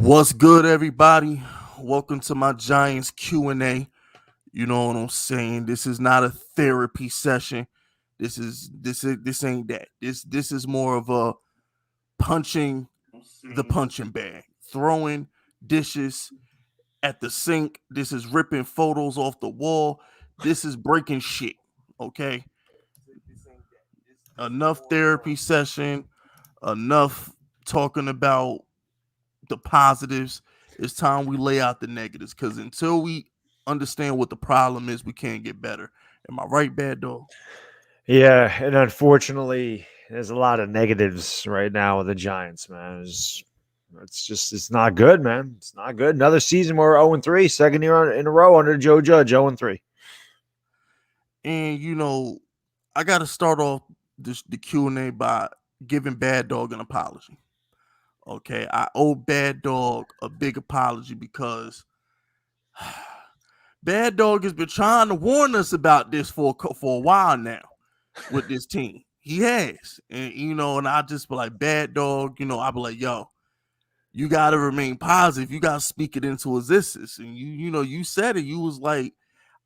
What's good, everybody? Welcome to my Giants Q&A. You know what I'm saying? This is not a therapy session. This ain't that. This is more of a punching the punching bag, throwing dishes at the sink. This is ripping photos off the wall. This is breaking shit. Okay? Enough therapy session, enough talking about the positives. It's time we lay out the negatives because until we understand what the problem is, we can't get better. Am I right, Baddog? Yeah, and unfortunately, there's a lot of negatives right now with the Giants, man. It's not good, man. It's not good. Another season where we're 0-3, second year in a row under Joe Judge, 0-3. And I got to start off the Q&A by giving Baddog an apology. Okay, I owe Baddog a big apology because Baddog has been trying to warn us about this for a while now with this team. He has, and I just be like, Baddog. I be like, yo, you got to remain positive. You got to speak it into existence. And you said it. You was like,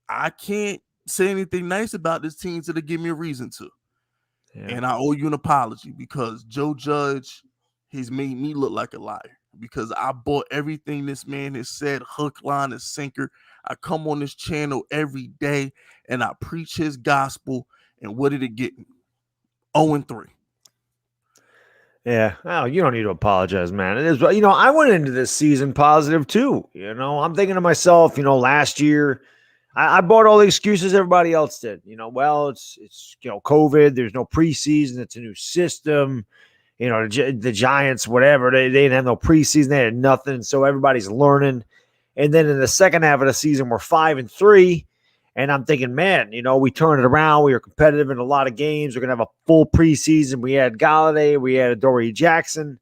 I can't say anything nice about this team till they give me a reason to. Yeah. And I owe you an apology because Joe Judge has made me look like a liar because I bought everything this man has said, hook, line, and sinker. I come on this channel every day and I preach his gospel. And what did it get me? 0-3. Yeah. Oh, you don't need to apologize, man. It is, I went into this season positive too. I'm thinking to myself, last year I bought all the excuses everybody else did. Well, it's COVID. There's no preseason. It's a new system. The Giants, whatever, they didn't have no preseason. They had nothing. So everybody's learning. And then in the second half of the season, we're 5-3. And I'm thinking, man, we turned it around. We were competitive in a lot of games. We're going to have a full preseason. We had Galladay. We had Adoree Jackson.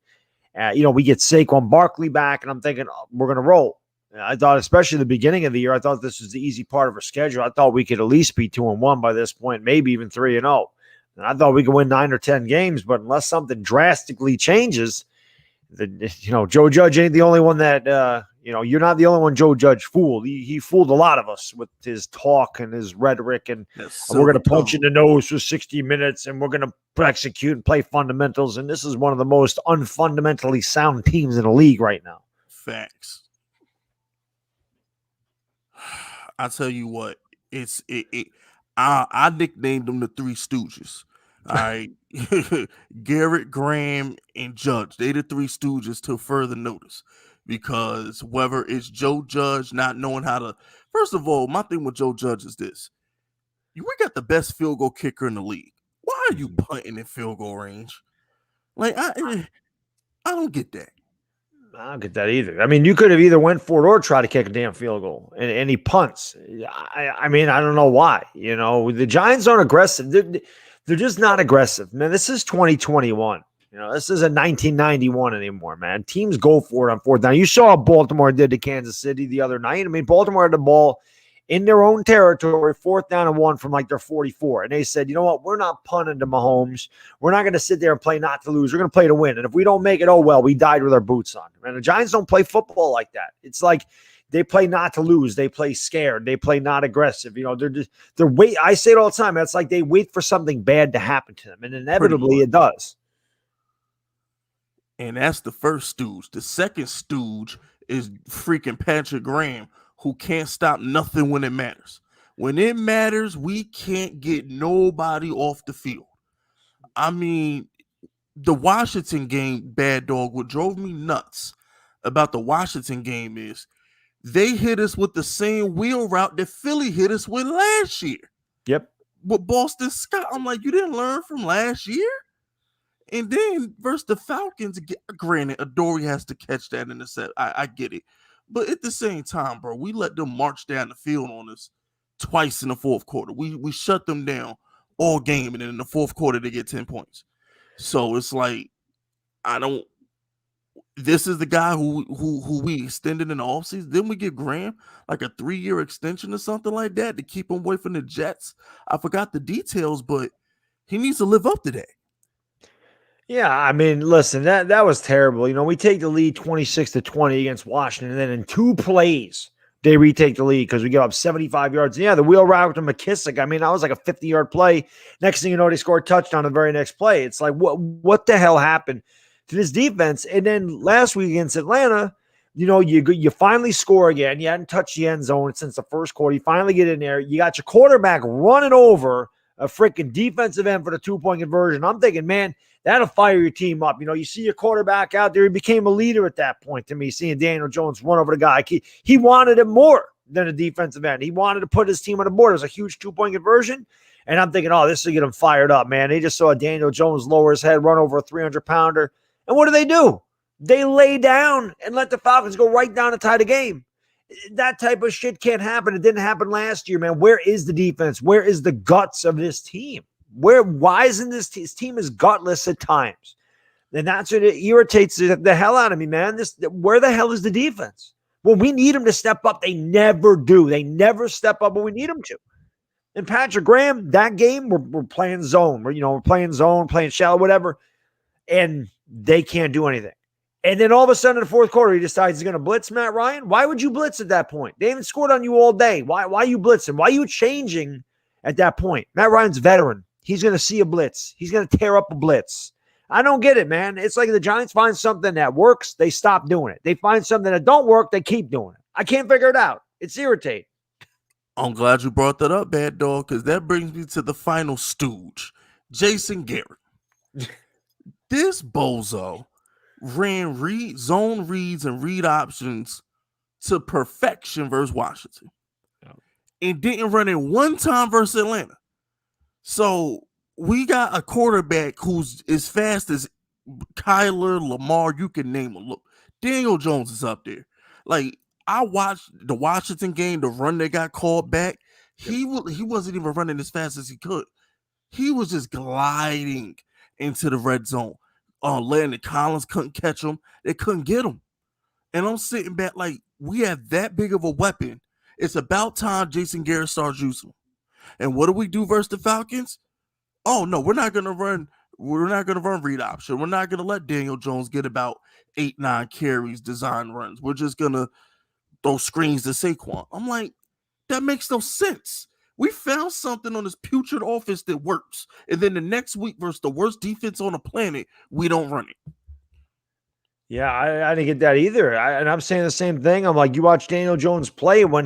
We get Saquon Barkley back. And I'm thinking, we're going to roll. I thought, especially the beginning of the year, I thought this was the easy part of our schedule. I thought we could at least be 2-1 by this point, maybe even 3-0. And I thought we could win 9 or 10 games, but unless something drastically changes, Joe Judge ain't the only one that, you're not the only one Joe Judge fooled. He fooled a lot of us with his talk and his rhetoric, and we're going to punch in the nose for 60 minutes, and we're going to execute and play fundamentals. And this is one of the most unfundamentally sound teams in the league right now. Facts. I tell you what, I nicknamed them the Three Stooges. All right. Garrett, Graham, and Judge. They the Three Stooges till further notice. Because whether it's Joe Judge not knowing how to, first of all, my thing with Joe Judge is this. We got the best field goal kicker in the league. Why are you punting in field goal range? Like, I don't get that. I don't get that either. I mean, you could have either went for it or tried to kick a damn field goal, and he punts. I mean, I don't know why. The Giants aren't aggressive. They're just not aggressive. Man, this is 2021. This isn't 1991 anymore, man. Teams go for it on fourth down. You saw what Baltimore did to Kansas City the other night. I mean, Baltimore had the ball in their own territory, 4th down and 1 from like their 44. And they said, you know what? We're not punting to Mahomes. We're not going to sit there and play not to lose. We're going to play to win. And if we don't make it, oh, well, we died with our boots on. And the Giants don't play football like that. It's like they play not to lose. They play scared. They play not aggressive. They're wait. I say it all the time. It's like they wait for something bad to happen to them. And inevitably it does. And that's the first stooge. The second stooge is freaking Patrick Graham, who can't stop nothing when it matters. When it matters, we can't get nobody off the field. I mean, the Washington game, Baddog, what drove me nuts about the Washington game is they hit us with the same wheel route that Philly hit us with last year. Yep. With Boston Scott. I'm like, you didn't learn from last year? And then versus the Falcons, granted, Adoree has to catch that in the set. I get it. But at the same time, bro, we let them march down the field on us twice in the fourth quarter. We shut them down all game, and then in the fourth quarter, they get 10 points. So it's like, this is the guy who we extended in the offseason. Then we give Graham like a 3-year extension or something like that to keep him away from the Jets. I forgot the details, but he needs to live up to that. Yeah, I mean, listen, that was terrible. We take the lead 26-20 against Washington, and then in 2 plays, they retake the lead because we give up 75 yards. Yeah, the wheel route to McKissick. I mean, that was like a 50-yard play. Next thing you know, they scored a touchdown the very next play. It's like, what the hell happened to this defense? And then last week against Atlanta, you finally score again. You hadn't touched the end zone since the first quarter. You finally get in there. You got your quarterback running over a freaking defensive end for the 2-point conversion. I'm thinking, man, that'll fire your team up. You see your quarterback out there. He became a leader at that point to me, seeing Daniel Jones run over the guy. He wanted it more than a defensive end. He wanted to put his team on the board. It was a huge 2-point conversion. And I'm thinking, oh, this will get him fired up, man. They just saw Daniel Jones lower his head, run over a 300-pounder. And what do? They lay down and let the Falcons go right down and tie the game. That type of shit can't happen. It didn't happen last year, man. Where is the defense? Where is the guts of this team? Why isn't this team is gutless at times? And that's what irritates the hell out of me, man. Where the hell is the defense? When we need them to step up, they never do. They never step up when we need them to. And Patrick Graham, that game, we're playing zone. We're playing zone, playing shallow, whatever. And they can't do anything. And then all of a sudden in the fourth quarter, he decides he's going to blitz Matt Ryan. Why would you blitz at that point? They haven't scored on you all day. Why are you blitzing? Why are you changing at that point? Matt Ryan's veteran. He's going to see a blitz. He's going to tear up a blitz. I don't get it, man. It's like the Giants find something that works, they stop doing it. They find something that don't work, they keep doing it. I can't figure it out. It's irritating. I'm glad you brought that up, Bad Dog, because that brings me to the final stooge, Jason Garrett. This bozo ran zone reads and read options to perfection versus Washington. And didn't run it one time versus Atlanta. So we got a quarterback who's as fast as Kyler, Lamar, you can name him. Look, Daniel Jones is up there. Like, I watched the Washington game, the run that got called back. He wasn't even running as fast as he could. He was just gliding into the red zone. Landon Collins couldn't catch him. They couldn't get him. And I'm sitting back like, we have that big of a weapon. It's about time Jason Garrett starts using him. And what do we do versus the Falcons? Oh, no, we're not going to run. We're not going to run read option. We're not going to let Daniel Jones get about 8-9 carries, design runs. We're just going to throw screens to Saquon. I'm like, that makes no sense. We found something on this putrid offense that works. And then the next week versus the worst defense on the planet, we don't run it. Yeah, I didn't get that either. And I'm saying the same thing. I'm like, you watch Daniel Jones play when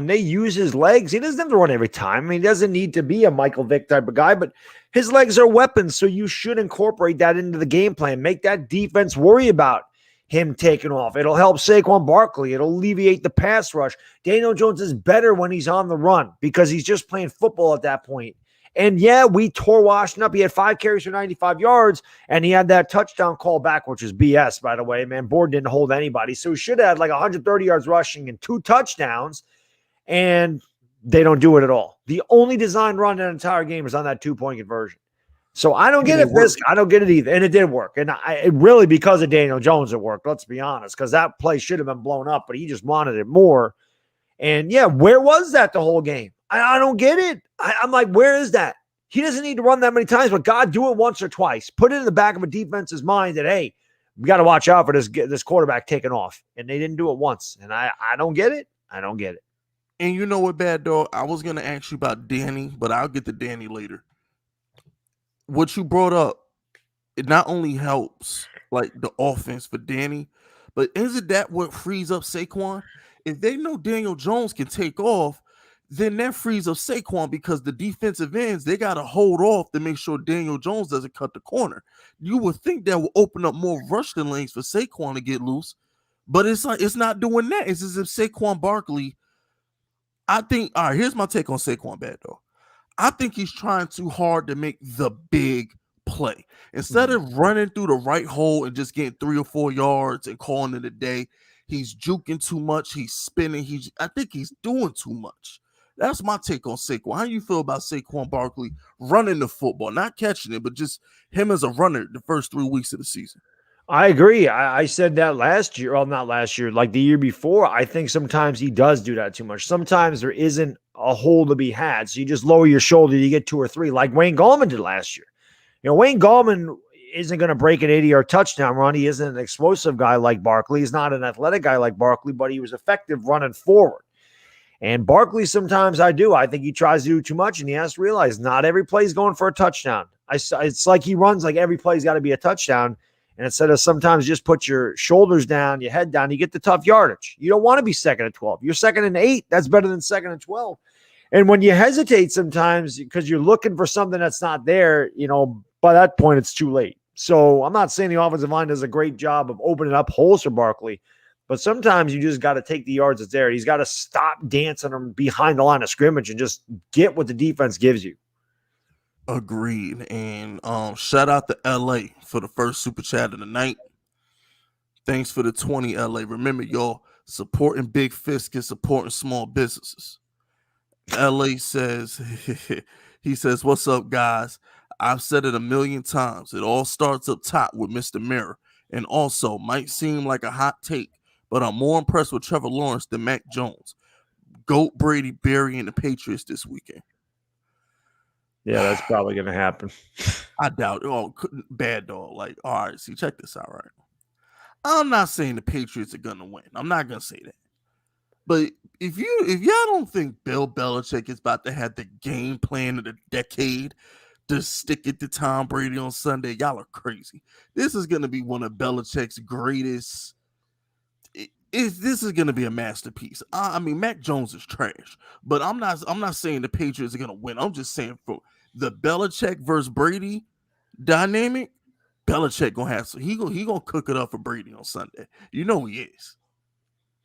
they use his legs, he doesn't have to run every time. I mean, he doesn't need to be a Michael Vick type of guy, but his legs are weapons. So you should incorporate that into the game plan. Make that defense worry about him taking off. It'll help Saquon Barkley. It'll alleviate the pass rush. Daniel Jones is better when he's on the run because he's just playing football at that point. And yeah, we tore Washington up. He had 5 carries for 95 yards, and he had that touchdown call back, which is BS, by the way. Man, Board didn't hold anybody. So he should have had like 130 yards rushing and 2 touchdowns, and they don't do it at all. The only design run that entire game is on that 2-point conversion. So I don't get it, Fisk. I don't get it either. And it did work. And it really, because of Daniel Jones, it worked. Let's be honest, because that play should have been blown up, but he just wanted it more. And yeah, where was that the whole game? I don't get it. I'm like, where is that? He doesn't need to run that many times, but God, do it once or twice. Put it in the back of a defense's mind that, hey, we got to watch out for this quarterback taking off. And they didn't do it once. And I don't get it. I don't get it. And you know what, Bad Dog? I was going to ask you about Danny, but I'll get to Danny later. What you brought up, it not only helps like the offense for Danny, but isn't that what frees up Saquon? If they know Daniel Jones can take off, then that frees up Saquon because the defensive ends, they got to hold off to make sure Daniel Jones doesn't cut the corner. You would think that will open up more rushing lanes for Saquon to get loose, but it's like it's not doing that. It's as if Saquon Barkley, I think, all right, here's my take on Saquon, Bad Dog. I think he's trying too hard to make the big play. Instead of running through the right hole and just getting 3 or 4 yards and calling it a day, he's juking too much. He's spinning. I think he's doing too much. That's my take on Saquon. How do you feel about Saquon Barkley running the football, not catching it, but just him as a runner the first 3 weeks of the season? I agree. I said that last year. Well, not last year, like the year before. I think sometimes he does do that too much. Sometimes there isn't a hole to be had. So you just lower your shoulder, you get 2 or 3, like Wayne Gallman did last year. Wayne Gallman, isn't going to break an 80-yard touchdown run. He isn't an explosive guy like Barkley. He's not an athletic guy like Barkley, but he was effective running forward. And Barkley, sometimes I think he tries to do too much, and he has to realize not every play is going for a touchdown. It's like he runs like every play's got to be a touchdown. And instead of sometimes just put your shoulders down, your head down, you get the tough yardage. You don't want to be 2nd and 12. You're 2nd and 8. That's better than 2nd and 12. And when you hesitate sometimes because you're looking for something that's not there, by that point, it's too late. So I'm not saying the offensive line does a great job of opening up holes for Barkley, but sometimes you just got to take the yards that's there. He's got to stop dancing them behind the line of scrimmage and just get what the defense gives you. Agreed. And shout out to LA for the first super chat of the night. Thanks for the 20, LA. Remember, y'all, supporting big fists is supporting small businesses. LA says, he says, what's up, guys? I've said it a million times. It all starts up top with Mr. Mirror. And also, might seem like a hot take, but I'm more impressed with Trevor Lawrence than Mac Jones. Goat Brady burying the Patriots this weekend. Yeah, that's probably going to happen. I doubt it. Oh, Baddog. Like, all right, see, check this out, right? I'm not saying the Patriots are going to win. I'm not going to say that. But if y'all don't think Bill Belichick is about to have the game plan of the decade to stick it to Tom Brady on Sunday, y'all are crazy. This is going to be one of Belichick's greatest. This is going to be a masterpiece. I mean, Mac Jones is trash, but I'm not saying the Patriots are going to win. I'm just saying for the Belichick versus Brady dynamic, Belichick gonna have he gonna cook it up for Brady on Sunday. You know he is.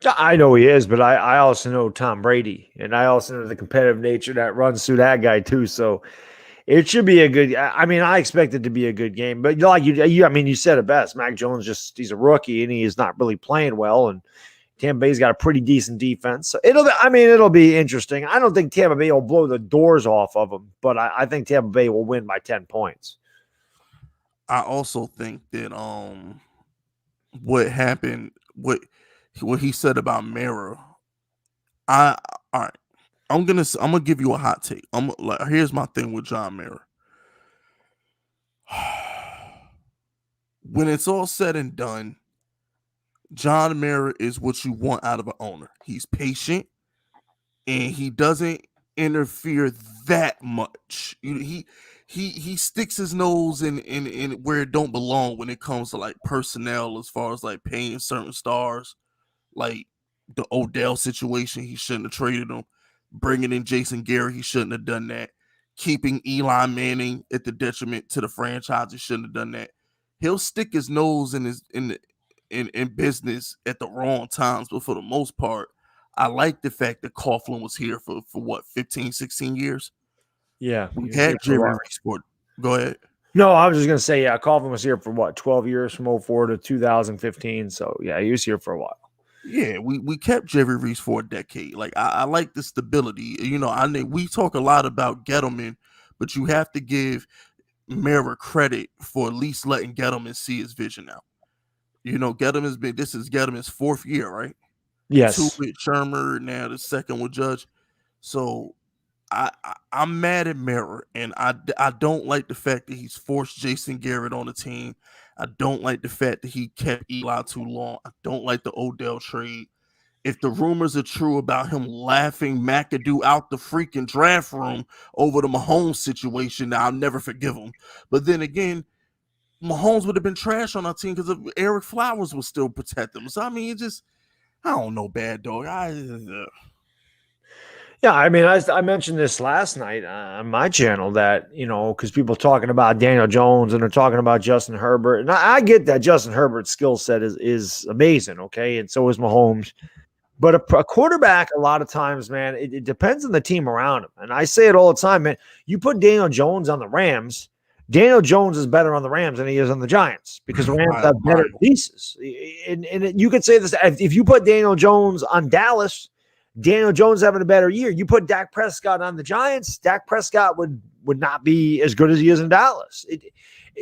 I know he is, but I also know Tom Brady, and I also know the competitive nature that runs through that guy too. So it should be a good. I mean, I expect it to be a good game, but like you said it best. Mac Jones he's a rookie and he is not really playing well, and Tampa Bay's got a pretty decent defense. So it'll be interesting. I don't think Tampa Bay will blow the doors off of them, but I think Tampa Bay will win by 10 points. I also think that what happened, what he said about Mara, all right. I'm gonna give you a hot take. Here's my thing with John Mara. When it's all said and done, John Mara is what you want out of an owner. He's patient and he doesn't interfere that much. He sticks his nose in where it don't belong when it comes to like personnel, as far as like paying certain stars, like the Odell situation. He shouldn't have traded him. Bringing in Jason Garrett, he shouldn't have done that. Keeping Eli Manning at the detriment to the franchise, he shouldn't have done that. He'll stick his nose in business at the wrong times, but for the most part, I like the fact that Coughlin was here for what, 15, 16 years? Yeah. We had Jerry Reese for. Go ahead. No, I was just going to say, yeah, Coughlin was here for what, 12 years from 2004 to 2015. So, yeah, he was here for a while. Yeah, we kept Jerry Reese for a decade. Like, I like the stability. We talk a lot about Gettleman, but you have to give Mara credit for at least letting Gettleman see his vision out. This is Gettleman's 4th year, right? Yes. 2 with Shermer, now the 2nd with Judge. So I'm mad at Mara, and I don't like the fact that he's forced Jason Garrett on the team. I don't like the fact that he kept Eli too long. I don't like the Odell trade. If the rumors are true about him laughing McAdoo out the freaking draft room over the Mahomes situation, I'll never forgive him. But then again, Mahomes would have been trash on our team because Eric Flowers would still protect him. So, I mean, I don't know, Baddog. Yeah, I mean, I mentioned this last night on my channel that, because people are talking about Daniel Jones and they're talking about Justin Herbert. And I get that Justin Herbert's skill set is amazing, okay? And so is Mahomes. But a quarterback, a lot of times, man, it depends on the team around him. And I say it all the time, man. You put Daniel Jones on the Rams, Daniel Jones is better on the Rams than he is on the Giants because the Rams have better pieces. And you could say this, if you put Daniel Jones on Dallas, Daniel Jones having a better year. You put Dak Prescott on the Giants, Dak Prescott would not be as good as he is in Dallas.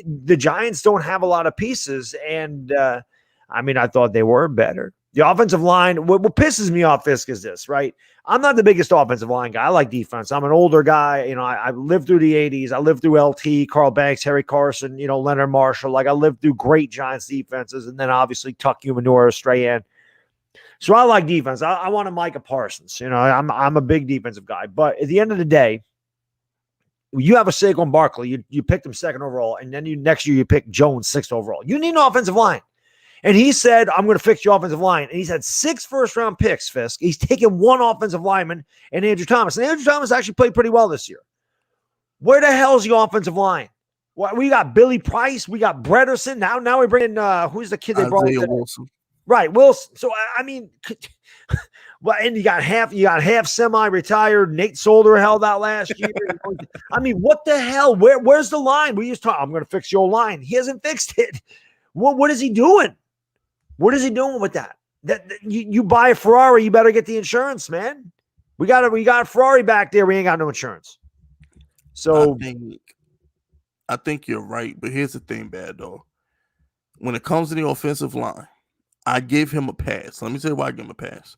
The Giants don't have a lot of pieces, and I thought they were better. The offensive line, what pisses me off, Fisk, is this, right? I'm not the biggest offensive line guy. I like defense. I'm an older guy. You know, I lived through the 80s. I lived through LT, Carl Banks, Harry Carson, you know, Leonard Marshall. Like, I lived through great Giants defenses, and then obviously Tuck Humanura, Strahan. So I like defense. I want a Micah Parsons. You know, I'm a big defensive guy. But at the end of the day, you have a Saquon Barkley. You picked him second overall, and then next year you pick Jones sixth overall. You need an offensive line. And he said, I'm going to fix your offensive line. And he's had 6 first-round picks, Fisk. He's taken 1 offensive lineman and Andrew Thomas. And Andrew Thomas actually played pretty well this year. Where the hell's your offensive line? Well, we got Billy Price. We got Bredesen. Now we bring in, who's the kid they brought in? Wilson. Right, Wilson. So, I mean, well, and you got half semi-retired. Nate Solder held out last year. I mean, what the hell? Where's the line? We just talk, I'm going to fix your line. He hasn't fixed it. What is he doing? What is he doing with that? You buy a Ferrari, you better get the insurance, man. We got a Ferrari back there. We ain't got no insurance. So I think you're right, but here's the thing, Baddog. When it comes to the offensive line, I give him a pass. Let me tell you why I give him a pass.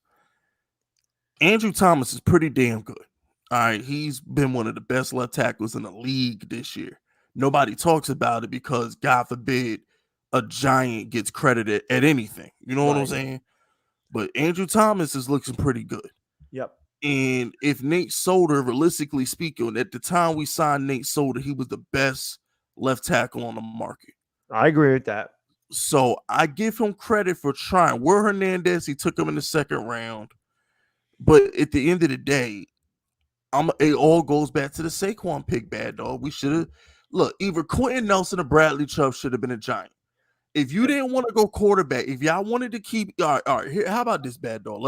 Andrew Thomas is pretty damn good. All right, he's been one of the best left tackles in the league this year. Nobody talks about it because, God forbid, a Giant gets credited at anything. You know what I'm saying? But Andrew Thomas is looking pretty good. Yep. And if Nate Solder, realistically speaking, at the time we signed Nate Solder, he was the best left tackle on the market. I agree with that. So I give him credit for trying. Will Hernandez, he took him in the second round. But at the end of the day, it all goes back to the Saquon pick, Baddog. We should have either Quentin Nelson or Bradley Chubb should have been a Giant. If you didn't want to go quarterback, if y'all wanted to keep, all right, here, how about this, Baddog?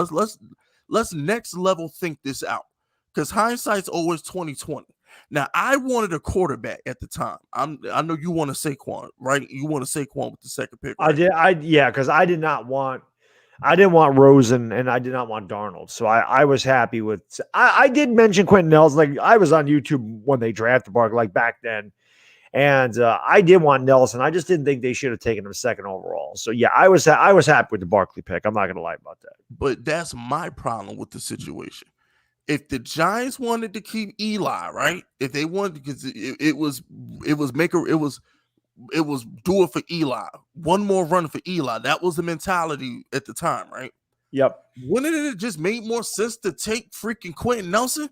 Let's next level think this out, because hindsight's always 20/20. Now, I wanted a quarterback at the time. I know you want a Saquon, right? You want a Saquon with the second pick. Right? I did, because I didn't want Rosen and I did not want Darnold. So I was happy with. I did mention Quentin Nelson. Like, I was on YouTube when they drafted Barkley, like back then. And I did want Nelson. I just didn't think they should have taken him second overall. So, yeah, I was happy with the Barkley pick. I'm not going to lie about that. But that's my problem with the situation. If the Giants wanted to keep Eli, right? If they wanted, because it was do it for Eli. One more run for Eli. That was the mentality at the time, right? Yep. Wouldn't it just make more sense to take freaking Quentin Nelson?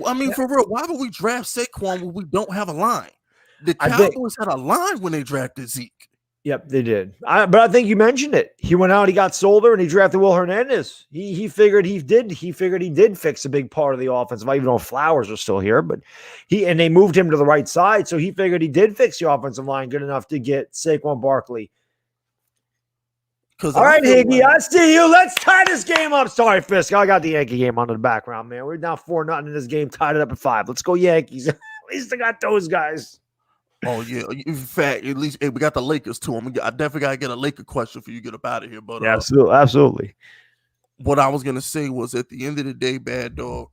I mean, for real, why would we draft Saquon when we don't have a line? The Cowboys had a line when they drafted Zeke. Yep, they did. But I think you mentioned it. He went out, he got Solder, and he drafted Will Hernandez. He figured he did fix a big part of the offense, even though Flowers was still here. But they moved him to the right side, so he figured he did fix the offensive line good enough to get Saquon Barkley. All right, Higgy, I see you. Let's tie this game up. Sorry, Fisk. I got the Yankee game on in the background, man. We're down 4-0 in this game, tied it up at 5. Let's go, Yankees. At least I got those guys. Oh, yeah. In fact, at least we got the Lakers too. I definitely got to get a Laker question for you to get up out of here. But yeah, absolutely. What I was going to say was, at the end of the day, Baddog,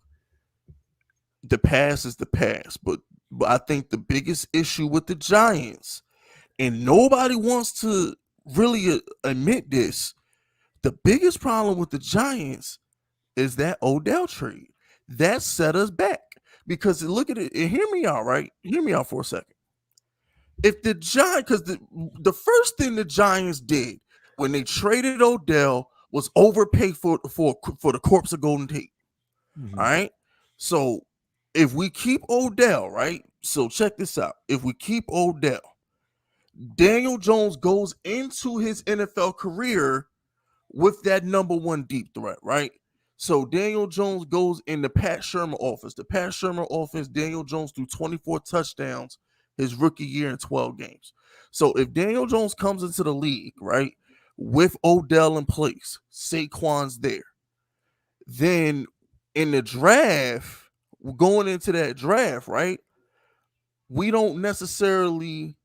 the past is the past. But I think the biggest issue with the Giants, and nobody wants to really admit this, the biggest problem with the Giants is that Odell trade. That set us back. Because look at it, and hear me out, right? Hear me out for a second. If the Giants, because the first thing the Giants did when they traded Odell was overpay for the corpse of Golden Tate. Mm-hmm. All right. So if we keep Odell, right? So check this out. If we keep Odell, Daniel Jones goes into his NFL career with that number 1 deep threat, right? So Daniel Jones goes in the Pat Shermer offense. The Pat Shermer offense, Daniel Jones threw 24 touchdowns his rookie year in 12 games. So if Daniel Jones comes into the league, right, with Odell in place, Saquon's there, then in the draft, going into that draft, right, we don't necessarily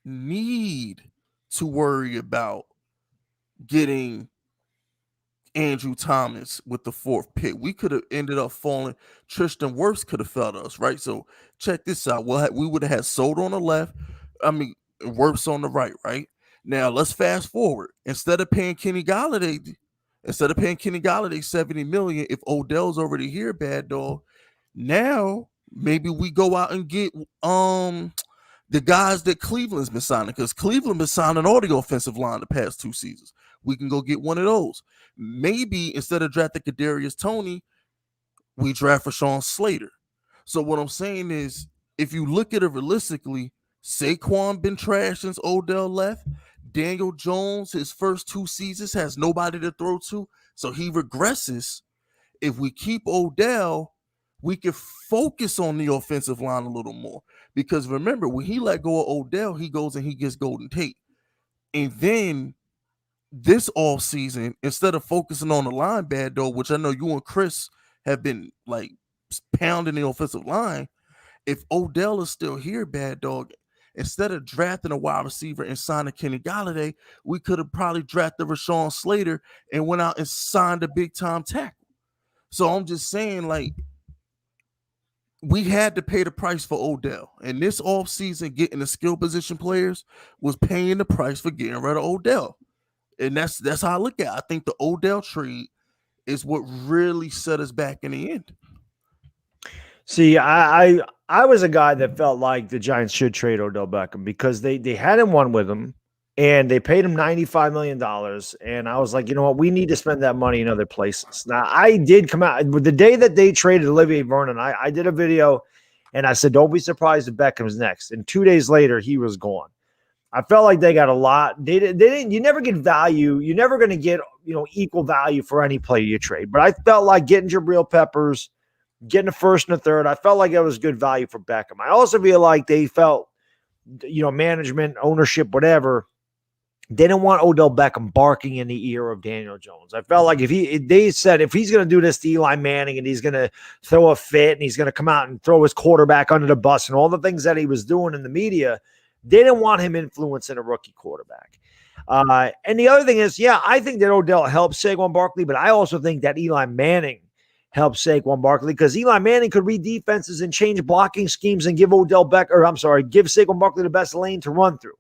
need to worry about getting Andrew Thomas with the 4th pick. We could have ended up falling. Tristan Wirfs could have fell to us, right? So check this out. We would have had Soto on the left. I mean, Wirfs on the right, right? Now let's fast forward. Instead of paying Kenny Galladay $70 million, if Odell's already here, bad dog, now maybe we go out and get the guys that Cleveland's been signing, because Cleveland been signing all the offensive line the past 2 seasons. We can go get one of those. Maybe instead of drafting Kadarius Toney, we draft Rashawn Slater. So what I'm saying is, if you look at it realistically, Saquon been trash since Odell left. Daniel Jones, his first 2 seasons, has nobody to throw to, so he regresses. If we keep Odell, we can focus on the offensive line a little more. Because remember, when he let go of Odell, he goes and he gets Golden Tate. And then this off season, instead of focusing on the line, bad though, which I know you and Chris have been like pounding the offensive line, if Odell is still here, bad dog, instead of drafting a wide receiver and signing Kenny Galladay, we could have probably drafted Rashawn Slater and went out and signed a big time tackle. So I'm just saying, like, we had to pay the price for Odell. And this offseason, getting the skill position players was paying the price for getting rid of Odell. And that's how I look at it. I think the Odell trade is what really set us back in the end. See, I was a guy that felt like the Giants should trade Odell Beckham because they hadn't won with him and they paid him $95 million. And I was like, you know what? We need to spend that money in other places. Now, I did come out the day that they traded Olivier Vernon. I did a video and I said, don't be surprised if Beckham's next. And 2 days later, he was gone. I felt like they got a lot. They didn't. You never get value. You're never going to get equal value for any player you trade. But I felt like getting Jabril Peppers, getting a first and a third, I felt like it was good value for Beckham. I also feel like they felt, management, ownership, whatever, they didn't want Odell Beckham barking in the ear of Daniel Jones. I felt like they said if he's going to do this to Eli Manning and he's going to throw a fit and he's going to come out and throw his quarterback under the bus and all the things that he was doing in the media, they didn't want him influencing a rookie quarterback. And the other thing is, I think that Odell helps Saquon Barkley, but I also think that Eli Manning helps Saquon Barkley because Eli Manning could read defenses and change blocking schemes and give give Saquon Barkley the best lane to run through.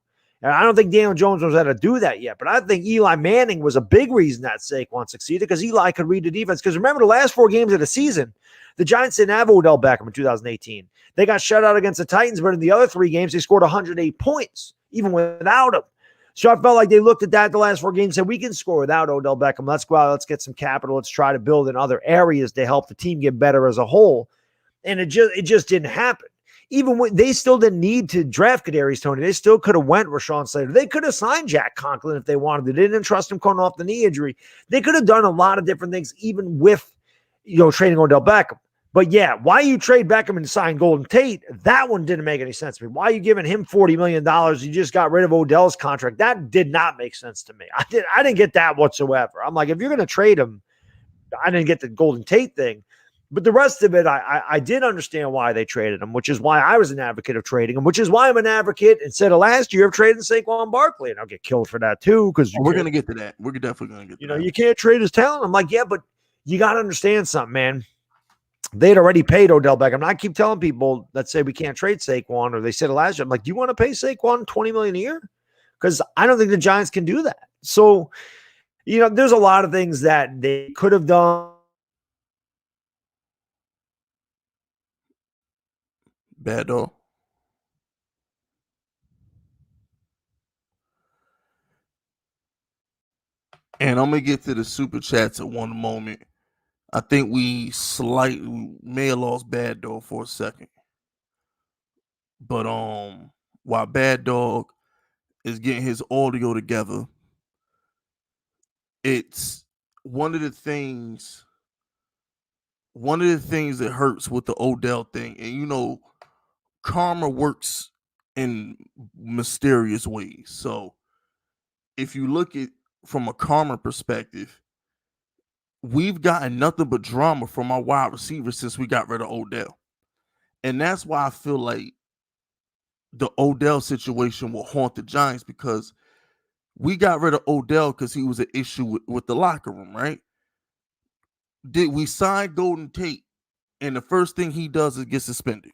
And I don't think Daniel Jones knows how to do that yet, but I think Eli Manning was a big reason that Saquon succeeded because Eli could read the defense. Because remember, the last 4 games of the season, the Giants didn't have Odell Beckham in 2018. They got shut out against the Titans, but in the other 3 games, they scored 108 points, even without him. So I felt like they looked at that the last 4 games and said, we can score without Odell Beckham. Let's go out. Let's get some capital. Let's try to build in other areas to help the team get better as a whole. And it just didn't happen. Even when they still didn't need to draft Kadarius Toney, they still could have went Rashawn Slater. They could have signed Jack Conklin if they wanted to. They didn't trust him coming off the knee injury. They could have done a lot of different things, even with trading Odell Beckham. But why you trade Beckham and sign Golden Tate? That one didn't make any sense to me. Why are you giving him $40 million? You just got rid of Odell's contract. That did not make sense to me. I didn't get that whatsoever. I'm like, if you're going to trade him, I didn't get the Golden Tate thing. But the rest of it, I did understand why they traded him, which is why I was an advocate of trading him, which is why I'm an advocate instead of last year of trading Saquon Barkley. And I'll get killed for that too. Because we're going to get to that. We're definitely going to get to that. You can't trade his talent. I'm like, but you got to understand something, man. They'd already paid Odell Beckham. And I keep telling people that say we can't trade Saquon, or they said it last year. I'm like, do you want to pay Saquon $20 million a year? Because I don't think the Giants can do that. So, there's a lot of things that they could have done. Baddog. And I'm going to get to the super chats at one moment. I think we slightly may have lost Baddog for a second. But while Baddog is getting his audio together, it's one of the things that hurts with the Odell thing. And karma works in mysterious ways. So if you look at from a karma perspective, we've gotten nothing but drama from our wide receivers since we got rid of Odell. And that's why I feel like the Odell situation will haunt the Giants, because we got rid of Odell because he was an issue with the locker room, right? Did we sign Golden Tate and the first thing he does is get suspended?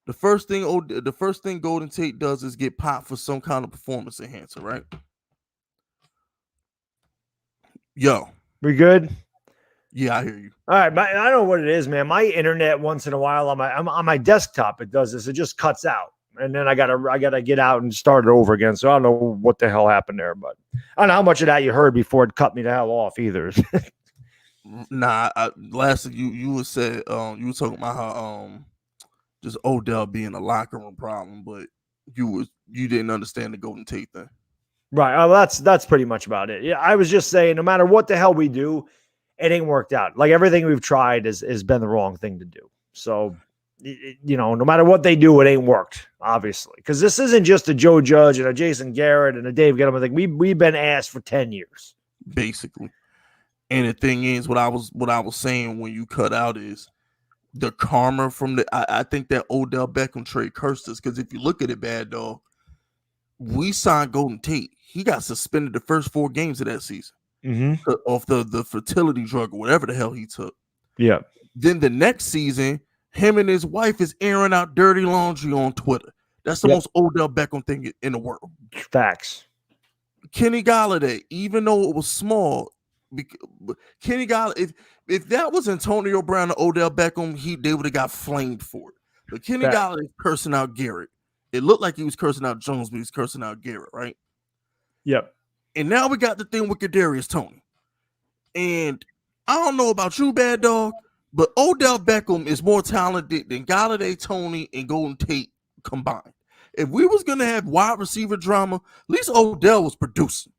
The first thing Golden Tate does is get popped for some kind of performance enhancer, right? Yo, We good? yeah, I hear you. All right, I don't know what it is, man. My internet once in a while on my desktop, it does this. It just cuts out, and then I gotta get out and start it over again. So I don't know what the hell happened there, but I don't know how much of that you heard before it cut me the hell off either. Nah, last thing you were said you were talking about how just Odell being a locker room problem, but you didn't understand the Golden Tate thing. Right. Well, that's pretty much about it. Yeah, I was just saying, no matter what the hell we do, it ain't worked out. Like everything we've tried has been the wrong thing to do. So, no matter what they do, it ain't worked, obviously. Because this isn't just a Joe Judge and a Jason Garrett and a Dave Gettleman thing. We've been asked for 10 years. Basically. And the thing is, what I was saying when you cut out is the karma from I think that Odell Beckham trade cursed us, because if you look at it, Baddog, we signed Golden Tate. He got suspended the first 4 games of that season. Off the fertility drug or whatever the hell he took. Yeah. Then the next season, him and his wife is airing out dirty laundry on Twitter. That's the most Odell Beckham thing in the world. Facts. Kenny Golladay, even though it was small, Kenny Golladay, if that was Antonio Brown and Odell Beckham, they would have got flamed for it. But Kenny Golladay cursing out Garrett. It looked like he was cursing out Jones, but he was cursing out Garrett, right? Yep. And now we got the thing with Kadarius Toney. And I don't know about you, Baddog, but Odell Beckham is more talented than Golladay, Toney, and Golden Tate combined. If we was going to have wide receiver drama, at least Odell was producing.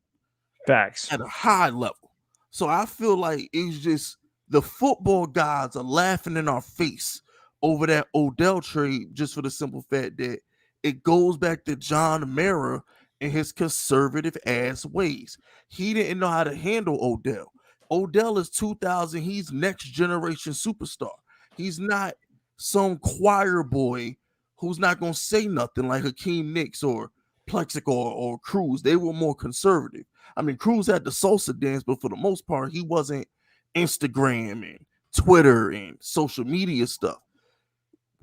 Facts. At a high level. So I feel like it's just the football gods are laughing in our face over that Odell trade, just for the simple fact that it goes back to John Mara and his conservative ass ways. He didn't know how to handle Odell. Odell is 2000. He's next generation superstar. He's not some choir boy who's not going to say nothing like Hakeem Nicks or Plexic or Cruz. They were more conservative. I mean, Cruz had the salsa dance, but for the most part, he wasn't Instagram and Twitter and social media stuff.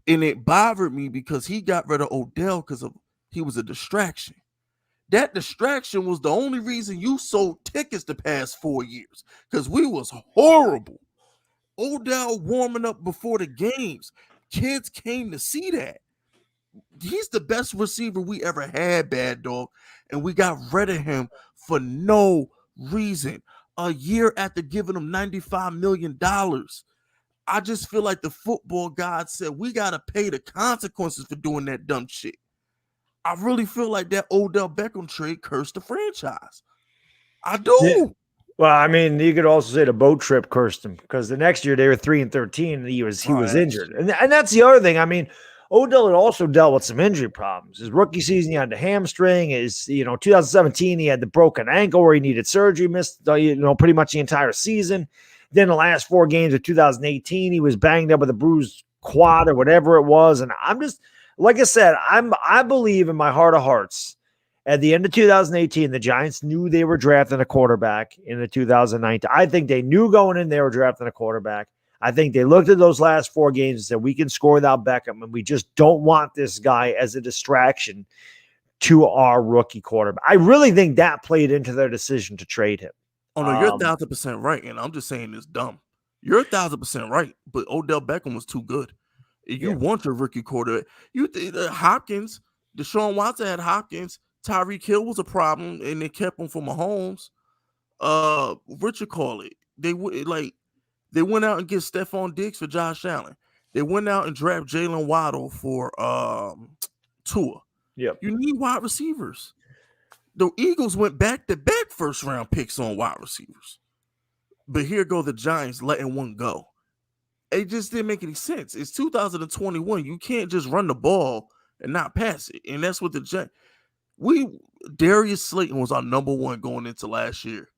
And it bothered me because he got rid of Odell because he was a distraction. That distraction was the only reason you sold tickets the past 4 years, because we was horrible. Odell warming up before the games. Kids came to see that. He's the best receiver we ever had, Baddog, and we got rid of him for no reason. A year after giving him $95 million. I just feel like the football god said we got to pay the consequences for doing that dumb shit. I really feel like that Odell Beckham trade cursed the franchise. I do. Yeah. Well, I mean, you could also say the boat trip cursed him, because the next year they were 3-13 and he was injured. And that's the other thing. I mean, Odell had also dealt with some injury problems. His rookie season, he had the hamstring. 2017, he had the broken ankle where he needed surgery, missed pretty much the entire season. Then the last 4 games of 2018, he was banged up with a bruised quad or whatever it was. And I'm just, like I said, I believe in my heart of hearts, at the end of 2018, the Giants knew they were drafting a quarterback in the 2019. I think they knew going in they were drafting a quarterback. I think they looked at those last 4 games and said, we can score without Beckham, and we just don't want this guy as a distraction to our rookie quarterback. I really think that played into their decision to trade him. Oh, no, you're 1,000% right, and I'm just saying it's dumb. You're 1,000% right, but Odell Beckham was too good. You want your rookie quarterback. Hopkins, Deshaun Watson had Hopkins. Tyreek Hill was a problem, and they kept him from Mahomes. What you call it? They went out and get Stephon Diggs for Josh Allen. They went out and drafted Jalen Waddle for Tua. Yep. You need wide receivers. The Eagles went back-to-back first-round picks on wide receivers. But here go the Giants letting one go. It just didn't make any sense. It's 2021. You can't just run the ball and not pass it. And that's what the Giants... Darius Slayton was our number 1 going into last year.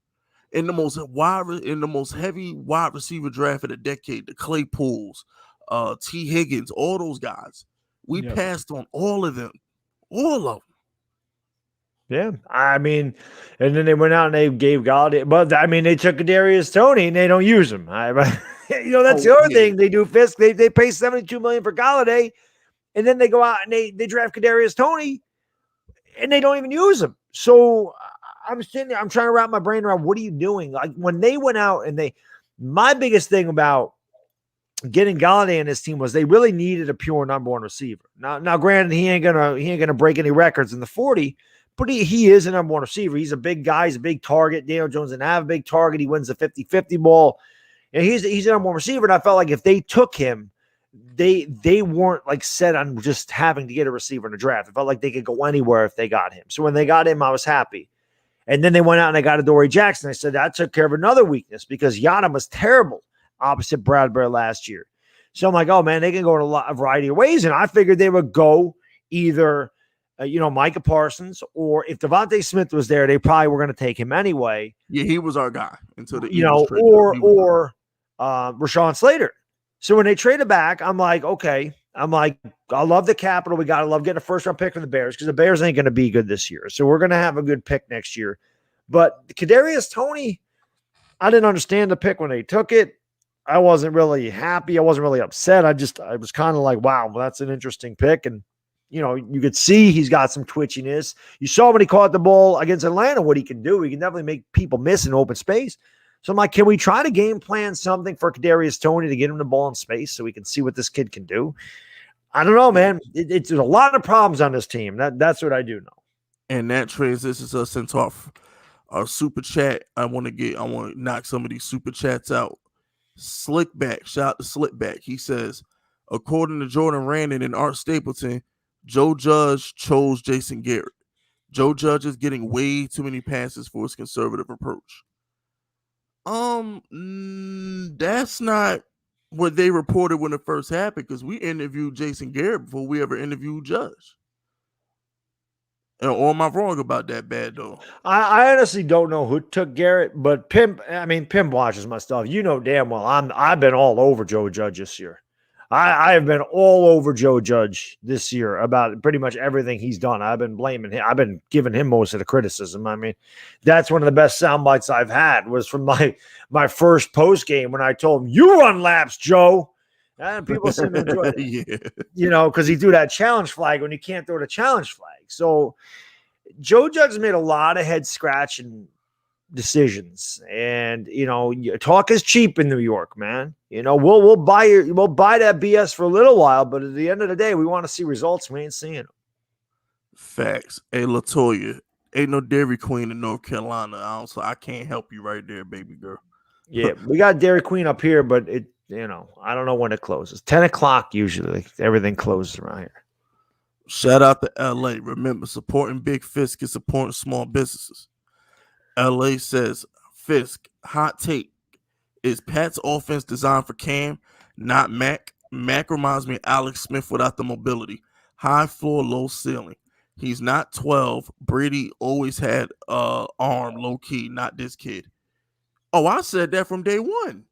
In the most heavy wide receiver draft of the decade, the Claypools, T. Higgins, all those guys. We passed on all of them. All of them. Yeah, I mean, and then they went out and they gave Golladay, but I mean, they took Kadarius Toney and they don't use him. That's the other thing they do. Fisk, they pay $72 million for Golladay, and then they go out and they draft Kadarius Toney, and they don't even use him. So I'm sitting there, I'm trying to wrap my brain around, what are you doing? Like when they went out and my biggest thing about getting Galladay in this team was they really needed a pure number one receiver. Now, granted, he ain't gonna break any records in the 40, but he is a number one receiver. He's a big guy, he's a big target. Daniel Jones didn't have a big target. He wins the 50-50 ball. And he's a number one receiver. And I felt like if they took him, they weren't like set on just having to get a receiver in the draft. It felt like they could go anywhere if they got him. So when they got him, I was happy. And then they went out and they got Adoree Jackson. I said that took care of another weakness because Yadam was terrible opposite Bradbury last year. So I'm like, oh man, they can go in a variety of ways. And I figured they would go either, Micah Parsons, or if Devontae Smith was there, they probably were going to take him anyway. Yeah, he was our guy until the or Rashawn Slater. So when they traded back, I'm like, okay. I'm like, I love the capital. We got to love getting a first-round pick from the Bears because the Bears ain't going to be good this year. So we're going to have a good pick next year. But Kadarius Toney, I didn't understand the pick when they took it. I wasn't really happy. I wasn't really upset. I was kind of like, wow, well, that's an interesting pick. And, you could see he's got some twitchiness. You saw when he caught the ball against Atlanta, what he can do. He can definitely make people miss in open space. So I'm like, can we try to game plan something for Kadarius Toney to get him the ball in space so we can see what this kid can do? I don't know, man. It's a lot of problems on this team. That's what I do know. And that transitions us into our super chat. I want to knock some of these super chats out. Slickback, shout out to Slickback. He says, according to Jordan Randon and Art Stapleton, Joe Judge chose Jason Garrett. Joe Judge is getting way too many passes for his conservative approach. That's not what they reported when it first happened, because we interviewed Jason Garrett before we ever interviewed Judge. Or am I wrong about that, Baddog? I honestly don't know who took Garrett, but Pimp watches my stuff. You know damn well I've been all over Joe Judge this year. I have been all over Joe Judge this year about pretty much everything he's done. I've been blaming him. I've been giving him most of the criticism. I mean, that's one of the best sound bites I've had was from my first post game when I told him, "You run laps, Joe." And people seem to enjoy it. Yeah. Because he threw that challenge flag when you can't throw the challenge flag. So Joe Judge made a lot of head scratching decisions, and talk is cheap in New York, man. We'll buy that BS for a little while, but at the end of the day, we want to see results. We ain't seeing them. Facts. Hey, LaToya, ain't no Dairy Queen in North Carolina. So I can't help you right there, baby girl. Yeah, we got Dairy Queen up here, but it. I don't know when it closes. 10 o'clock usually. Everything closes around here. Shout out to LA. Remember, supporting Big Fisk is supporting small businesses. LA says, Fisk, hot take. Is Pat's offense designed for Cam, not Mac? Mac reminds me of Alex Smith without the mobility. High floor, low ceiling. He's not 12. Brady always had arm, low key, not this kid. Oh, I said that from day one.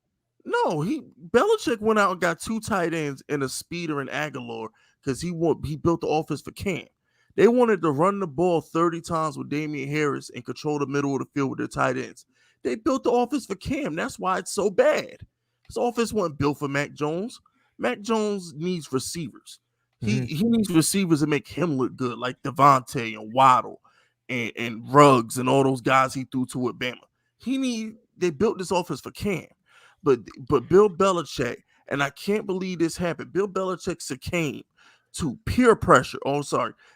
No, Belichick went out and got 2 tight ends and a speeder in Aguilar because he built the offense for Cam. They wanted to run the ball 30 times with Damian Harris and control the middle of the field with their tight ends. They built the offense for Cam. That's why it's so bad. This offense wasn't built for Mac Jones. Mac Jones needs receivers. He needs receivers to make him look good, like Devontae and Waddle and Ruggs and all those guys he threw to at Bama. They built this offense for Cam. But Bill Belichick, and I can't believe this happened, Bill Belichick succumbed to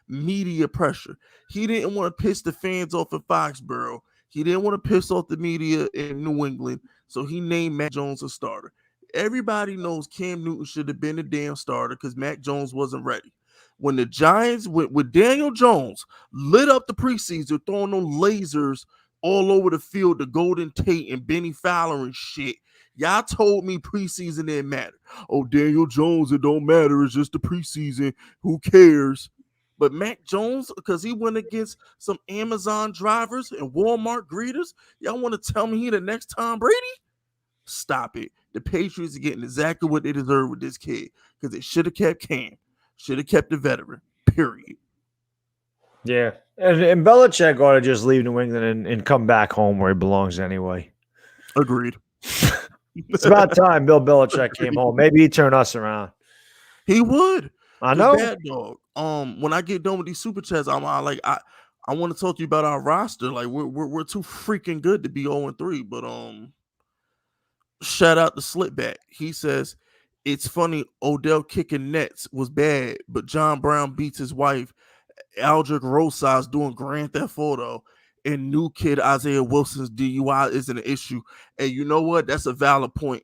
media pressure. He didn't want to piss the fans off in Foxborough. He didn't want to piss off the media in New England, so he named Mac Jones a starter. Everybody knows Cam Newton should have been the damn starter because Mac Jones wasn't ready. When the Giants, with Daniel Jones, lit up the preseason, throwing those lasers all over the field to Golden Tate and Benny Fowler and shit, y'all told me preseason didn't matter. Oh, Daniel Jones, it don't matter. It's just the preseason. Who cares? But Mac Jones, because he went against some Amazon drivers and Walmart greeters, y'all want to tell me he the next Tom Brady? Stop it. The Patriots are getting exactly what they deserve with this kid because they should have kept Cam. Should have kept the veteran. Period. Yeah. And Belichick ought to just leave New England and come back home where he belongs anyway. Agreed. It's about time Bill Belichick came home. Maybe he'd turn us around. He would. I Cause know. Bad Dog. When I get done with these super chats, I want to talk to you about our roster. Like we're too freaking good to be 0-3. But shout out to Slipback. He says it's funny Odell kicking nets was bad, but John Brown beats his wife. Aldrich Rosas doing Grand Theft Auto, and new kid Isaiah Wilson's DUI isn't an issue. And you know what? That's a valid point.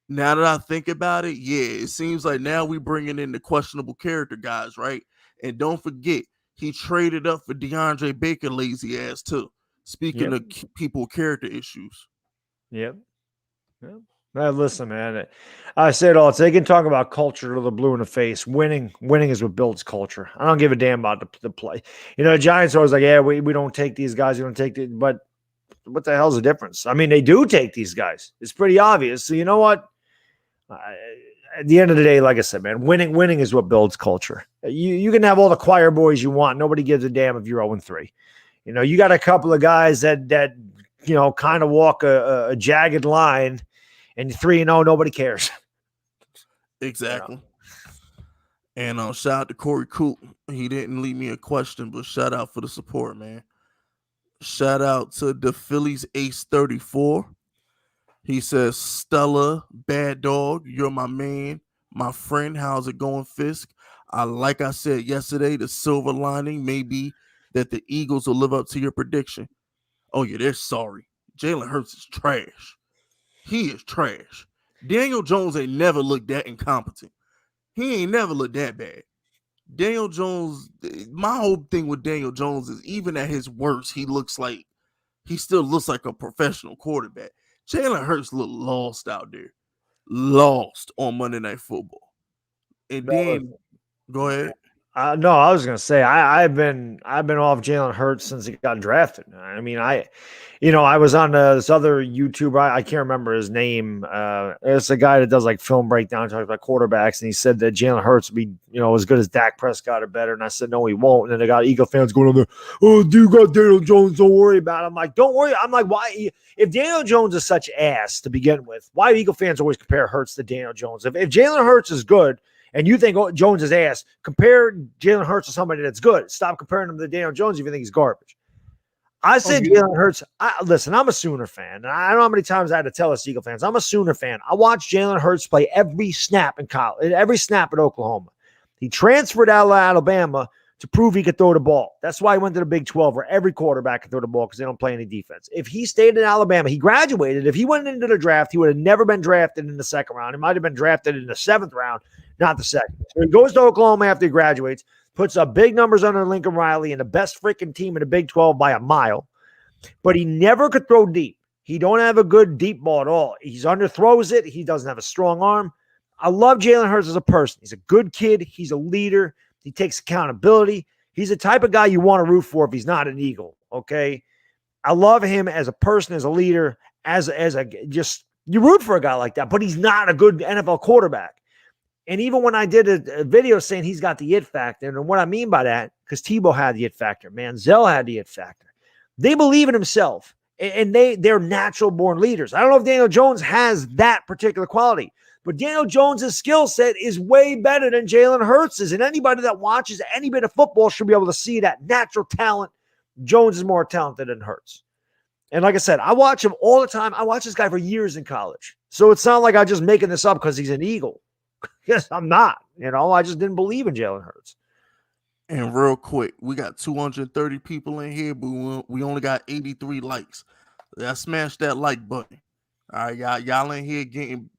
Now that I think about it, yeah, it seems like now we bringing in the questionable character guys, right? And don't forget, he traded up for DeAndre Baker, lazy ass too. Speaking Yep. of people with character issues. Yep. Yep. Now, listen, man. I say it all. They can talk about culture to the blue in the face. Winning is what builds culture. I don't give a damn about the play. The Giants are always like, yeah, we don't take these guys. We don't take the. But what the hell's the difference? I mean, they do take these guys. It's pretty obvious. So you know what? At the end of the day, like I said, man, winning is what builds culture. You can have all the choir boys you want. Nobody gives a damn if you're 0-3. You got a couple of guys that kind of walk a jagged line. And 3-0, nobody cares. Exactly. And shout out to Corey Coop. He didn't leave me a question, but shout out for the support, man. Shout out to the Phillies Ace 34. He says, Stella, Bad Dog, you're my man, my friend. How's it going, Fisk? Like I said yesterday, the silver lining may be that the Eagles will live up to your prediction. Oh, yeah, they're sorry. Jalen Hurts is trash. He is trash. Daniel Jones ain't never looked that incompetent. He ain't never looked that bad. Daniel Jones, my whole thing with Daniel Jones is even at his worst, he still looks like a professional quarterback. Jalen Hurts looked lost out there. Lost on Monday Night Football. And then, go ahead. No, I was gonna say I've been off Jalen Hurts since he got drafted. I mean, I was on this other YouTuber. I can't remember his name. It's a guy that does like film breakdown, talking about quarterbacks, and he said that Jalen Hurts would be as good as Dak Prescott or better. And I said no, he won't. And then they got Eagle fans going on there. Oh, dude, got Daniel Jones. Don't worry about it. I'm like, don't worry. I'm like, why? If Daniel Jones is such ass to begin with, why do Eagle fans always compare Hurts to Daniel Jones? If Jalen Hurts is good. And you think Jones is ass, compare Jalen Hurts to somebody that's good. Stop comparing him to Daniel Jones if you think he's garbage. I said Jalen Hurts. Listen, I'm a Sooner fan. And I don't know how many times I had to tell us Eagle fans. I'm a Sooner fan. I watched Jalen Hurts play every snap in college, every snap at Oklahoma. He transferred out of Alabama to prove he could throw the ball. That's why he went to the Big 12 where every quarterback can throw the ball because they don't play any defense. If he stayed in Alabama, he graduated. If he went into the draft, he would have never been drafted in the second round. He might have been drafted in the seventh round, not the second. So he goes to Oklahoma after he graduates, puts up big numbers under Lincoln Riley and the best freaking team in the Big 12 by a mile, but he never could throw deep. He don't have a good deep ball at all. He's underthrows it. He doesn't have a strong arm. I love Jalen Hurts as a person. He's a good kid. He's a leader. He takes accountability. He's the type of guy you want to root for if he's not an Eagle, okay? I love him as a person, as a leader, you root for a guy like that, but he's not a good NFL quarterback. And even when I did a video saying he's got the it factor, and what I mean by that, because Tebow had the it factor, Manziel had the it factor. They believe in himself, and they're natural-born leaders. I don't know if Daniel Jones has that particular quality, but Daniel Jones' skill set is way better than Jalen Hurts'. And anybody that watches any bit of football should be able to see that natural talent. Jones is more talented than Hurts. And like I said, I watch him all the time. I watched this guy for years in college. So it's not like I'm just making this up because he's an Eagle. Yes, I'm not. I just didn't believe in Jalen Hurts. And real quick, we got 230 people in here, but we only got 83 likes. Let's smash that like button. All right, y'all in here getting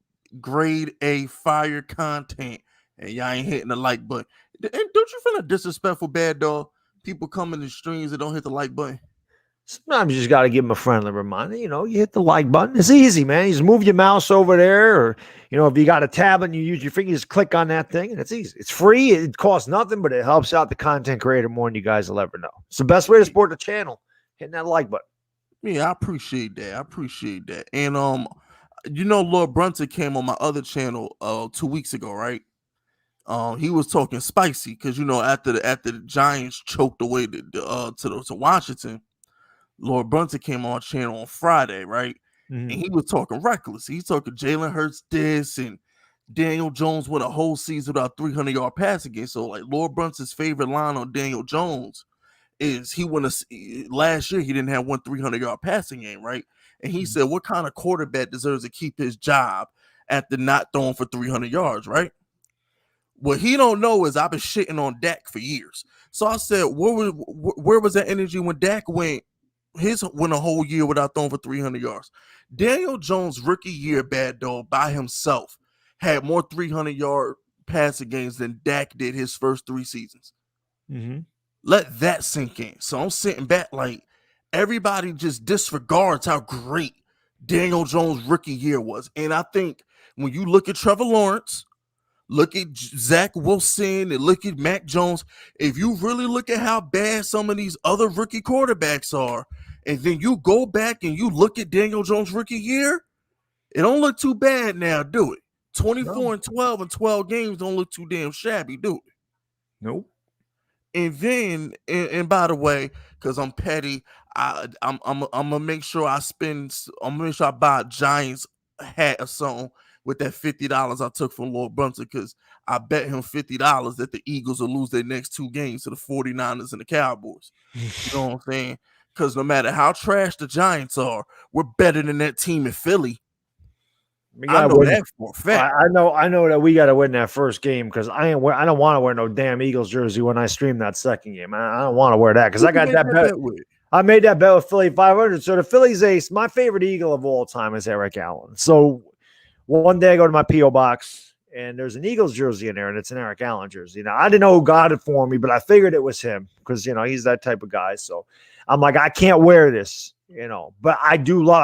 grade A fire content, and y'all ain't hitting the like button. And don't you feel like disrespectful, Bad Dog? People come in the streams that don't hit the like button. Sometimes you just got to give them a friendly reminder. You hit the like button. It's easy, man. You just move your mouse over there, or if you got a tablet and you use your finger, just click on that thing, and it's easy. It's free. It costs nothing, but it helps out the content creator more than you guys will ever know. It's the best way to support the channel, hitting that like button. Yeah, I appreciate that. And Lloyd Brunson came on my other channel 2 weeks ago, right? He was talking spicy because after the Giants choked away to Washington, Lloyd Brunson came on channel on Friday, right? Mm-hmm. And he was talking reckless. He's talking Jalen Hurts this and Daniel Jones went a whole season without 300-yard passing game. So, like, Lord Brunson's favorite line on Daniel Jones is last year he didn't have one 300-yard passing game, right? And he said, what kind of quarterback deserves to keep his job after not throwing for 300 yards, right? What he don't know is I've been shitting on Dak for years. So I said, where was that energy when Dak went a whole year without throwing for 300 yards? Daniel Jones' rookie year, bad dog, by himself, had more 300-yard passing games than Dak did his first 3 seasons. Mm-hmm. Let that sink in. So I'm sitting back like everybody just disregards how great Daniel Jones' rookie year was. And I think when you look at Trevor Lawrence, look at Zach Wilson, and look at Mac Jones, if you really look at how bad some of these other rookie quarterbacks are, and then you go back and you look at Daniel Jones' rookie year, it don't look too bad now, do it? 24-12 and 12 games don't look too damn shabby, do it? Nope. And then, and by the way, because I'm petty, I'm gonna make sure I buy a Giants hat or something with that $50 I took from Lord Brunson, because I bet him $50 that the Eagles will lose their next 2 games to the 49ers and the Cowboys. You know what I'm saying? Because no matter how trash the Giants are, we're better than that team in Philly. I know that for a fact. I know that we got to win that first game, because I don't want to wear no damn Eagles jersey when I stream that second game. I don't want to wear that because I got that bet. I made that bet with Philly 500. So the Phillies ace, my favorite Eagle of all time is Eric Allen. So one day I go to my P.O. box and there's an Eagles jersey in there, and it's an Eric Allen jersey. Now, I didn't know who got it for me, but I figured it was him because, he's that type of guy. So I'm like, I can't wear this. But I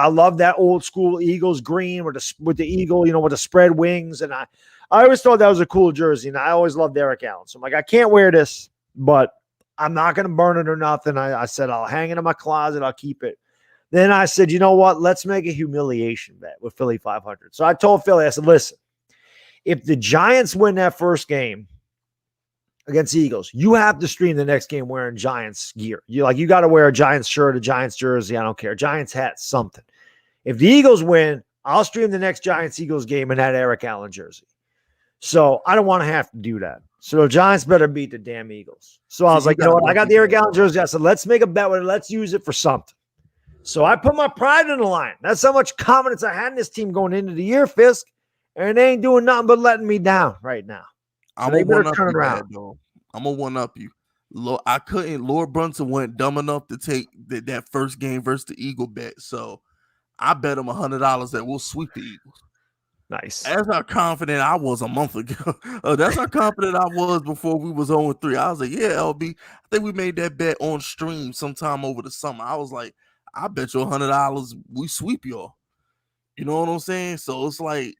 love that old school Eagles green with the eagle, with the spread wings. And I always thought that was a cool jersey. And I always loved Eric Allen. So I'm like, I can't wear this, but I'm not going to burn it or nothing. I said, I'll hang it in my closet. I'll keep it. Then I said, you know what? Let's make a humiliation bet with Philly 500. So I told Philly, I said, listen, if the Giants win that first game against the Eagles, you have to stream the next game wearing Giants gear. You got to wear a Giants shirt, a Giants jersey. I don't care. Giants hat, something. If the Eagles win, I'll stream the next Giants-Eagles game in that Eric Allen jersey. So I don't want to have to do that. So the Giants better beat the damn Eagles. So I was like, you know what? I got the Eric Allen jersey. I said, let's make a bet with it. Let's use it for something. So I put my pride in the line. That's how much confidence I had in this team going into the year, Fisk. And they ain't doing nothing but letting me down right now. So I'm gonna one up you. Lord Brunson wasn't dumb enough to take that first game versus the Eagle bet. So I bet him $100 that we'll sweep the Eagles. Nice. That's how confident I was a month ago. That's how confident I was before we was 0-3. I was like, yeah, LB. I think we made that bet on stream sometime over the summer. I was like, I bet you $100 we sweep y'all. You know what I'm saying? So it's like,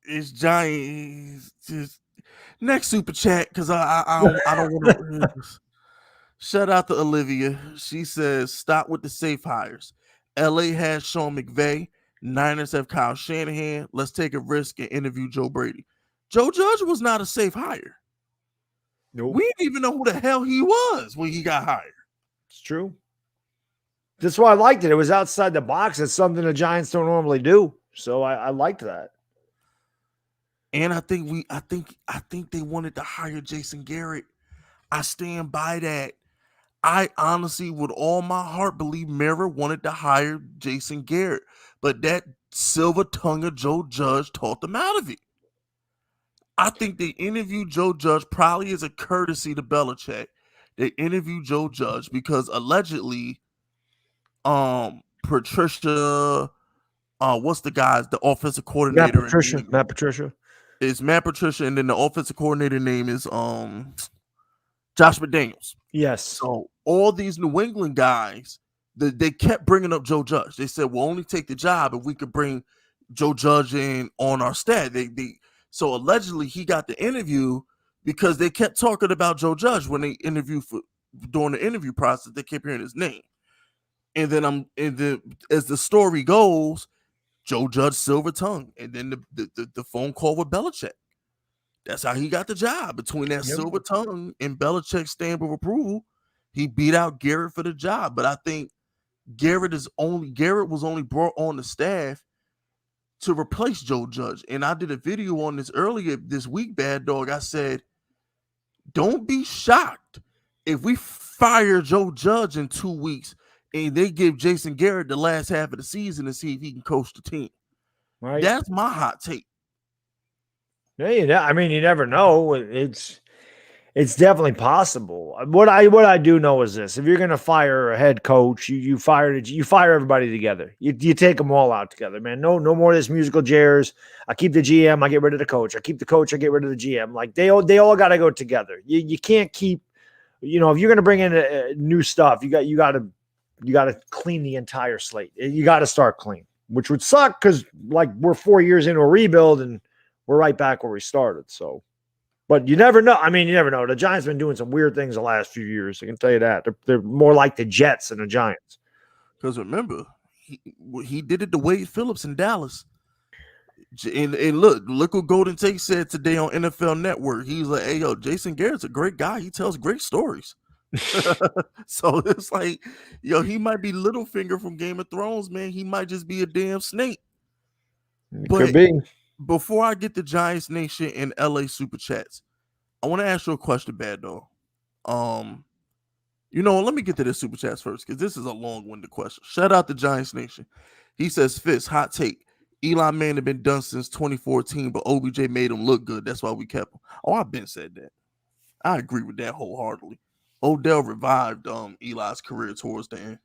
it's Giants. Just next super chat, because I don't want to. Shout out to Olivia. She says, stop with the safe hires. LA has Sean McVay. Niners have Kyle Shanahan. Let's take a risk and interview Joe Brady. Joe Judge was not a safe hire. Nope. We didn't even know who the hell he was when he got hired. It's true. That's why I liked it. It was outside the box. It's something the Giants don't normally do. So I liked that. And I think they wanted to hire Jason Garrett. I stand by that. I honestly, with all my heart, believe Mara wanted to hire Jason Garrett, but that silver tongue of Joe Judge talked them out of it. I think they interviewed Joe Judge probably as a courtesy to Belichick. They interviewed Joe Judge because allegedly, Patricia, what's the offensive coordinator? Matt Patricia. It's Matt Patricia, and then the offensive coordinator name is Josh McDaniels. Yes. So all these New England guys, they kept bringing up Joe Judge. They said, we'll only take the job if we could bring Joe Judge in on our staff. So allegedly he got the interview because they kept talking about Joe Judge when they interviewed during the interview process. They kept hearing his name. And then as the story goes, Joe Judge silver tongue, and then the phone call with Belichick. That's how he got the job. Between that silver tongue and Belichick's stamp of approval, he beat out Garrett for the job. But I think Garrett was only brought on the staff to replace Joe Judge. And I did a video on this earlier this week, Bad Dog. I said, don't be shocked if we fire Joe Judge in 2 weeks and they give Jason Garrett the last half of the season to see if he can coach the team. Right. That's my hot take. Yeah, I mean, you never know. It's definitely possible. What I do know is this: if you're going to fire a head coach, you fire everybody together. You take them all out together, man. No more of this musical chairs. I keep the GM, I get rid of the coach. I keep the coach, I get rid of the GM. Like they all got to go together. You can't keep, if you're going to bring in new stuff, you got to clean the entire slate. You got to start clean, which would suck because like we're 4 years into a rebuild and we're right back where we started. So. But you never know. I mean, you never know. The Giants have been doing some weird things the last few years. I can tell you that. They're more like the Jets than the Giants. Because remember, he did it to Wade Phillips in Dallas. And look what Golden Tate said today on NFL Network. He's like, hey, yo, Jason Garrett's a great guy. He tells great stories. So it's like, yo, he might be Littlefinger from Game of Thrones, man. He might just be a damn snake. Could be. Before I get the Giants Nation and LA Super Chats, I want to ask you a question, Bad Dog. Let me get to this Super Chats first because this is a long-winded question. Shout out to Giants Nation. He says, Fitz, hot take. Eli Manning had been done since 2014, but OBJ made him look good. That's why we kept him. Oh, I've been said that. I agree with that wholeheartedly. Odell revived Eli's career towards the end.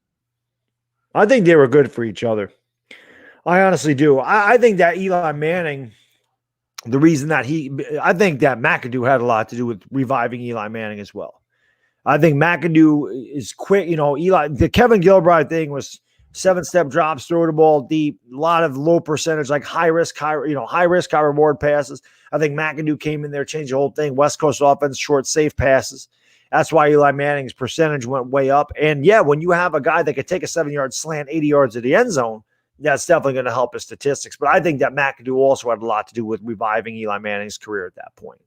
I think they were good for each other. I honestly do. I think that Eli Manning, the reason that I think that McAdoo had a lot to do with reviving Eli Manning as well. I think McAdoo is quick. Eli, the Kevin Gilbride thing was 7-step drops, throw the ball deep, a lot of low percentage, like high risk, high reward passes. I think McAdoo came in there, changed the whole thing. West Coast offense, short, safe passes. That's why Eli Manning's percentage went way up. And yeah, when you have a guy that could take a 7-yard slant 80 yards to the end zone, that's definitely going to help his statistics. But I think that McAdoo also had a lot to do with reviving Eli Manning's career at that point.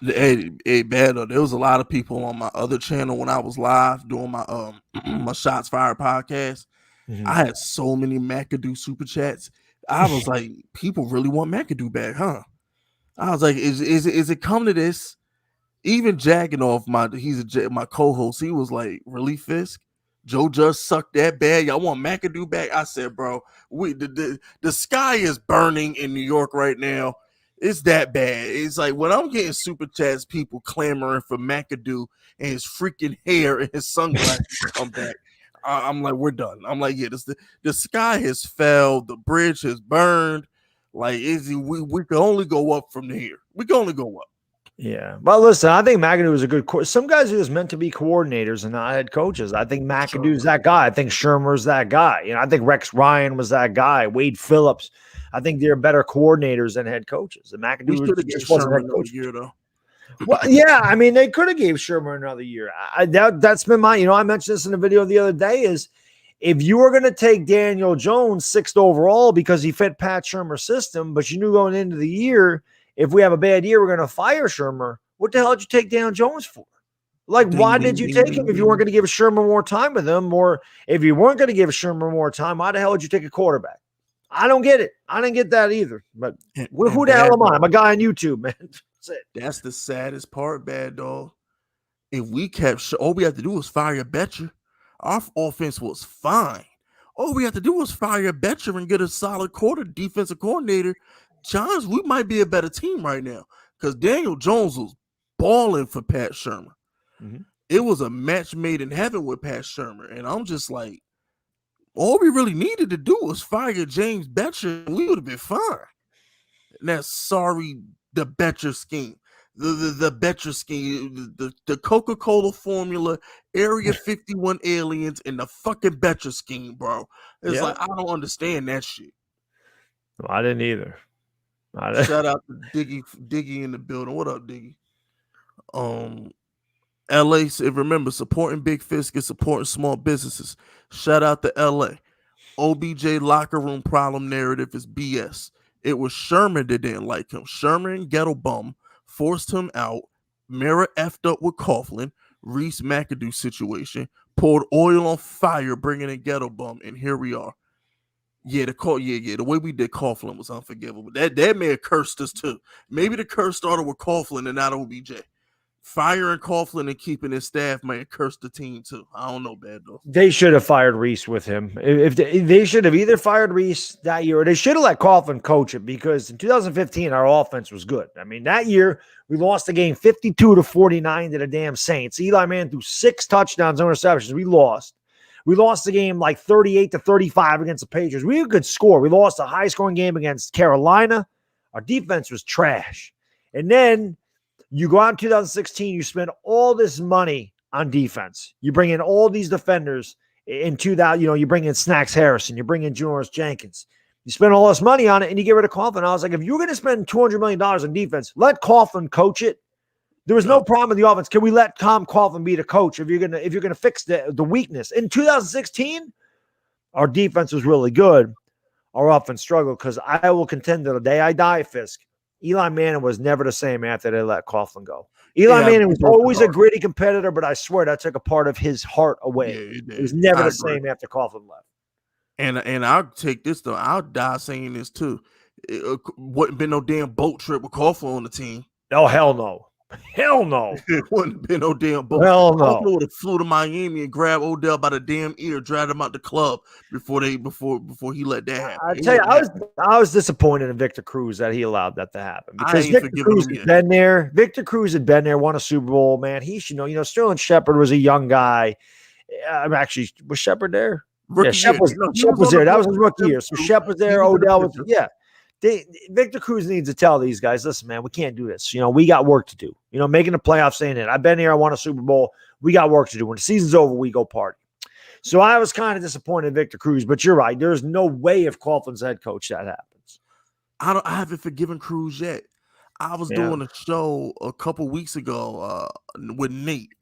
Hey, Bad, there was a lot of people on my other channel when I was live doing my my Shots Fired podcast. Mm-hmm. I had so many McAdoo super chats. I was like, people really want McAdoo back, huh? I was like, is it come to this? Even jacking off my co-host, he was like, really, Fisk? Joe Judge sucked that bad. Y'all want McAdoo back? I said, bro, the sky is burning in New York right now. It's that bad. It's like when I'm getting super chats, people clamoring for McAdoo and his freaking hair and his sunglasses to come back. I'm like, we're done. I'm like, yeah, the sky has fell. The bridge has burned. Like, we can only go up from here. We can only go up. Yeah. Well, listen, I think McAdoo is a good some guys are just meant to be coordinators and not head coaches. I think McAdoo's that guy. I think Shermer's that guy. I think Rex Ryan was that guy. Wade Phillips. I think they're better coordinators than head coaches. And McAdoo just wasn't head coach. Year, though. Well, yeah, I mean, they could have gave Shermer another year. That's been my, I mentioned this in a video the other day, is if you were going to take Daniel Jones 6th overall because he fit Pat Shermer's system, but you knew going into the year, if we have a bad year, we're going to fire Shermer. What the hell did you take Daniel Jones for? Like, why did you take him if you weren't going to give Shermer more time with him? Or if you weren't going to give Shermer more time, why the hell would you take a quarterback? I don't get it. I didn't get that either. But who the hell am I? I'm a guy on YouTube, man. That's it. That's the saddest part, Bad Dog. If we kept, all we had to do was fire Betcher. Our offense was fine. All we had to do was fire Betcher and get a solid defensive coordinator. Giants, we might be a better team right now because Daniel Jones was balling for Pat Shermer. Mm-hmm. It was a match made in heaven with Pat Shermer. And I'm just like, all we really needed to do was fire James Betcher, and we would have been fine. And that's the Betcher scheme. The Betcher scheme, the Coca-Cola formula, Area 51 aliens, and the fucking Betcher scheme, bro. It's like, I don't understand that shit. Well, I didn't either. Shout out to Diggy in the building. What up, Diggy? LA, remember, supporting Big Fisk is supporting small businesses. Shout out to LA. OBJ locker room problem narrative is BS. It was Sherman that didn't like him. Sherman, ghetto bum, forced him out. Mara effed up with Coughlin. Reese McAdoo situation. Poured oil on fire, bringing in ghetto bum, and here we are. Yeah, the way we did Coughlin was unforgivable. That may have cursed us too. Maybe the curse started with Coughlin and not OBJ. Firing Coughlin and keeping his staff may have cursed the team too. I don't know, bad though. They should have fired Reese with him. If they should have either fired Reese that year, or they should have let Coughlin coach it, because in 2015 our offense was good. I mean, that year we lost the game 52-49 to the damn Saints. Eli Manning threw 6 touchdowns, no interceptions. We lost. We lost the game like 38-35 against the Patriots. We had a good score. We lost a high-scoring game against Carolina. Our defense was trash. And then you go out in 2016, you spend all this money on defense. You bring in all these defenders in 2000, you bring in Snacks Harrison, you bring in Janoris Jenkins. You spend all this money on it and you get rid of Coughlin. I was like, if you're going to spend $200 million on defense, let Coughlin coach it. There was no problem with the offense. Can we let Tom Coughlin be the coach if you're gonna fix the weakness? In 2016, our defense was really good. Our offense struggled, because I will contend to the day I die, Fisk, Eli Manning was never the same after they let Coughlin go. Eli Manning was always a gritty competitor, but I swear that took a part of his heart away. Yeah, it was never the same after Coughlin left. And I'll take this though. I'll die saying this too. It wouldn't been no damn boat trip with Coughlin on the team. Oh, hell no. Hell no. It wouldn't have been no damn boat. Hell no. Coughlin would have flew to Miami and grabbed Odell by the damn ear, dragged him out the club before he let that happen. I tell you, I was disappointed in Victor Cruz that he allowed that to happen, because Victor Cruz had been there. Victor Cruz had been there, won a Super Bowl. Man, he should know. Sterling Shepard was a young guy. Actually, was Shepard there? Shep was there. That was his rookie year. So Shep was there. Odell was Victor Cruz needs to tell these guys, listen, man, we can't do this. We got work to do. Making the playoffs ain't it. I've been here. I won a Super Bowl. We got work to do. When the season's over, we go party. So I was kind of disappointed in Victor Cruz, but you're right. There's no way if Coughlin's head coach that happens. I haven't forgiven Cruz yet. I was doing a show a couple weeks ago with Nate.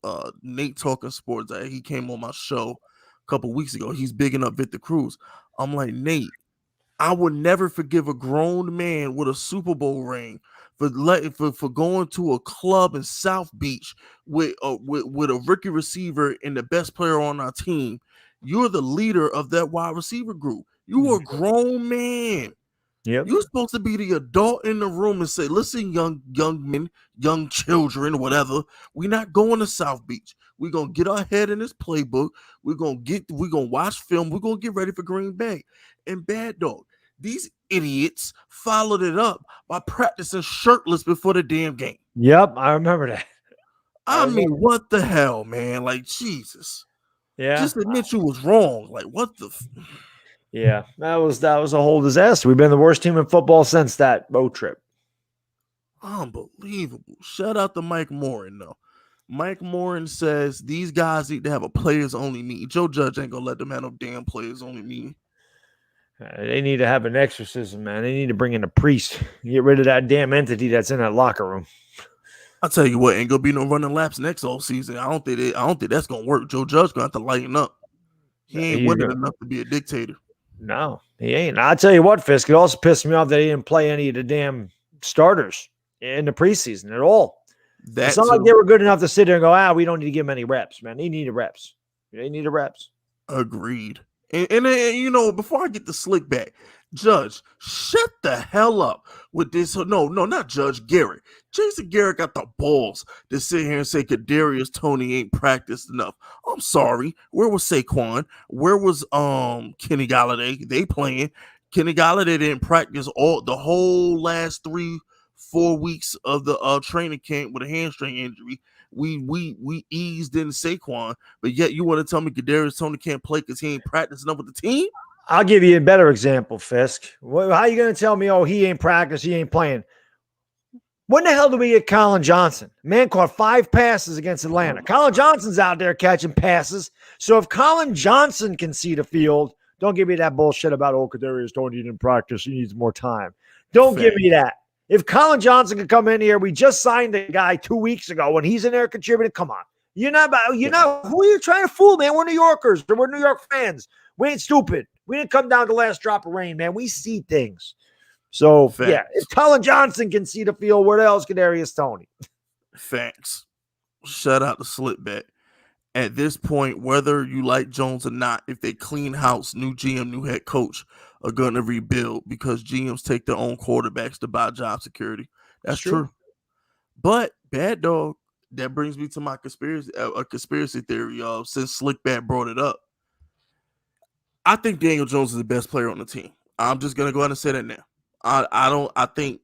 Nate Talking Sports. He came on my show a couple weeks ago. He's bigging up Victor Cruz. I'm like, Nate, I would never forgive a grown man with a Super Bowl ring for going to a club in South Beach with a rookie receiver and the best player on our team. You're the leader of that wide receiver group. You are a grown man. Yep. You're supposed to be the adult in the room and say, listen, young men, young children, whatever, we're not going to South Beach. We're going to get our head in this playbook. We're going to watch film. We're going to get ready for Green Bay. And Baddog, these idiots followed it up by practicing shirtless before the damn game. Yep, I remember that. I mean, what the hell, man? Like, Jesus. Yeah. Just admit you was wrong. Like, what the... Yeah, that was a whole disaster. We've been the worst team in football since that boat trip. Unbelievable. Shout out to Mike Morin, though. Mike Morin says these guys need to have a players-only meeting. Joe Judge ain't going to let them have no damn players-only meeting. They need to have an exorcism, man. They need to bring in a priest. Get rid of that damn entity that's in that locker room. I'll tell you what, ain't going to be no running laps next all season. I don't think that's going to work. Joe Judge going to have to lighten up. He ain't winning enough to be a dictator. No, he ain't. I'll tell you what, Fisk, it also pissed me off that he didn't play any of the damn starters in the preseason at all. It's not like they were good enough to sit there and go, we don't need to give him any reps, man. They needed reps. They needed reps. Agreed. And before I get the slick back, Judge, shut the hell up with this. No, not Judge, Garrett. Jason Garrett got the balls to sit here and say Kadarius Toney ain't practiced enough. I'm sorry. Where was Saquon? Where was Kenny Galladay? They playing. Kenny Galladay didn't practice the whole last 3-4 weeks of the training camp with a hamstring injury. We eased in Saquon, but yet you want to tell me Kadarius Toney can't play because he ain't practicing enough with the team? I'll give you a better example, Fisk. How are you going to tell me, he ain't practiced, he ain't playing? When the hell did we get Colin Johnson? Man caught 5 passes against Atlanta. Colin Johnson's out there catching passes. So if Colin Johnson can see the field, don't give me that bullshit about, Kadarius Toney didn't practice, he needs more time. Don't give me that. If Colin Johnson could come in here, we just signed a guy 2 weeks ago when he's in there contributing. Come on. Who are you trying to fool, man? We're New Yorkers. We're New York fans. We ain't stupid. We didn't come down to the last drop of rain, man. We see things. So, if Colin Johnson can see the field, where the hell's Kadarius Toney? Facts. Shout out to Slipback. At this point, whether you like Jones or not, if they clean house, new GM, new head coach are going to rebuild because GMs take their own quarterbacks to buy job security. It's That's true. true. But Bad Dog, that brings me to my conspiracy theory. Since Slickback brought it up, I think Daniel Jones is the best player on the team. I'm just gonna go ahead and say that now. I think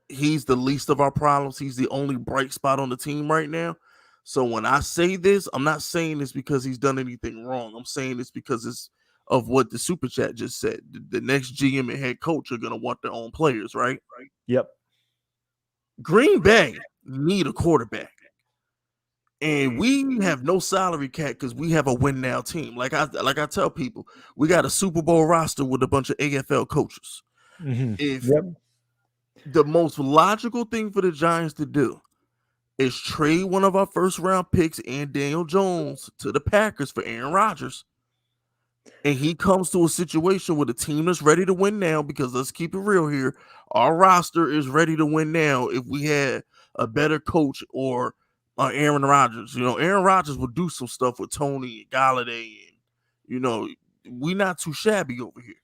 he's the least of our problems. He's the only bright spot on the team right now. So when I say this, I'm not saying this because he's done anything wrong. I'm saying this because it's of what the super chat just said. The next GM and head coach are gonna want their own players, right? Yep. Green Bay need a quarterback. And we have no salary cap because we have a win now team. Like I tell people, we got a Super Bowl roster with a bunch of AFL coaches. Mm-hmm. If the most logical thing for the Giants to do is trade one of our first round picks and Daniel Jones to the Packers for Aaron Rodgers, and he comes to a situation with a team that's ready to win now, because let's keep it real here, our roster is ready to win now. If we had a better coach or Aaron Rodgers, Aaron Rodgers would do some stuff with Toney and Galladay, and we not too shabby over here.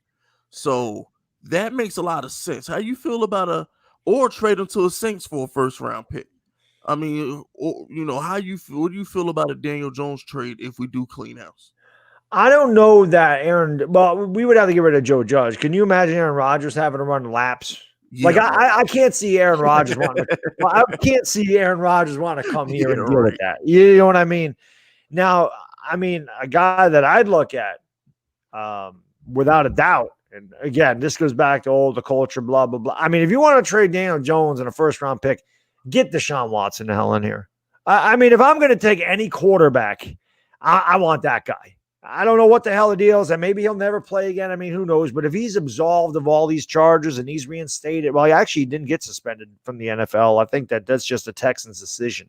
So that makes a lot of sense. How you feel about or trade him to a Saints for a first round pick? I mean, how you feel? What do you feel about a Daniel Jones trade if we do clean house? I don't know that Aaron. Well, we would have to get rid of Joe Judge. Can you imagine Aaron Rodgers having to run laps? Yeah, like I can't see Aaron Rodgers wanting. I can't see Aaron Rodgers want to come here and deal with that. You know what I mean? Now, I mean, a guy that I'd look at, without a doubt. And again, this goes back to the culture, blah blah blah. I mean, if you want to trade Daniel Jones and a first round pick, get Deshaun Watson the hell in here. I mean, if I'm going to take any quarterback, I want that guy. I don't know what the hell the deal is, and maybe he'll never play again. I mean, who knows? But if he's absolved of all these charges and he's reinstated, well, he actually didn't get suspended from the NFL. I think that's just a Texans decision.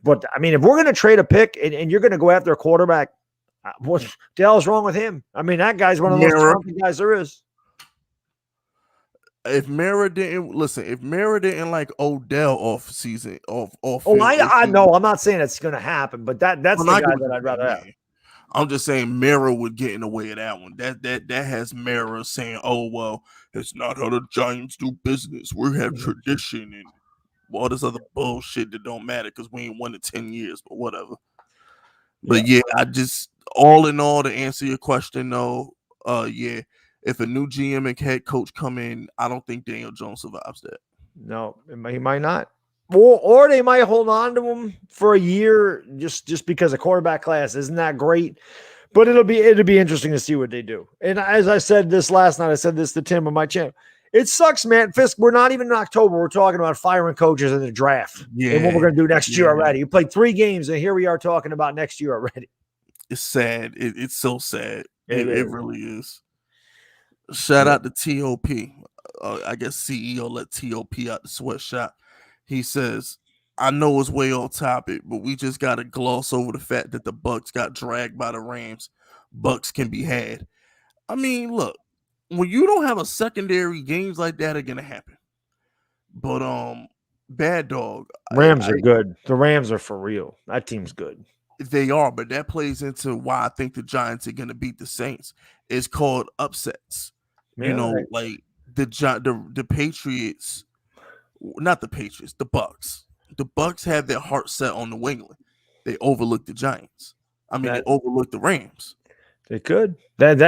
But, I mean, if we're going to trade a pick and you're going to go after a quarterback, what the hell is wrong with him? I mean, that guy's one of the most talented guys there is. If Mara didn't like Odell off season, I know. I'm not saying it's going to happen, but that's the guy that I'd rather have. I'm just saying Mara would get in the way of that one. That has Mara saying, "Oh well, it's not how the Giants do business. We have tradition and all this other bullshit that don't matter because we ain't won in 10 years, but whatever." But yeah, I just all in all to answer your question though, yeah, if a new GM and head coach come in, I don't think Daniel Jones survives that. No, he might not. Or they might hold on to him for a year just because the quarterback class isn't that great. But it'll be interesting to see what they do. And as I said this last night, I said this to Tim on my channel. It sucks, man. Fisk, we're not even in October. We're talking about firing coaches in the draft. Yeah, and what we're going to do next year already. You played 3 games, and here we are talking about next year already. It's sad. It's so sad. It really is. Shout out to TOP. I guess CEO let TOP out the sweatshop. He says, I know it's way off topic, but we just got to gloss over the fact that the Bucs got dragged by the Rams. Bucs can be had. I mean, look, when you don't have a secondary, games like that are going to happen. But, Bad Dog. Rams are good. The Rams are for real. That team's good. They are, but that plays into why I think the Giants are going to beat the Saints. It's called upsets. Yeah, like the Patriots. Not the Patriots, the Bucs. The Bucs have their heart set on New England. They overlooked the Giants. I mean, they overlooked the Rams. They could. That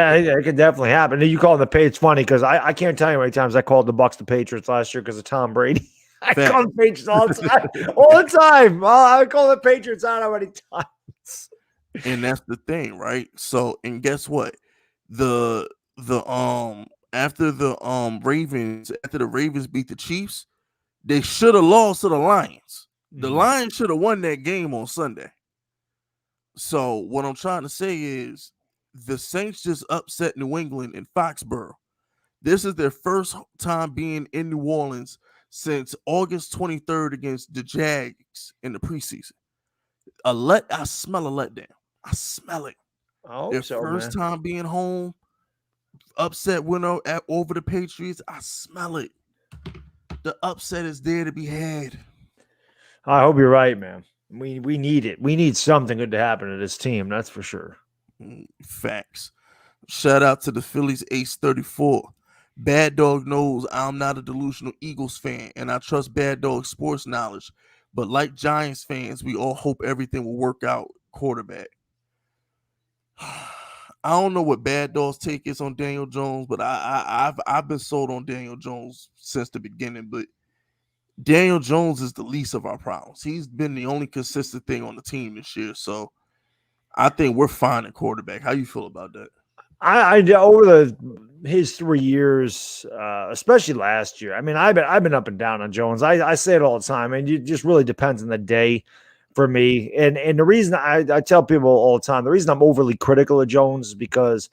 could definitely happen. You call the Patriots funny because I can't tell you how many times I called the Bucs the Patriots last year because of Tom Brady. I call the Patriots all the time. All the time. I call the Patriots out how many times. And that's the thing, right? So, and guess what? After the Ravens beat the Chiefs, they should have lost to the Lions. The Lions should have won that game on Sunday. So what I'm trying to say is the Saints just upset New England in Foxborough. This is their first time being in New Orleans since August 23rd against the Jags in the preseason. I smell a letdown. I smell it. Their first time being home, upset winner over the Patriots. I smell it. The upset is there to be had. I hope you're right, man. We need it. We need something good to happen to this team. That's for sure. Facts. Shout out to the Phillies Ace 34. Bad Dog knows I'm not a delusional Eagles fan, and I trust Bad Dog's sports knowledge. But like Giants fans, we all hope everything will work out. Quarterback. I don't know what Bad Dog's take is on Daniel Jones, but I've been sold on Daniel Jones since the beginning. But Daniel Jones is the least of our problems. He's been the only consistent thing on the team this year. So I think we're fine at quarterback. How you feel about that? I over his 3 years, especially last year. I mean, I've been up and down on Jones. I say it all the time, and it just really depends on the day for me. And the reason I tell people all the time, the reason I'm overly critical of Jones is because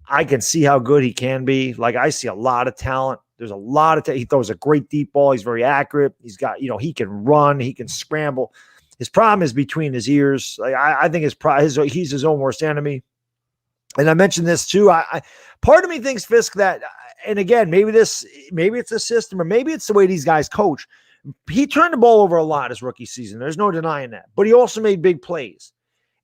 I can see how good he can be. Like, I see a lot of talent. There's a lot of he throws a great deep ball. He's very accurate. He's got, he can run, he can scramble. His problem is between his ears. Like, I think he's his own worst enemy. And I mentioned this too. Part of me thinks, Fisk, that, and again, maybe it's a system, or maybe it's the way these guys coach. He turned the ball over a lot his rookie season. There's no denying that. But he also made big plays.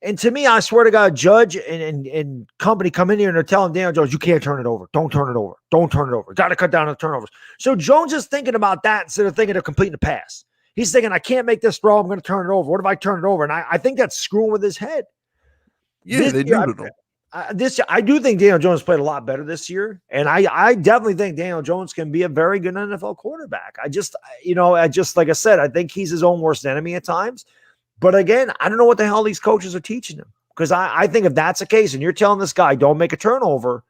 And to me, I swear to God, Judge and company come in here and they're telling Daniel Jones, you can't turn it over. Don't turn it over. Don't turn it over. Got to cut down on the turnovers. So Jones is thinking about that instead of thinking of completing the pass. He's thinking, I can't make this throw. I'm going to turn it over. What if I turn it over? And I think that's screwing with his head. Yeah, they do it. I do think Daniel Jones played a lot better this year, and I definitely think Daniel Jones can be a very good NFL quarterback. I just like I said, I think he's his own worst enemy at times. But again, I don't know what the hell these coaches are teaching him, because I think if that's the case, and you're telling this guy don't make a turnover,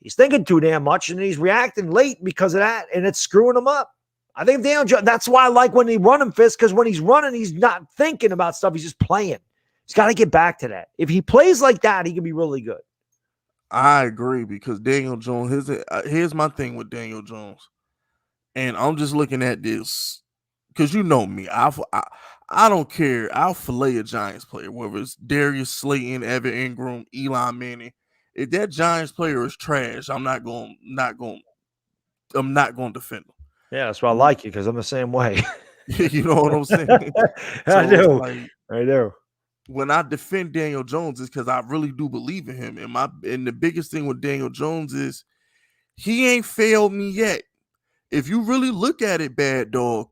he's thinking too damn much, and he's reacting late because of that, and it's screwing him up. I think Daniel Jones. That's why I like when he run him, Fist, because when he's running, he's not thinking about stuff. He's just playing. He's got to get back to that. If he plays like that, he can be really good. I agree, because Daniel Jones, here's my thing with Daniel Jones. And I'm just looking at this because you know me. I don't care. I'll fillet a Giants player, whether it's Darius Slayton, Evan Ingram, Eli Manning. If that Giants player is trash, I'm not going to defend them. Yeah, that's why I like you, because I'm the same way. You know what I'm saying? I do. I do. When I defend Daniel Jones, is because I really do believe in him. And the biggest thing with Daniel Jones is he ain't failed me yet. If you really look at it, Bad Dog,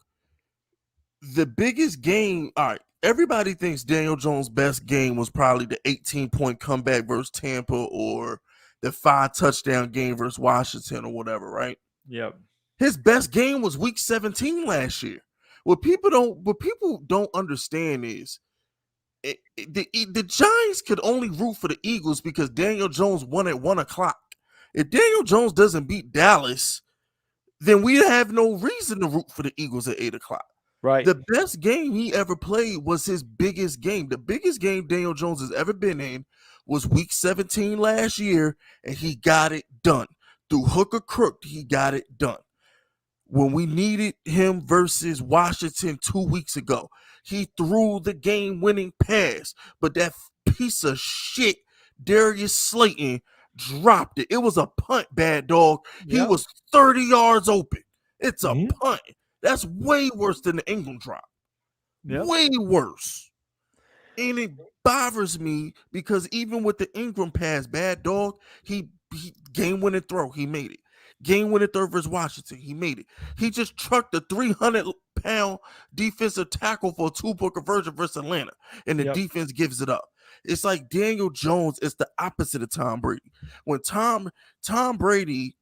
the biggest game, all right, everybody thinks Daniel Jones' best game was probably the 18-point comeback versus Tampa, or the 5-touchdown game versus Washington, or whatever, right? Yep. His best game was week 17 last year. What people don't understand is the Giants could only root for the Eagles because Daniel Jones won at 1:00. If Daniel Jones doesn't beat Dallas, then we have no reason to root for the Eagles at 8:00. Right. The best game he ever played was his biggest game. The biggest game Daniel Jones has ever been in was week 17 last year, and he got it done. Through hook or crook, he got it done. When we needed him versus Washington 2 weeks ago, he threw the game-winning pass, but that piece of shit, Darius Slayton, dropped it. It was a punt, Bad Dog. Yep. He was 30 yards open. It's a punt. That's way worse than the Ingram drop. Yep. Way worse. And it bothers me because even with the Ingram pass, Bad Dog, he game-winning throw, he made it. Game-winning throw versus Washington, he made it. He just trucked a 300-pound defensive tackle for a 2-point conversion versus Atlanta, and the defense gives it up. It's like Daniel Jones is the opposite of Tom Brady. When Tom Brady,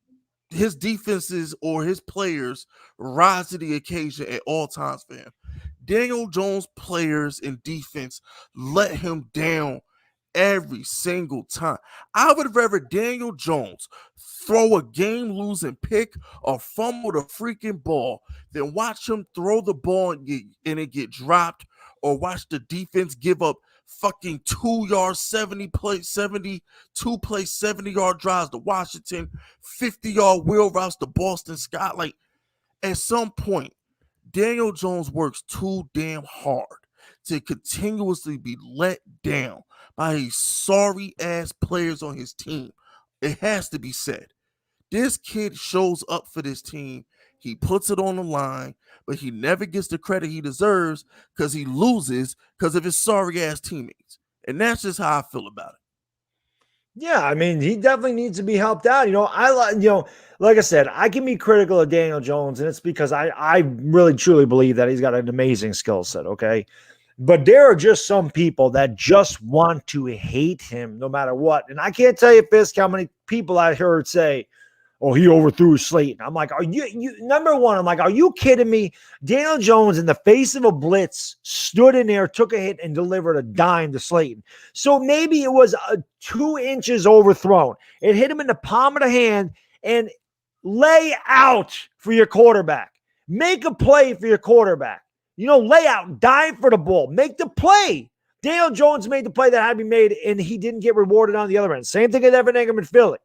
his defenses or his players rise to the occasion at all times for him. Daniel Jones players and defense let him down every single time. I would rather Daniel Jones throw a game-losing pick or fumble the freaking ball than watch him throw the ball and it get dropped, or watch the defense give up fucking 2-yard 70-yard drives to Washington, 50-yard wheel routes to Boston Scott. Like, at some point, Daniel Jones works too damn hard to continuously be let down by these sorry-ass players on his team. It has to be said. This kid shows up for this team He puts it on the line, but he never gets the credit he deserves because he loses because of his sorry ass teammates. And that's just how I feel about it. Yeah, I mean, he definitely needs to be helped out. Like I said, I can be critical of Daniel Jones, and it's because I really truly believe that he's got an amazing skill set. Okay. But there are just some people that just want to hate him no matter what. And I can't tell you, Fisk, how many people I heard say, oh, he overthrew Slayton. I'm like, are you number one? I'm like, are you kidding me? Daniel Jones, in the face of a blitz, stood in there, took a hit, and delivered a dime to Slayton. So maybe it was 2 inches overthrown. It hit him in the palm of the hand, and lay out for your quarterback. Make a play for your quarterback. Lay out, dive for the ball, make the play. Daniel Jones made the play that had to be made, and he didn't get rewarded on the other end. Same thing as Evan Ingram in Philly.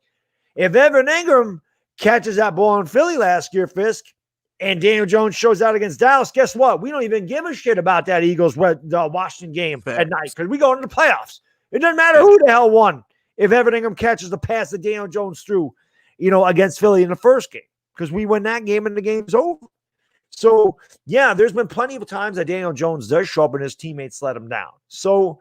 If Evan Ingram catches that ball in Philly last year, Fisk, and Daniel Jones shows out against Dallas, guess what? We don't even give a shit about that Eagles-Washington game at night because we go into the playoffs. It doesn't matter who the hell won if Evan Ingram catches the pass that Daniel Jones threw, against Philly in the first game, because we win that game and the game's over. So, yeah, there's been plenty of times that Daniel Jones does show up and his teammates let him down. So,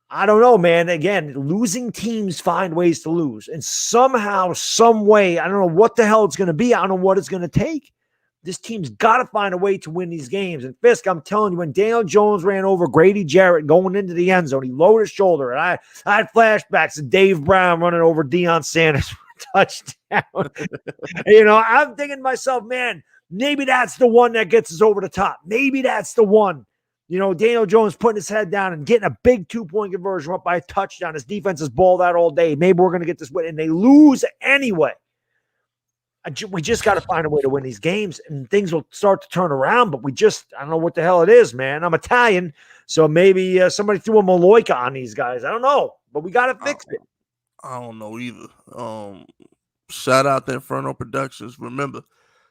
I don't know, man. Again, losing teams find ways to lose. And somehow, some way, I don't know what the hell it's going to be. I don't know what it's going to take. This team's got to find a way to win these games. And Fisk, I'm telling you, when Daniel Jones ran over Grady Jarrett going into the end zone, he lowered his shoulder. And I had flashbacks of Dave Brown running over Deion Sanders for a touchdown. I'm thinking to myself, man, maybe that's the one that gets us over the top. Maybe that's the one. Daniel Jones putting his head down and getting a big 2-point conversion up by a touchdown. His defense has balled out all day. Maybe we're going to get this win. And they lose anyway. We just got to find a way to win these games, and things will start to turn around. But I don't know what the hell it is, man. I'm Italian, so maybe somebody threw a Maloika on these guys. I don't know, but we got to fix it. I don't know either. Shout out to Inferno Productions. Remember,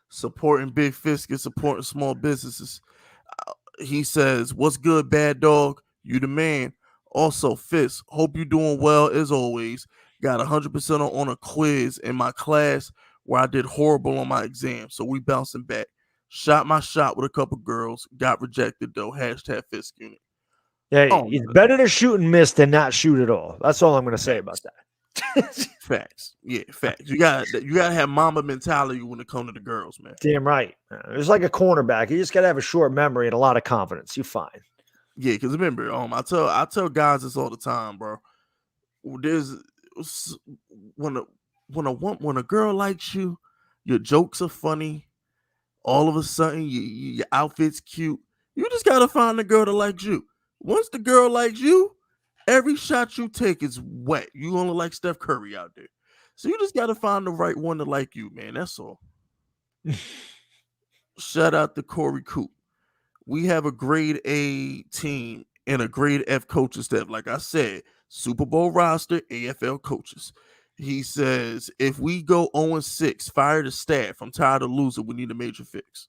supporting Big Fisk is supporting small businesses. He says, what's good, Bad Dog? You the man. Also, Fisk, hope you doing well as always. Got 100% on a quiz in my class where I did horrible on my exam, so we bouncing back. Shot my shot with a couple girls. Got rejected, though. Hashtag Fisk Unit. Hey, it's better to shoot and miss than not shoot at all. That's all I'm going to say about that. Facts. Yeah, facts. You gotta have mama mentality when it comes to the girls, man. Damn right. It's like a cornerback. You just gotta have a short memory and a lot of confidence. You're fine. Yeah, because remember, I tell guys this all the time, bro. There's when a girl likes you, your jokes are funny. All of a sudden, your outfit's cute. You just gotta find a girl that likes you. Once the girl likes you, every shot you take is wet. You only like Steph Curry out there. So you just got to find the right one to like you, man. That's all. Shout out to Corey Coop. We have a grade A team and a grade F coaching staff. Like I said, Super Bowl roster, AFL coaches. He says, if we go 0-6, fire the staff. I'm tired of losing. We need a major fix.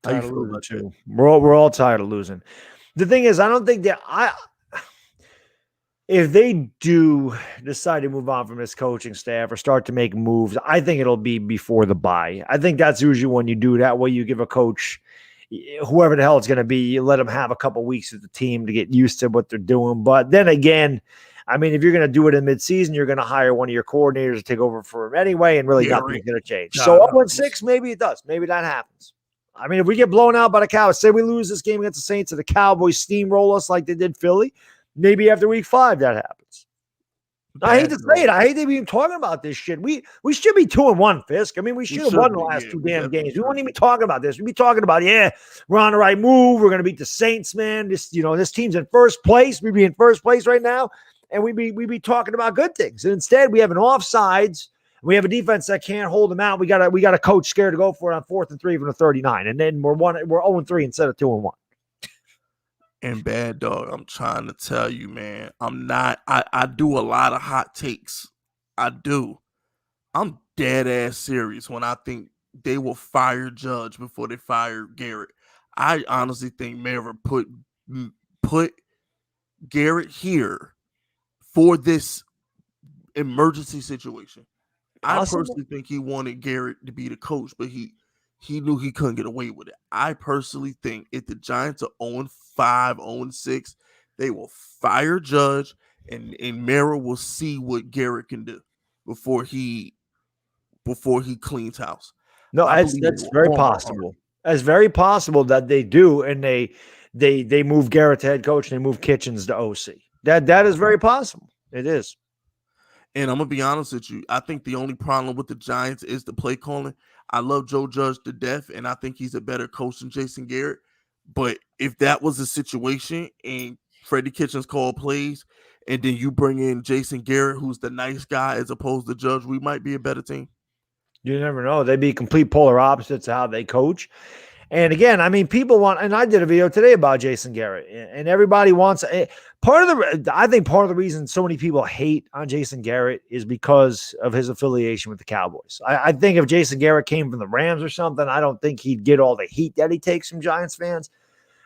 How you feel about that? We're all tired of losing. The thing is, I don't think that if they do decide to move on from this coaching staff or start to make moves, I think it'll be before the bye. I think that's usually when you do that way. You give a coach, whoever the hell it's going to be, you let them have a couple weeks with the team to get used to what they're doing. But then again, I mean, if you're going to do it in midseason, you're going to hire one of your coordinators to take over for him anyway, and really nothing's going to change. So 0-6, maybe it does. Maybe that happens. I mean, if we get blown out by the Cowboys, say we lose this game against the Saints and the Cowboys steamroll us like they did Philly, maybe after week 5 that happens. I hate to say it. I hate to be even talking about this shit. We should be 2-1, Fisk. I mean, we should have won the last 2 damn games. We wouldn't even be talking about this. We'd be talking about, we're on the right move. We're going to beat the Saints, man. This team's in first place. We'd be in first place right now, and we'd be talking about good things. And instead, we have an offsides. We have a defense that can't hold them out. We got a coach scared to go for it on 4th and 3 from the 39, and then we're 0-3 instead of 2-1. And Bad Dog, I'm trying to tell you, man, I do a lot of hot takes. I do. I'm dead ass serious when I think they will fire Judge before they fire Garrett. I honestly think Mara put Garrett here for this emergency situation. I personally think he wanted Garrett to be the coach, but he he knew he couldn't get away with it. I personally think if the Giants are 0-5, 0-6, they will fire Judge, and Mara will see what Garrett can do before he cleans house. No, I believe that's it with very all my heart. possible. It's very possible that they do, and they move Garrett to head coach and they move Kitchens to OC. That is very possible. It is. And I'm gonna be honest with you. I think the only problem with the Giants is the play calling. I love Joe Judge to death, and I think he's a better coach than Jason Garrett. But if that was the situation and Freddie Kitchens called plays, and then you bring in Jason Garrett, who's the nice guy, as opposed to Judge, we might be a better team. You never know. They'd be complete polar opposites of how they coach. And again, I mean, people want, and I did a video today about Jason Garrett, and everybody wants I think part of the reason so many people hate on Jason Garrett is because of his affiliation with the Cowboys. I think if Jason Garrett came from the Rams or something, I don't think he'd get all the heat that he takes from Giants fans.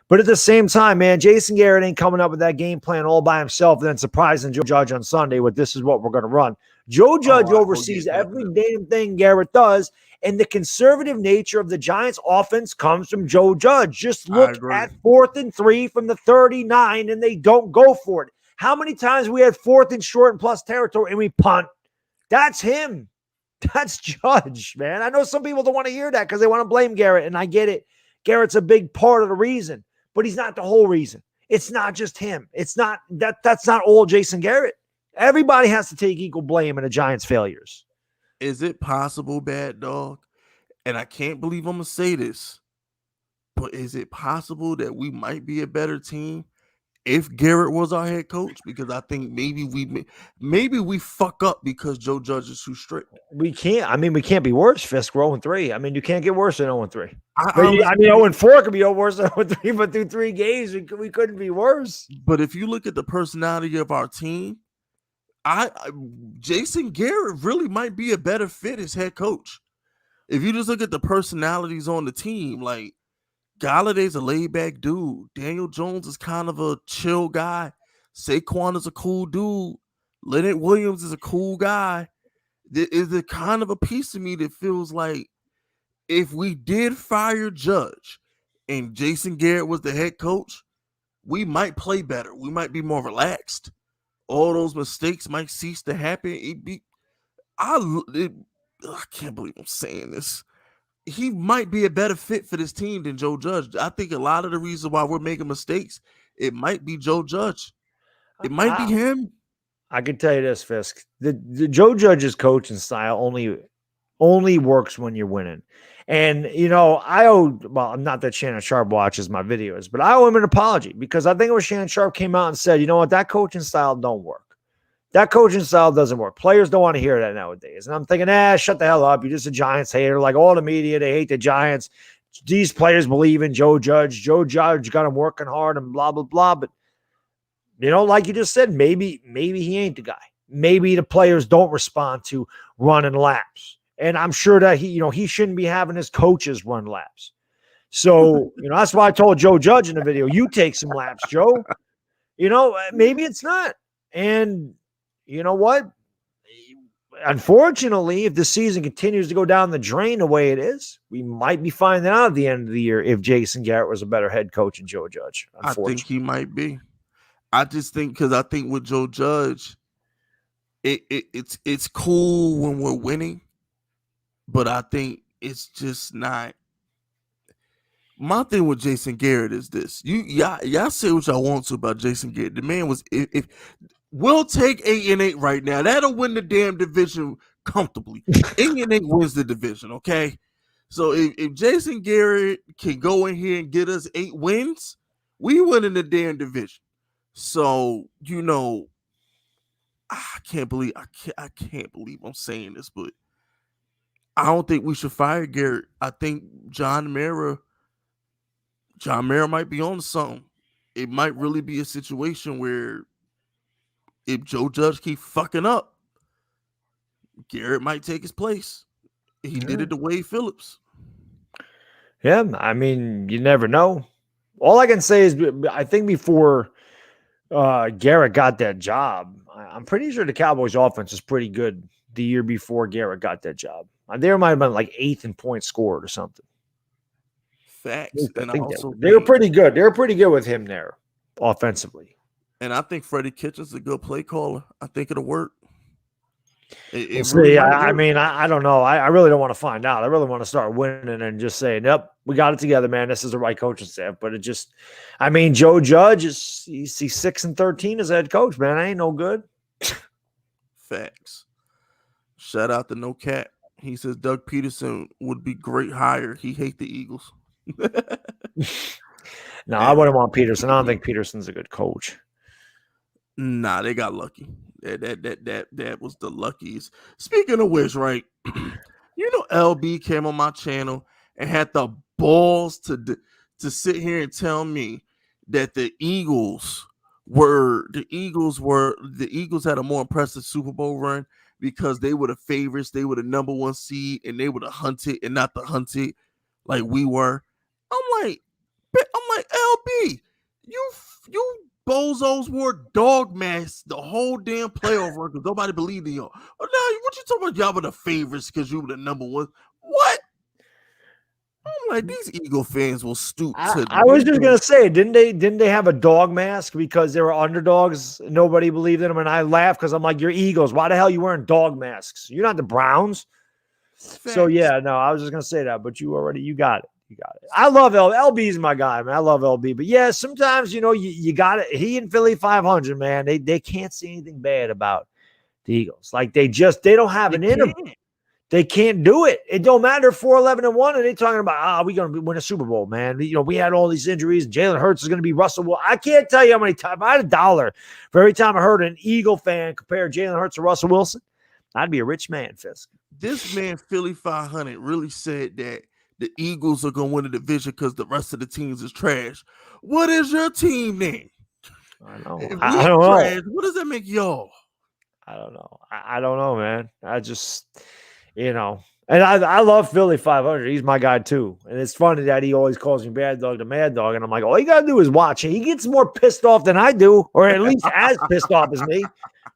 But at the same time, man, Jason Garrett ain't coming up with that game plan all by himself and then surprising Joe Judge on Sunday with this is what we're going to run. Joe Judge oversees every damn thing Garrett does, and the conservative nature of the Giants offense comes from Joe Judge. Just look at 4th and 3 from the 39, and they don't go for it. How many times we had 4th and short and plus territory, and we punt? That's him. That's Judge, man. I know some people don't want to hear that because they want to blame Garrett, and I get it. Garrett's a big part of the reason, but he's not the whole reason. It's not just him. It's not that's not all Jason Garrett. Everybody has to take equal blame in the Giants' failures. Is it possible, Bad Dog? And I can't believe I'm going to say this, but is it possible that we might be a better team if Garrett was our head coach? Because I think maybe we fuck up because Joe Judge is too strict. We can't be worse, Fisk. We're 0-3. I mean, you can't get worse than 0-3. I mean, 0-4 could be worse than 0-3, but through 3 games, we couldn't be worse. But if you look at the personality of our team, Jason Garrett really might be a better fit as head coach. If you just look at the personalities on the team, like Galladay's a laid-back dude. Daniel Jones is kind of a chill guy. Saquon is a cool dude. Leonard Williams is a cool guy. There is a kind of a piece of me that feels like if we did fire Judge and Jason Garrett was the head coach, we might play better. We might be more relaxed. All those mistakes might cease to happen. I can't believe I'm saying this. He might be a better fit for this team than Joe Judge. I think a lot of the reason why we're making mistakes, it might be Joe Judge. It might be him. I can tell you this, Fisk. The Joe Judge's coaching style only works when you're winning. And, not that Shannon Sharp watches my videos, but I owe him an apology because I think it was Shannon Sharp came out and said, you know what, that coaching style don't work. That coaching style doesn't work. Players don't want to hear that nowadays. And I'm thinking, shut the hell up. You're just a Giants hater. Like all the media, they hate the Giants. These players believe in Joe Judge. Joe Judge got him working hard and blah, blah, blah. But, like you just said, maybe he ain't the guy. Maybe the players don't respond to running laps. And I'm sure that he shouldn't be having his coaches run laps. So, that's why I told Joe Judge in the video, you take some laps, Joe. Maybe it's not. And you know what? Unfortunately, if the season continues to go down the drain the way it is, we might be finding out at the end of the year if Jason Garrett was a better head coach than Joe Judge. I think he might be. I just think because I think with Joe Judge, it's cool when we're winning, but I think it's just not. My thing with Jason Garrett is this: y'all say what y'all want to about Jason Garrett. The man was if we'll take 8-8 right now. That'll win the damn division comfortably. 8-8 wins the division, okay? So if Jason Garrett can go in here and get us 8 wins, we win in the damn division. So, I can't believe I'm saying this, but I don't think we should fire Garrett. I think John Mara might be on something. It might really be a situation where if Joe Judge keep fucking up, Garrett might take his place. He did it to Wade Phillips. Yeah, I mean, you never know. All I can say is I think before Garrett got that job, I'm pretty sure the Cowboys offense was pretty good the year before Garrett got that job. There might have been like 8th in points scored or something. Facts. I And I think also they were think, pretty good. They were pretty good with him there offensively. and I think Freddie Kitchens is a good play caller. I think it'll work. It We'll really see. might I work. mean, I don't know. I really don't want to find out. I really want to start winning and just saying, yep, we got it together, man. This is the right coaching staff. But it just, I mean, Joe Judge he's 6-13 as a head coach, man. I ain't no good. Facts. Shout out to No Cap. He says Doug Peterson would be great hire. He hate the Eagles. No, I wouldn't want Peterson. I don't think Peterson's a good coach. Nah, they got lucky. That was the luckiest. Speaking of which, right? LB came on my channel and had the balls to sit here and tell me that the Eagles had a more impressive Super Bowl run because they were the favorites, they were the number one seed, and they were the hunted and not the hunted like we were. I'm like, LB, you bozos wore dog masks the whole damn playoff run because nobody believed in y'all. Oh, now, what you talking about? Y'all were the favorites because you were the number one. What? I'm like, these Eagle fans will stoop to. I was just gonna say, didn't they have a dog mask because they were underdogs? Nobody believed in them, and I laughed because I'm like, you're Eagles. Why the hell are you wearing dog masks? You're not the Browns. Facts. So yeah, no, I was just gonna say that, but you got it. You got it. I love LB's my guy, man. I love LB, but yeah, sometimes you got it. He and Philly 500, man. They can't see anything bad about the Eagles. Like they don't have an in them. They can't do it. It don't matter 4-11-1, and they talking about we gonna win a Super Bowl, man. We had all these injuries. Jalen Hurts is gonna be Russell. Well, I can't tell you how many times. If I had $1 for every time I heard an Eagle fan compare Jalen Hurts to Russell Wilson, I'd be a rich man, Fisk. This man Philly 500 really said that the Eagles are going to win the division because the rest of the teams is trash. What is your team name? I know. I don't know. What does that make y'all? I don't know. I don't know, man. I just, and I love Philly 500. He's my guy too. And it's funny that he always calls me Bad Dog to Mad Dog. And I'm like, all you got to do is watch it. He gets more pissed off than I do, or at least as pissed off as me.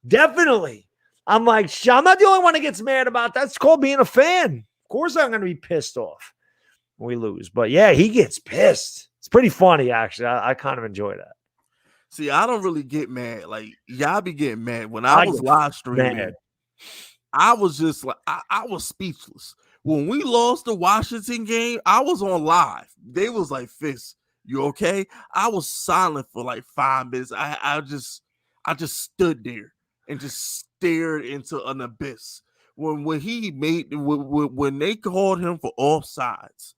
Definitely. I'm like, I'm not the only one that gets mad about that. It's called being a fan. Of course I'm going to be pissed off when we lose. But yeah, he gets pissed. It's pretty funny, actually. I kind of enjoy that. See, I don't really get mad. Like, y'all be getting mad. When I was live streaming, I was just like, I was speechless. When we lost the Washington game, I was on live. They was like, Fist, you okay? I was silent for like 5 minutes. I just stood there and just stared into an abyss. When they called him for offsides,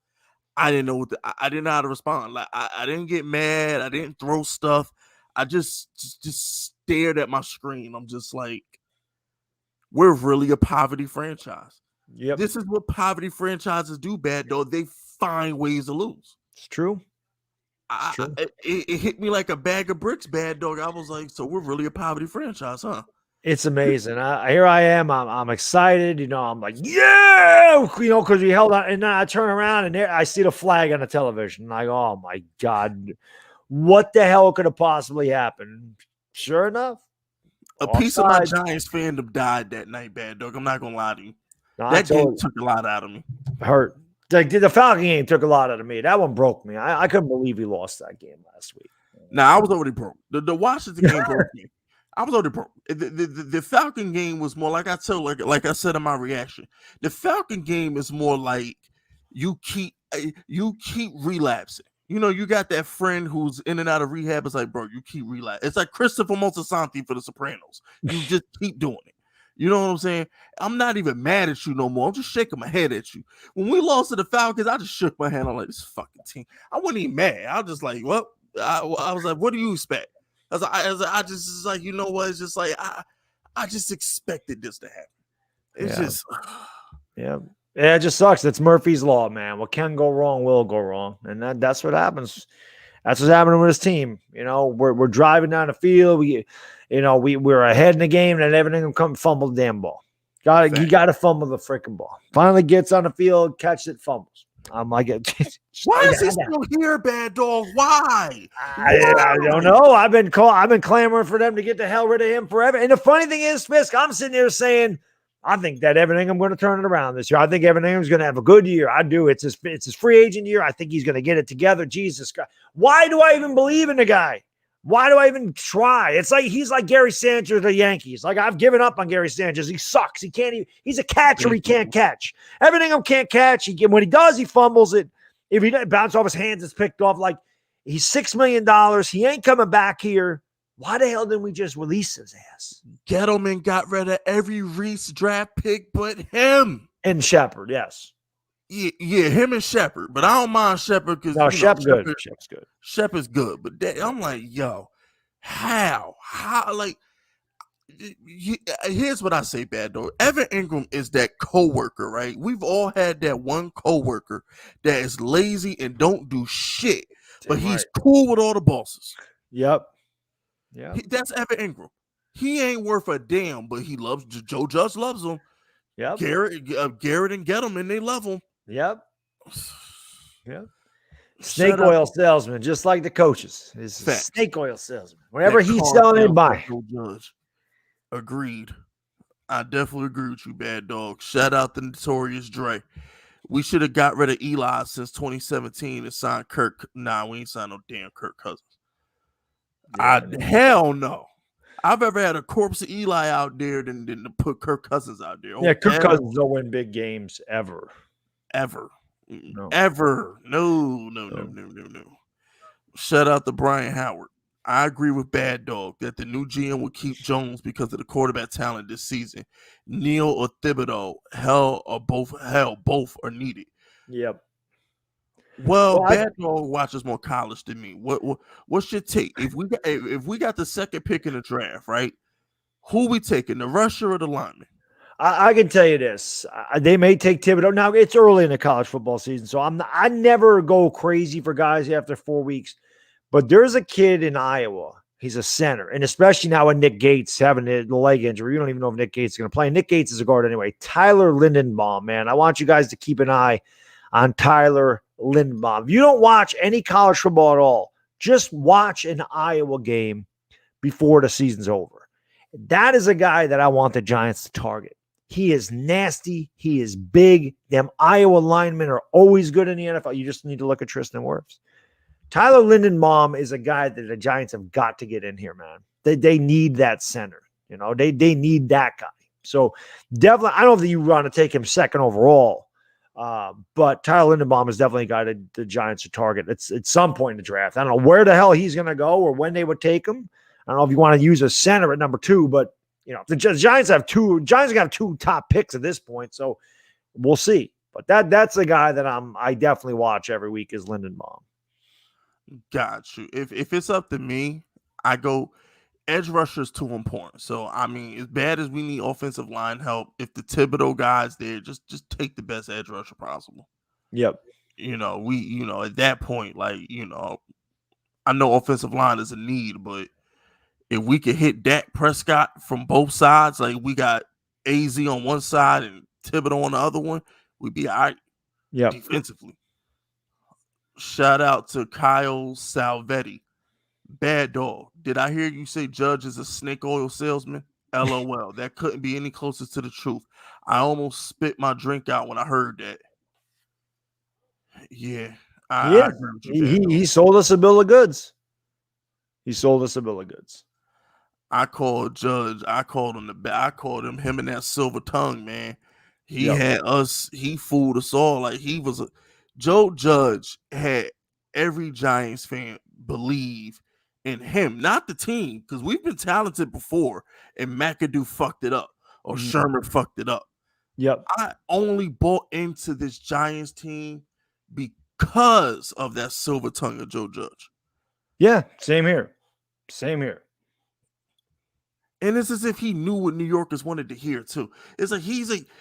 I didn't know I didn't know how to respond. Like I didn't get mad. I didn't throw stuff. I just stared at my screen. I'm just like, we're really a poverty franchise. Yep. This is what poverty franchises do, Bad Dog. They find ways to lose. It's true. It hit me like a bag of bricks, Bad Dog. I was like, so we're really a poverty franchise, huh? It's amazing. Here I am. I'm excited. I'm like, yeah, because we held on. And then I turn around and there I see the flag on the television. Like, oh my God, what the hell could have possibly happened? Sure enough, a piece of my Giants fandom died that night, Bad Dog. I'm not gonna lie to you. No, that game took a lot out of me. Hurt. The Falcon game took a lot out of me. That one broke me. I couldn't believe we lost that game last week. Nah, I was already broke. The Washington game broke me. I was already broke. The Falcon game was more like I said in my reaction. The Falcon game is more like you keep relapsing. You got that friend who's in and out of rehab. It's like, bro, you keep relapsing. It's like Christopher Moltisanti for The Sopranos. You just keep doing it. You know what I'm saying? I'm not even mad at you no more. I'm just shaking my head at you. When we lost to the Falcons, I just shook my hand. I'm like, this fucking team. I wasn't even mad. I was just like, well, I was like, what do you expect? I just like, you know what? It's just like I just expected this to happen. It's just yeah. It just sucks. That's Murphy's Law, man. What can go wrong will go wrong, and that's what happens. That's what's happening with this team. We're driving down the field. We're ahead in the game, and everything will come fumble the damn ball. You got to fumble the freaking ball. Finally gets on the field, catch it, fumbles. I'm like, why is he still here, Bad Dog? Why? I don't know. I've been clamoring for them to get the hell rid of him forever. And the funny thing is, Fisk, I'm sitting there saying, I think that Evan Ingram going to turn it around this year. I think Evan Ingram's going to have a good year. I do. It's his free agent year. I think he's going to get it together. Jesus Christ. Why do I even believe in the guy? Why do I even try? It's like he's like Gary Sanchez of the Yankees. Like, I've given up on Gary Sanchez. He sucks. He can't even, he's a catcher. He can't catch. Evan Ingram can't catch. When he does, he fumbles it. If he bounces off his hands, it's picked off. Like, he's $6 million. He ain't coming back here. Why the hell didn't we just release his ass? Gettleman got rid of every Reese draft pick but him. And Shepard, yes. Yeah, him and Shepard. But I don't mind Shepard because Shep's good. Shep's good. Shepard's good. But I'm like, yo, how? Like, here's what I say, Bad Dog. Evan Ingram is that coworker, right? We've all had that one coworker that is lazy and don't do shit, but he's cool with all the bosses. Yep. Yeah, that's Evan Ingram. He ain't worth a damn, but he loves Joe Judge loves him. Yep. Garrett and Gettleman, they love him. Yep. Yep. Snake oil salesman, just like the coaches. Is snake oil salesman. Whenever he's selling it, buy. Judge. Agreed. I definitely agree with you, Bad Dog. Shout out the Notorious Dre. We should have got rid of Eli since 2017 and signed Kirk. Nah, we ain't signed no damn Kirk Cousins. Hell no. I've ever had a corpse of Eli out there than to put Kirk Cousins out there. Yeah, Kirk Cousins don't win big games ever. No. Ever. No. Shout out to Brian Howard. I agree with Bad Dog that the new GM will keep Jones because of the quarterback talent this season. Neal or Thibodeau, both are needed. Yep. Well, Bad Dog watches more college than me. What's your take? If we got the second pick in the draft, right? Who we taking, the rusher or the lineman? I can tell you this: they may take Thibodeau. Now it's early in the college football season, so I never go crazy for guys after 4 weeks. But there's a kid in Iowa. He's a center, and especially now with Nick Gates having the leg injury, you don't even know if Nick Gates is going to play. Nick Gates is a guard anyway. Tyler Lindenbaum, man, I want you guys to keep an eye on Tyler Lindenbaum. If you don't watch any college football at all, just watch an Iowa game before the season's over. That is a guy that I want the Giants to target. He is nasty. He is big. Them Iowa linemen are always good in the NFL. You just need to look at Tristan Wirfs. Tyler Lindenbaum is a guy that the Giants have got to get in here, man. They need that center. You know, they need that guy. So definitely, I don't think you want to take him second overall. But Tyler Lindenbaum is definitely a guy that the Giants should target. It's at some point in the draft. I don't know where the hell he's going to go or when they would take him. I don't know if you want to use a center at number 2, but the Giants have two top picks at this point, so we'll see. But that's a guy that I definitely watch every week is Lindenbaum. Got you. If it's up to me, I go edge rusher is too important. So I mean, as bad as we need offensive line help, if the Thibodeau guy's there, just take the best edge rusher possible. Yep. At that point, I know offensive line is a need, but if we could hit Dak Prescott from both sides, like we got AZ on one side and Thibodeau on the other one, we'd be all right. Yeah. Defensively. Shout out to Kyle Salvetti. Bad Dog. Did I hear you say Judge is a snake oil salesman? LOL. That couldn't be any closer to the truth. I almost spit my drink out when I heard that. Yeah. I agree with you, he sold us a bill of goods. I called Judge. I called him him and that silver tongue, man. He had us. He fooled us all. Like Joe Judge had every Giants fan believe in him, not the team, because we've been talented before, and McAdoo fucked it up, or Sherman fucked it up. Yep. I only bought into this Giants team because of that silver tongue of Joe Judge. Yeah, same here. And it's as if he knew what New Yorkers wanted to hear, too. It's like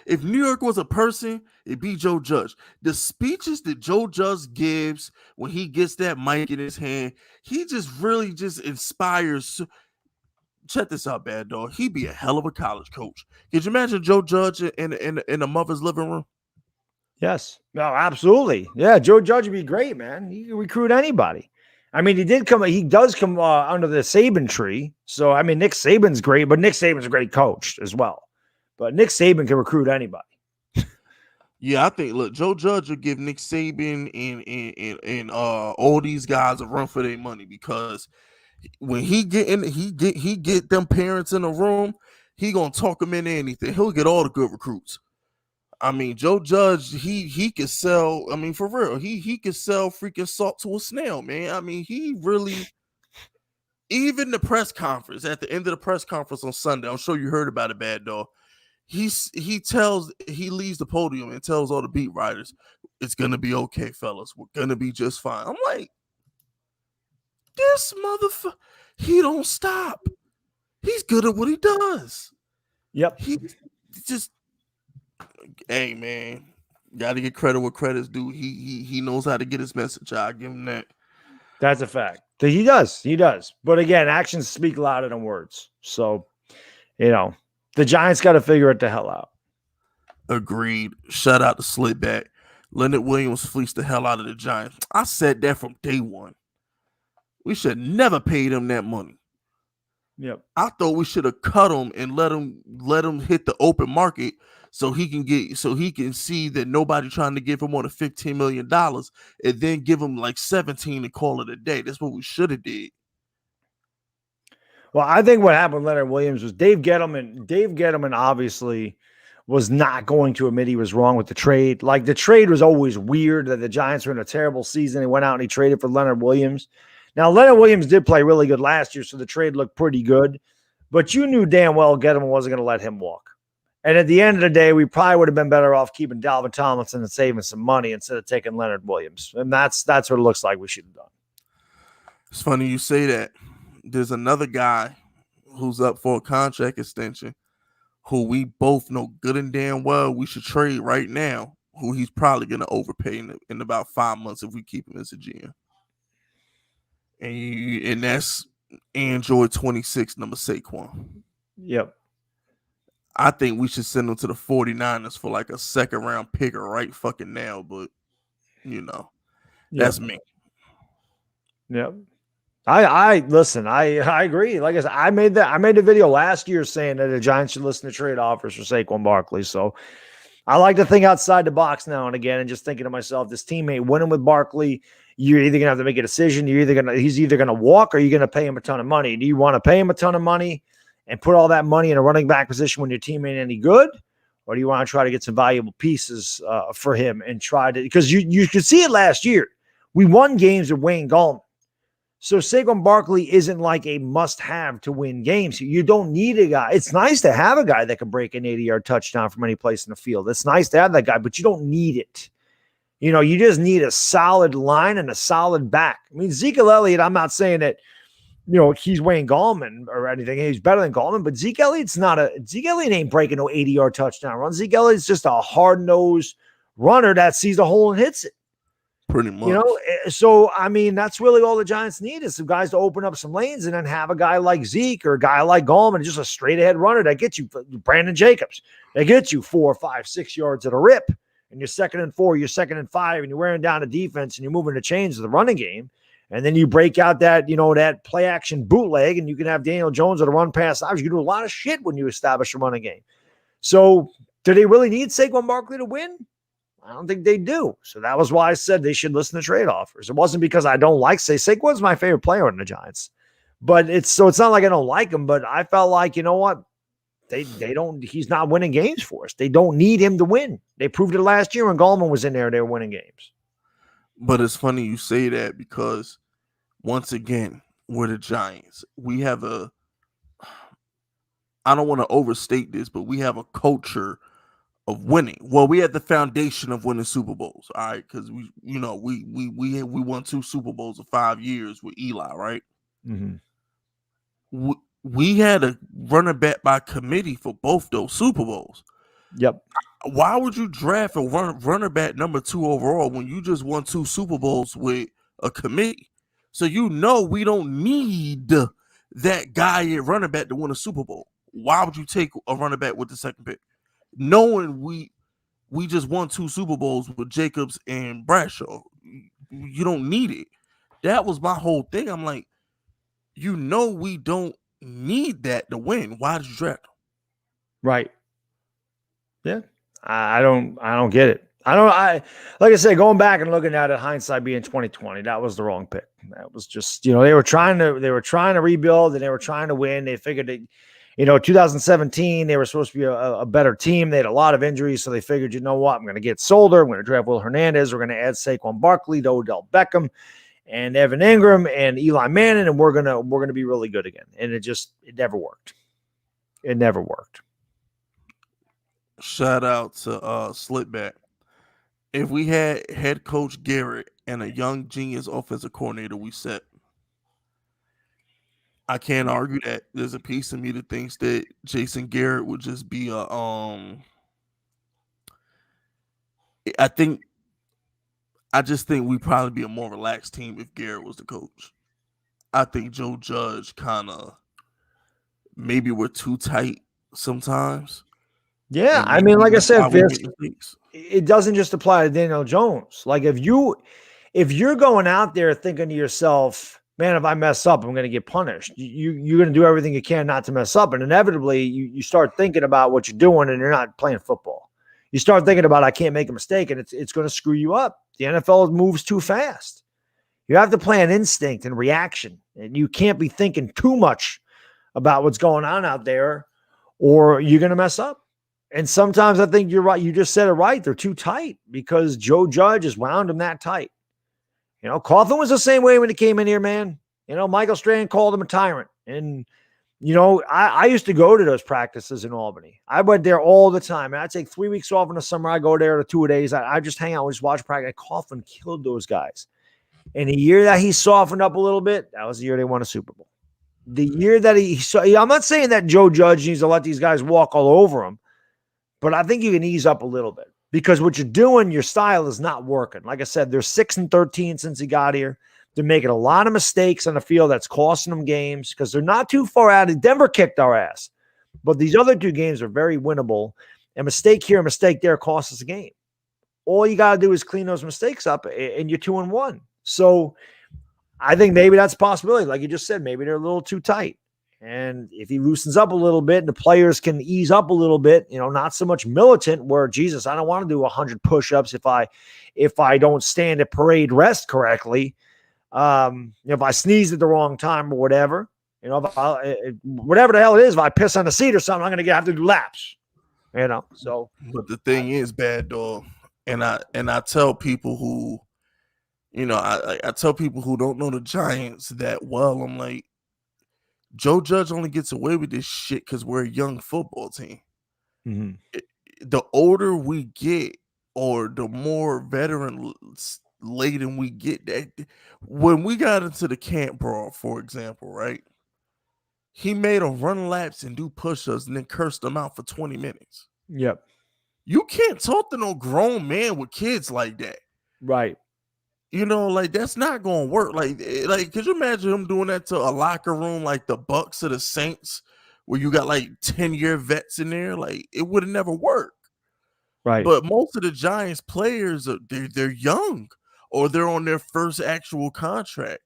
if New York was a person, it'd be Joe Judge. The speeches that Joe Judge gives when he gets that mic in his hand, he just really just inspires. Check this out, Bad Dog. He'd be a hell of a college coach. Could you imagine Joe Judge in a mother's living room? Yes. No, absolutely. Yeah, Joe Judge would be great, man. He can recruit anybody. I mean, he does come under the Saban tree. So, I mean, Nick Saban's great, but Nick Saban's a great coach as well. But Nick Saban can recruit anybody. Yeah, I think look, Joe Judge will give Nick Saban and all these guys a run for their money because when he get them parents in a room, he gonna talk them into anything. He'll get all the good recruits. I mean, Joe Judge, he could sell. I mean, for real, he could sell freaking salt to a snail, man. I mean, he really. Even the press conference at the end of the press conference on Sunday, I'm sure you heard about it, Baddog. He leaves the podium and tells all the beat writers, "It's gonna be okay, fellas. We're gonna be just fine." I'm like, this motherfucker, he don't stop. He's good at what he does. Yep. He just, hey man, got to get credit where credit's due. He knows how to get his message out. I give him that. That's a fact. He does. He does. But again, actions speak louder than words. So, the Giants got to figure it the hell out. Agreed. Shout out to Slitback. Leonard Williams fleeced the hell out of the Giants. I said that from day one. We should never pay him that money. Yep. I thought we should have cut him and let him hit the open market so he can see that nobody trying to give him more than $15 million and then give him like 17 and call it a day. That's what we should have did. Well, I think what happened with Leonard Williams was Dave Gettleman obviously was not going to admit he was wrong with the trade. Like, the trade was always weird that the Giants were in a terrible season. He went out and he traded for Leonard Williams. Now, Leonard Williams did play really good last year, so the trade looked pretty good. But you knew damn well Gettleman wasn't going to let him walk. And at the end of the day, we probably would have been better off keeping Dalvin Tomlinson and saving some money instead of taking Leonard Williams. And that's what it looks like we should have done. It's funny you say that. There's another guy who's up for a contract extension who we both know good and damn well we should trade right now, who he's probably going to overpay in about 5 months if we keep him as a GM. And that's Android 26, number Saquon. Yep. I think we should send him to the 49ers for like a second round picker right fucking now, but that's me. Yep. I listen, I agree. Like I said, I made the video last year saying that the Giants should listen to trade offers for Saquon Barkley. So I like to think outside the box now and again and just thinking to myself, this team ain't winning with Barkley. You're either gonna have to make a decision. He's either gonna walk or you're gonna pay him a ton of money. Do you want to pay him a ton of money and put all that money in a running back position when your team ain't any good? Or do you want to try to get some valuable pieces for him and try to, because you could see it last year. We won games with Wayne Gallman. So Saquon Barkley isn't like a must-have to win games. You don't need a guy. It's nice to have a guy that can break an 80-yard touchdown from any place in the field. It's nice to have that guy, but you don't need it. You just need a solid line and a solid back. I mean, Zeke Elliott, I'm not saying that, he's Wayne Gallman or anything. He's better than Gallman, but Zeke Elliott ain't breaking no 80-yard touchdown run. Zeke Elliott's just a hard-nosed runner that sees a hole and hits it. Pretty much. So, I mean, that's really all the Giants need is some guys to open up some lanes and then have a guy like Zeke or a guy like Gallman, just a straight-ahead runner that gets you, Brandon Jacobs, that gets you 4, 5, 6 yards at a rip. And you're 2nd and 4, you're 2nd and 5, and you're wearing down the defense and you're moving the chains of the running game. And then you break out that, that play action bootleg and you can have Daniel Jones at a run pass. You can do a lot of shit when you establish a running game. So do they really need Saquon Barkley to win? I don't think they do. So that was why I said they should listen to trade offers. It wasn't because I don't like Saquon's my favorite player in the Giants. But it's not like I don't like him, but I felt like, you know what? He's not winning games for us. They don't need him to win. They proved it last year when Gallman was in there, they were winning games. But it's funny you say that because once again, we're the Giants. We have I don't want to overstate this, but we have a culture of winning. Well, we had the foundation of winning Super Bowls, all right? Because we won 2 Super Bowls in 5 years with Eli, right? Mm-hmm. We had a running back by committee for both those Super Bowls. Yep. Why would you draft a runner back number 2 overall when you just won 2 Super Bowls with a committee? So we don't need that guy at running back to win a Super Bowl. Why would you take a running back with the 2nd pick? Knowing we just won 2 Super Bowls with Jacobs and Bradshaw. You don't need it. That was my whole thing. I'm like, we don't need that to win. Why did you draft him? Right. Yeah. I don't get it. Like I said, going back and looking at it, hindsight being 2020, that was the wrong pick. That was just, they were trying to rebuild and they were trying to win. They figured that, 2017, they were supposed to be a better team. They had a lot of injuries. So they figured, you know what? I'm going to get Solder. I'm going to draft Will Hernandez. We're going to add Saquon Barkley to Odell Beckham and Evan Ingram and Eli Manning. And we're going to be really good again. And it never worked. It never worked. Shout out to Slipback. If we had head coach Garrett and a young genius offensive coordinator, we set. I can't argue that. There's a piece of me that thinks that Jason Garrett would just be a I just think we'd probably be a more relaxed team if Garrett was the coach. I think Joe Judge kind of maybe we're too tight sometimes. Yeah, And I mean, like I said, Fitz, mistakes. it doesn't just apply to Daniel Jones. Like if you're going out there thinking to yourself, man, if I mess up, I'm going to get punished. You're going to do everything you can not to mess up, and inevitably you start thinking about what you're doing, and you're not playing football. You start thinking about I can't make a mistake, and it's going to screw you up. The NFL moves too fast. You have to play on instinct and reaction, and you can't be thinking too much about what's going on out there, or you're going to mess up. And sometimes I think you're right. You just said it right. They're too tight because Joe Judge has wound them that tight. Coughlin was the same way when he came in here, man. Michael Strahan called him a tyrant. And, I used to go to those practices in Albany. I went there all the time. I'd take 3 weeks off in the summer. I go there to 2 days. I just hang out, just watch practice. Coughlin killed those guys. And the year that he softened up a little bit, that was the year they won a Super Bowl. The year that I'm not saying that Joe Judge needs to let these guys walk all over him, but I think you can ease up a little bit because what you're doing, your style is not working. Like I said, they're 6-13 since he got here. They're making a lot of mistakes on the field that's costing them games because they're not too far out. Denver kicked our ass, but these other 2 games are very winnable. A mistake here, a mistake there costs us a game. All you got to do is clean those mistakes up, and you're 2-1. So I think maybe that's a possibility. Like you just said, maybe they're a little too tight. And if he loosens up a little bit and the players can ease up a little bit, not so much militant where, Jesus, I don't want to do 100 push-ups if I don't stand at parade rest correctly. If I sneeze at the wrong time or whatever, whatever the hell it is, if I piss on the seat or something, I'm going to have to do laps, so. But the thing is, Baddog, and I tell people who, I tell people who don't know the Giants that well, I'm like, Joe Judge only gets away with this shit because we're a young football team. Mm-hmm. The older we get, or the more veteran laden we get, that when we got into the camp brawl, for example, right? He made them run laps and do push-ups and then cursed them out for 20 minutes. Yep. You can't talk to no grown man with kids like that. Right. That's not gonna work. Like, could you imagine him doing that to a locker room like the Bucks or the Saints, where you got like 10-year vets in there? Like, it would have never worked. Right. But most of the Giants players they're young or they're on their first actual contract.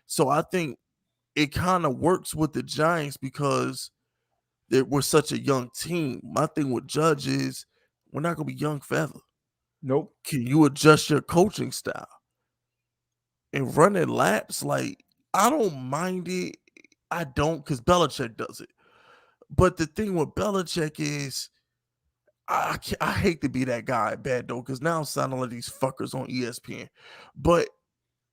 So I think it kind of works with the Giants because we're such a young team. My thing with Judge is we're not gonna be young forever. Nope. Can you adjust your coaching style? And running laps, like, I don't mind it. I don't, because Belichick does it. But the thing with Belichick is, I hate to be that guy, Baddog, because now I'm sounding like these fuckers on ESPN. But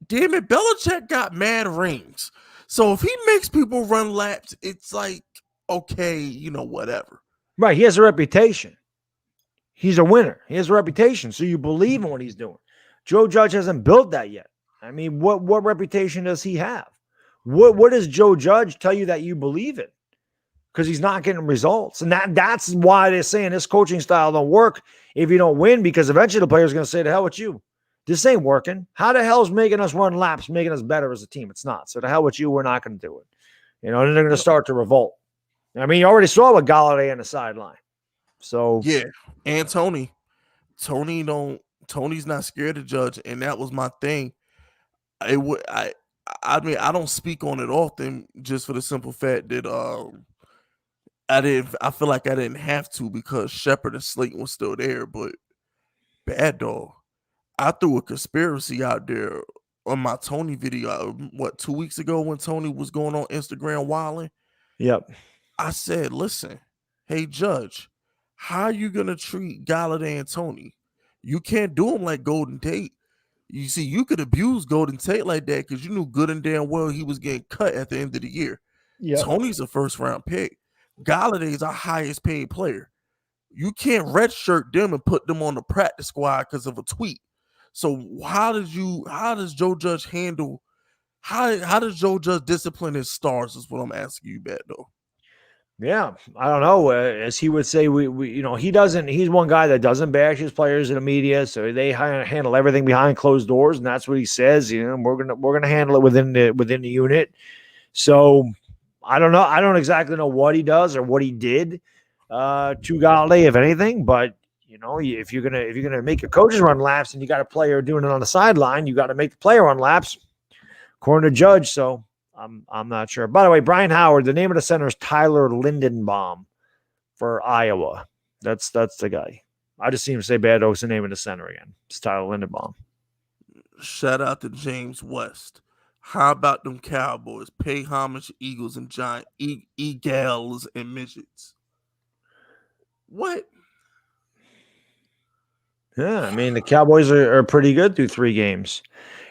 damn it, Belichick got mad rings. So if he makes people run laps, it's like, okay, whatever. Right. He has a reputation. He's a winner. He has a reputation. So you believe in what he's doing. Joe Judge hasn't built that yet. I mean, what reputation does he have? What does Joe Judge tell you that you believe in? Because he's not getting results. And that's why they're saying this coaching style don't work if you don't win, because eventually the player's going to say, the hell with you. This ain't working. How the hell is making us run laps, making us better as a team? It's not. So the hell with you, we're not going to do it. And then they're going to start to revolt. I mean, you already saw with Galladay on the sideline. So yeah, and Tony's not scared to Judge, and that was my thing. I mean, I don't speak on it often just for the simple fact that I feel like I didn't have to because Shepard and Slayton was still there, but Baddog. I threw a conspiracy out there on my Tony video, 2 weeks ago when Tony was going on Instagram wilding. Yep. I said, listen, hey, Judge, how you going to treat Galladay and Tony? You can't do them like Golden Tate. You see, you could abuse Golden Tate like that because you knew good and damn well he was getting cut at the end of the year. Yep. Tony's a first-round pick. Galladay's our highest paid player. You can't redshirt them and put them on the practice squad because of a tweet. So how does Joe Judge handle how does Joe Judge discipline his stars is what I'm asking you, Baddog. Yeah, I don't know. As he would say, he's one guy that doesn't bash his players in the media, so they handle everything behind closed doors, and that's what he says. We're gonna handle it within the unit. So I don't know. I don't exactly know what he does or what he did to Galladay, if anything. But if you're gonna make your coaches run laps and you got a player doing it on the sideline, you got to make the player run laps, according to Judge. So I'm not sure. By the way, Brian Howard, the name of the center is Tyler Lindenbaum for Iowa. That's the guy. I just seen him say Bad Oak's the name of the center again. It's Tyler Lindenbaum. Shout out to James West. How about them Cowboys? Pay homage to Eagles and Giant Eagles and midgets. What? Yeah, I mean, the Cowboys are pretty good through 3 games.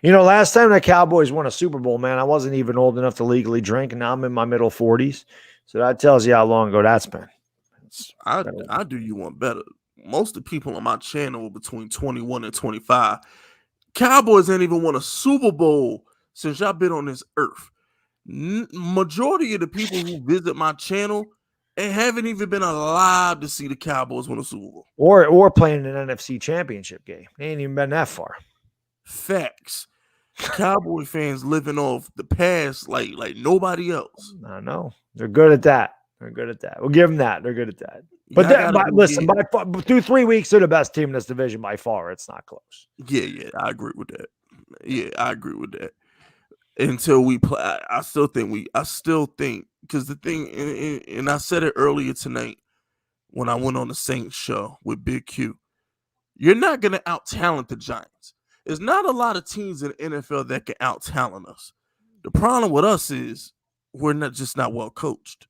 Last time the Cowboys won a Super Bowl, man, I wasn't even old enough to legally drink, and now I'm in my middle 40s. So that tells you how long ago that's been. I do you one better. Most of the people on my channel are between 21 and 25. Cowboys ain't even won a Super Bowl since y'all been on this earth. Majority of the people who visit my channel and haven't even been alive to see the Cowboys win a Super Bowl. Or playing an NFC championship game. They ain't even been that far. Facts. Cowboy fans living off the past like nobody else. I know. They're good at that. We'll give them that. They're good at that. But listen, through 3 weeks, they're the best team in this division by far. It's not close. Yeah, I agree with that. Until we play, I still think because the thing, and I said it earlier tonight when I went on the Saints show with Big Q, you're not going to out-talent the Giants. There's not a lot of teams in the NFL that can out-talent us. The problem with us is we're not well coached.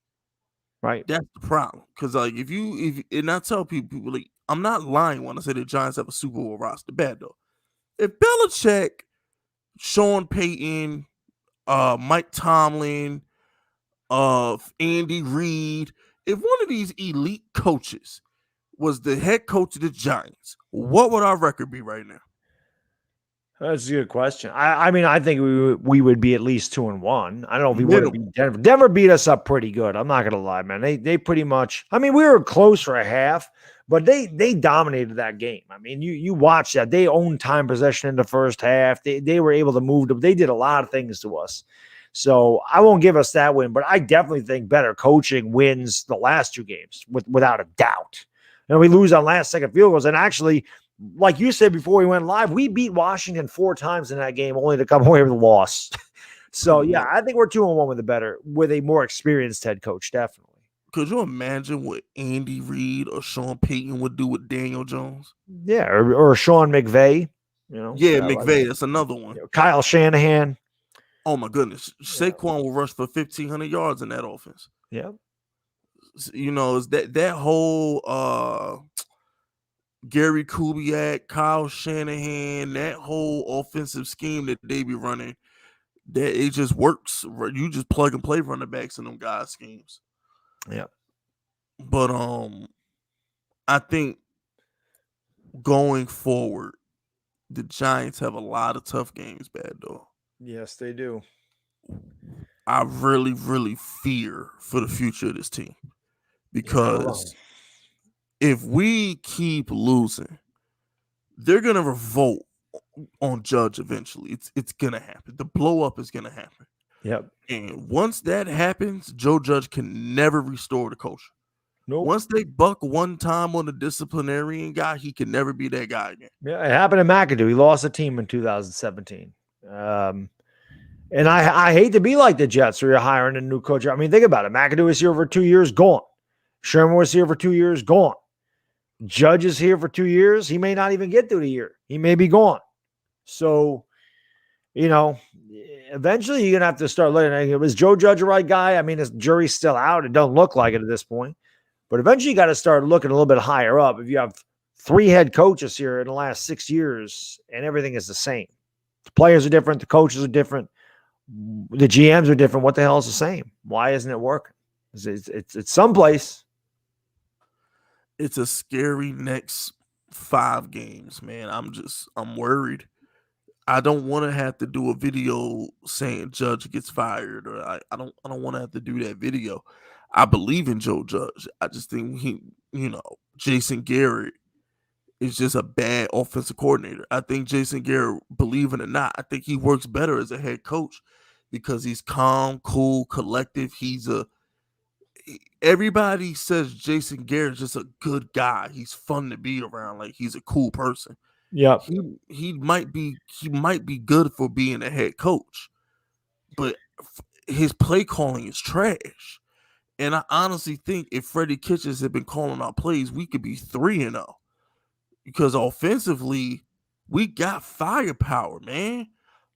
Right. That's the problem. Because and I tell people, like, I'm not lying when I say the Giants have a Super Bowl roster. Bad though. If Belichick, Sean Payton, Mike Tomlin, Andy Reid, if one of these elite coaches was the head coach of the Giants, what would our record be right now? That's a good question. I mean, I think we would be at least 2-1. I don't know if we would beat Denver. Denver beat us up pretty good. I'm not gonna lie, man. They pretty much. I mean, we were close for a half, but they dominated that game. I mean, you watch that. They owned time possession in the first half. They were able to move them. They did a lot of things to us. So I won't give us that win, but I definitely think better coaching wins the last 2 games without a doubt. We lose on last second field goals, and actually, like you said before we went live, we beat Washington 4 times in that game, only to come away with a loss. So yeah, I think we're 2-1 with a more experienced head coach, definitely. Could you imagine what Andy Reid or Sean Payton would do with Daniel Jones? Yeah, or Sean McVay. Yeah, McVay. That's another one. Kyle Shanahan. Oh my goodness, Saquon will rush for 1,500 yards in that offense. Yeah, is that whole Gary Kubiak, Kyle Shanahan, that whole offensive scheme that they be running, that it just works. You just plug and play running backs in them guys' schemes. Yeah. But I think going forward, the Giants have a lot of tough games, bad though. Yes, they do. I really, really fear for the future of this team because if we keep losing, they're gonna revolt on Judge eventually. It's gonna happen. The blow up is gonna happen. Yep. And once that happens, Joe Judge can never restore the culture. Nope. Once they buck one time on the disciplinarian guy, he can never be that guy again. Yeah, it happened to McAdoo. He lost the team in 2017. And I hate to be like the Jets where you're hiring a new coach. I mean, think about it. McAdoo is here for 2 years, gone. Sherman was here for 2 years, gone. Judge is here for 2 years. He may not even get through the year. He may be gone. So, eventually you're going to have to start letting. Was Joe Judge the right guy? I mean, his jury's still out. It don't look like it at this point. But eventually you got to start looking a little bit higher up. If you have 3 head coaches here in the last 6 years and everything is the same, the players are different, the coaches are different, the GMs are different. What the hell is the same? Why isn't it working? It's someplace. It's a scary next 5 games, man. I'm worried. I don't want to have to do a video saying Judge gets fired, or I don't want to have to do that video. I believe in Joe Judge. I just think Jason Garrett is just a bad offensive coordinator. I think Jason Garrett, believe it or not, I think he works better as a head coach because he's calm, cool, collective. Everybody says Jason Garrett's just a good guy. He's fun to be around. Like, he's a cool person. Yeah. He might be good for being a head coach, but his play calling is trash. And I honestly think if Freddie Kitchens had been calling our plays, we could be 3-0. Because offensively, we got firepower, man.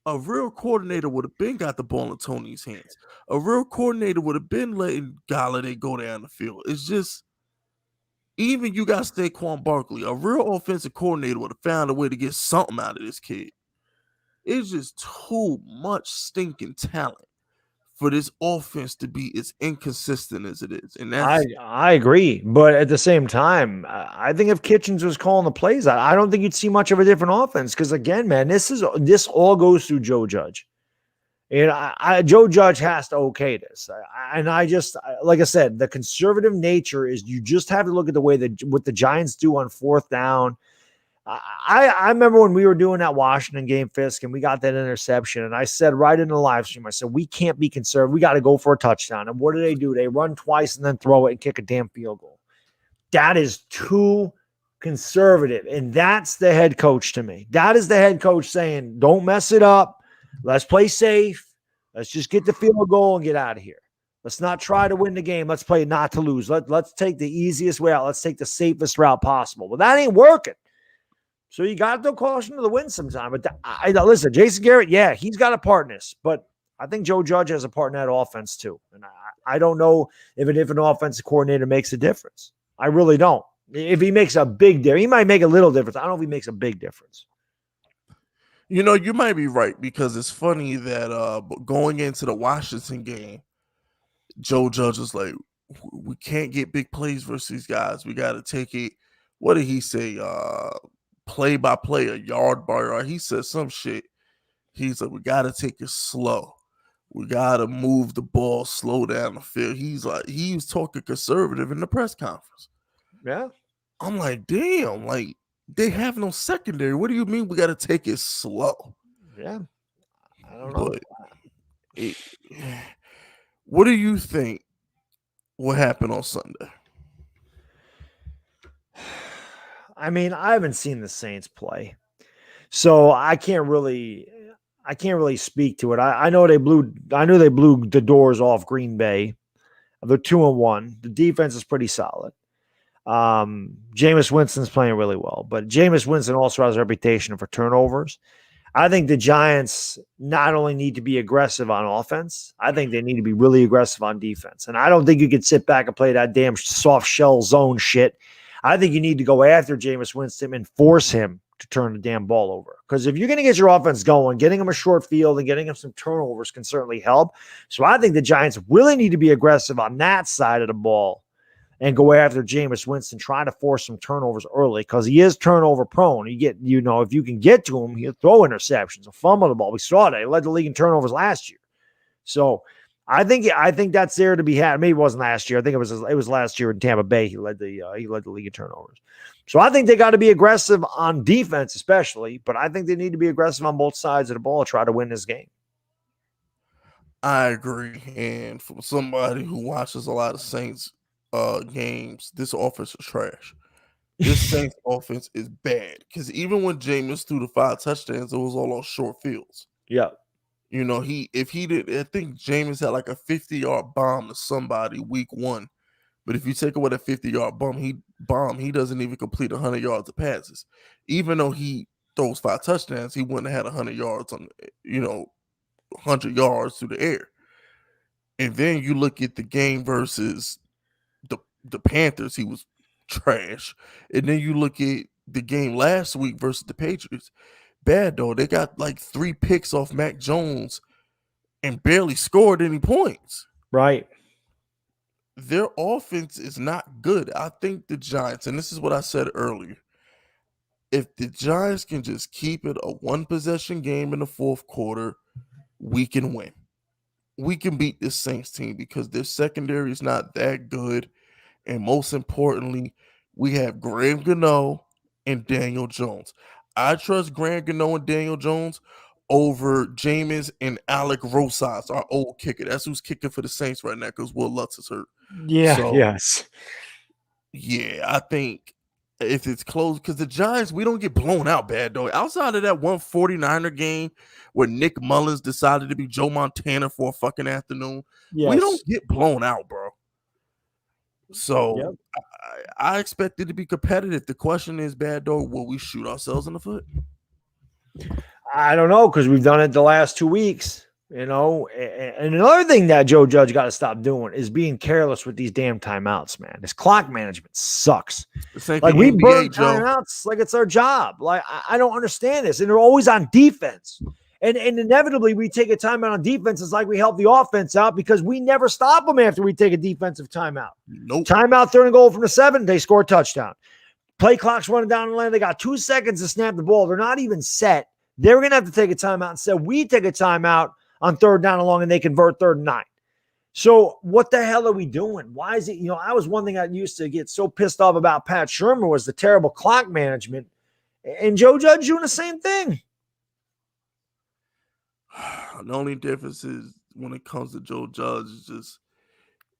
A real coordinator would have been got the ball in Toney's hands. A real coordinator would have been letting Galladay go down the field. It's just, even you got Saquon Barkley, a real offensive coordinator would have found a way to get something out of this kid. It's just too much stinking talent for this offense to be as inconsistent as it is. And I agree. But at the same time, I think if Kitchens was calling the plays, I don't think you'd see much of a different offense. Because again, man, this all goes through Joe Judge. And Joe Judge has to okay this. Like I said, the conservative nature is you just have to look at the way that what the Giants do on 4th down. I remember when we were doing that Washington game, Fisk, and we got that interception. And I said right in the live stream, I said, we can't be conservative. We got to go for a touchdown. And what do? They run twice and then throw it and kick a damn field goal. That is too conservative. And that's the head coach to me. That is the head coach saying, don't mess it up. Let's play safe. Let's just get the field goal and get out of here. Let's not try to win the game. Let's play not to lose. Let's take the easiest way out. Let's take the safest route possible. Well, that ain't working. So you got to throw caution to the wind sometime. But listen, Jason Garrett, yeah, he's got a part in this. But I think Joe Judge has a part in that offense too. And I don't know if a different offensive coordinator makes a difference. I really don't. If he makes a big difference, he might make a little difference. I don't know if he makes a big difference. You might be right, because it's funny that going into the Washington game, Joe Judge was like, we can't get big plays versus these guys. We got to take it. What did he say? Play by play, a yard by yard. He said some shit. He's like, we got to take it slow. We got to move the ball slow down the field. He's like, he was talking conservative in the press conference. Yeah. I'm like, damn, like, they have no secondary. What do you mean we got to take it slow? Yeah. I don't know. What do you think will happen on Sunday? I mean, I haven't seen the Saints play, so I can't really speak to it. I know they blew the doors off Green Bay. They're 2-1. The defense is pretty solid. Jameis Winston's playing really well, but Jameis Winston also has a reputation for turnovers. I think the Giants not only need to be aggressive on offense, I think they need to be really aggressive on defense. And I don't think you can sit back and play that damn soft shell zone shit. I think you need to go after Jameis Winston and force him to turn the damn ball over. Because if you're going to get your offense going, getting him a short field and getting him some turnovers can certainly help. So I think the Giants really need to be aggressive on that side of the ball and go after Jameis Winston, trying to force some turnovers early, because he is turnover prone. If you can get to him, he'll throw interceptions, he'll fumble the ball. We saw that. He led the league in turnovers last year. So I think that's there to be had. Maybe it wasn't last year. I think it was last year in Tampa Bay. He led the league in turnovers. So I think they got to be aggressive on defense, especially. But I think they need to be aggressive on both sides of the ball to try to win this game. I agree. And from somebody who watches a lot of Saints games, this offense is trash. This Saints offense is bad, because even when Jameis threw the 5 touchdowns, it was all on short fields. Yeah. I think Jameis had like a 50-yard bomb to somebody week 1 But if you take away that 50-yard bomb, he doesn't even complete 100 yards of passes. Even though he throws 5 touchdowns, he wouldn't have had 100 yards 100 yards through the air. And then you look at the game versus the Panthers, he was trash. And then you look at the game last week versus the Patriots. Baddog, they got like 3 picks off Mac Jones and barely scored any points. Right. Their offense is not good. I think the Giants, and this is what I said earlier, if the Giants can just keep it a 1-possession game in the fourth quarter, we can win. We can beat this Saints team because their secondary is not that good. And most importantly, we have Graham Gano and Daniel Jones. I trust Graham Gano and Daniel Jones over Jameis and Alec Rosas, our old kicker. That's who's kicking for the Saints right now because Will Lutz is hurt. Yeah. So, yes. Yeah, I think if it's close, because the Giants, we don't get blown out bad, though. Outside of that 149er game where Nick Mullins decided to be Joe Montana for a fucking afternoon, we don't get blown out, bro. So I expect it to be competitive. The question is, bad dog, will we shoot ourselves in the foot? I don't know, because we've done it the last 2 weeks, And another thing that Joe Judge got to stop doing is being careless with these damn timeouts, man. This clock management sucks. Like we burn timeouts like it's our job. Like, I don't understand this. And they're always on defense. And inevitably, we take a timeout on defense. It's like we help the offense out because we never stop them after we take a defensive timeout. Nope. Timeout, third and goal from the 7, they score a touchdown. Play clock's running down the lane. They got 2 seconds to snap the ball. They're not even set. They're going to have to take a timeout. Instead, we take a timeout on third down and long, and they convert 3rd and 9. So what the hell are we doing? Why is it, I was one thing I used to get so pissed off about Pat Shurmur was the terrible clock management. And Joe Judge doing the same thing. The only difference is when it comes to Joe Judge,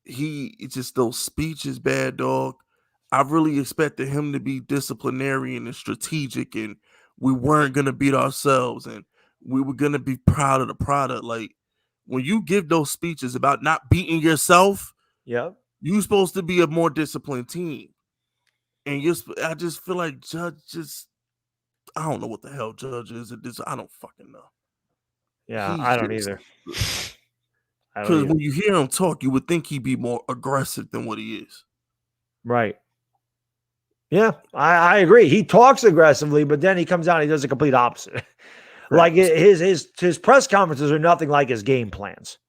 it's just those speeches, bad dog. I really expected him to be disciplinarian and strategic, and we weren't going to beat ourselves, and we were going to be proud of the product. Like, when you give those speeches about not beating yourself, you're supposed to be a more disciplined team. And I just feel like Judge I don't know what the hell Judge is at this. I don't fucking know. Yeah, I don't either. Because when you hear him talk, you would think he'd be more aggressive than what he is. Right. Yeah, I agree. He talks aggressively, but then he comes out and he does the complete opposite. Like his press conferences are nothing like his game plans.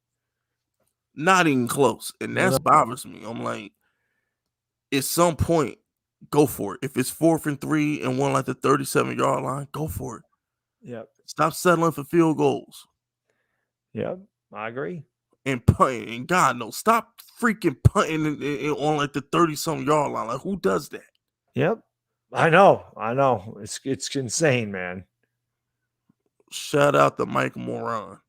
Not even close. And that bothers me. I'm like, at some point, go for it. If it's 4th and 3 and one like the 37-yard line, go for it. Yep. Stop settling for field goals. Yep, I agree. And punting. And God knows, stop freaking punting on like the 30-something yard line. Like, who does that? Yep. I know. It's insane, man. Shout out to Mike Moran.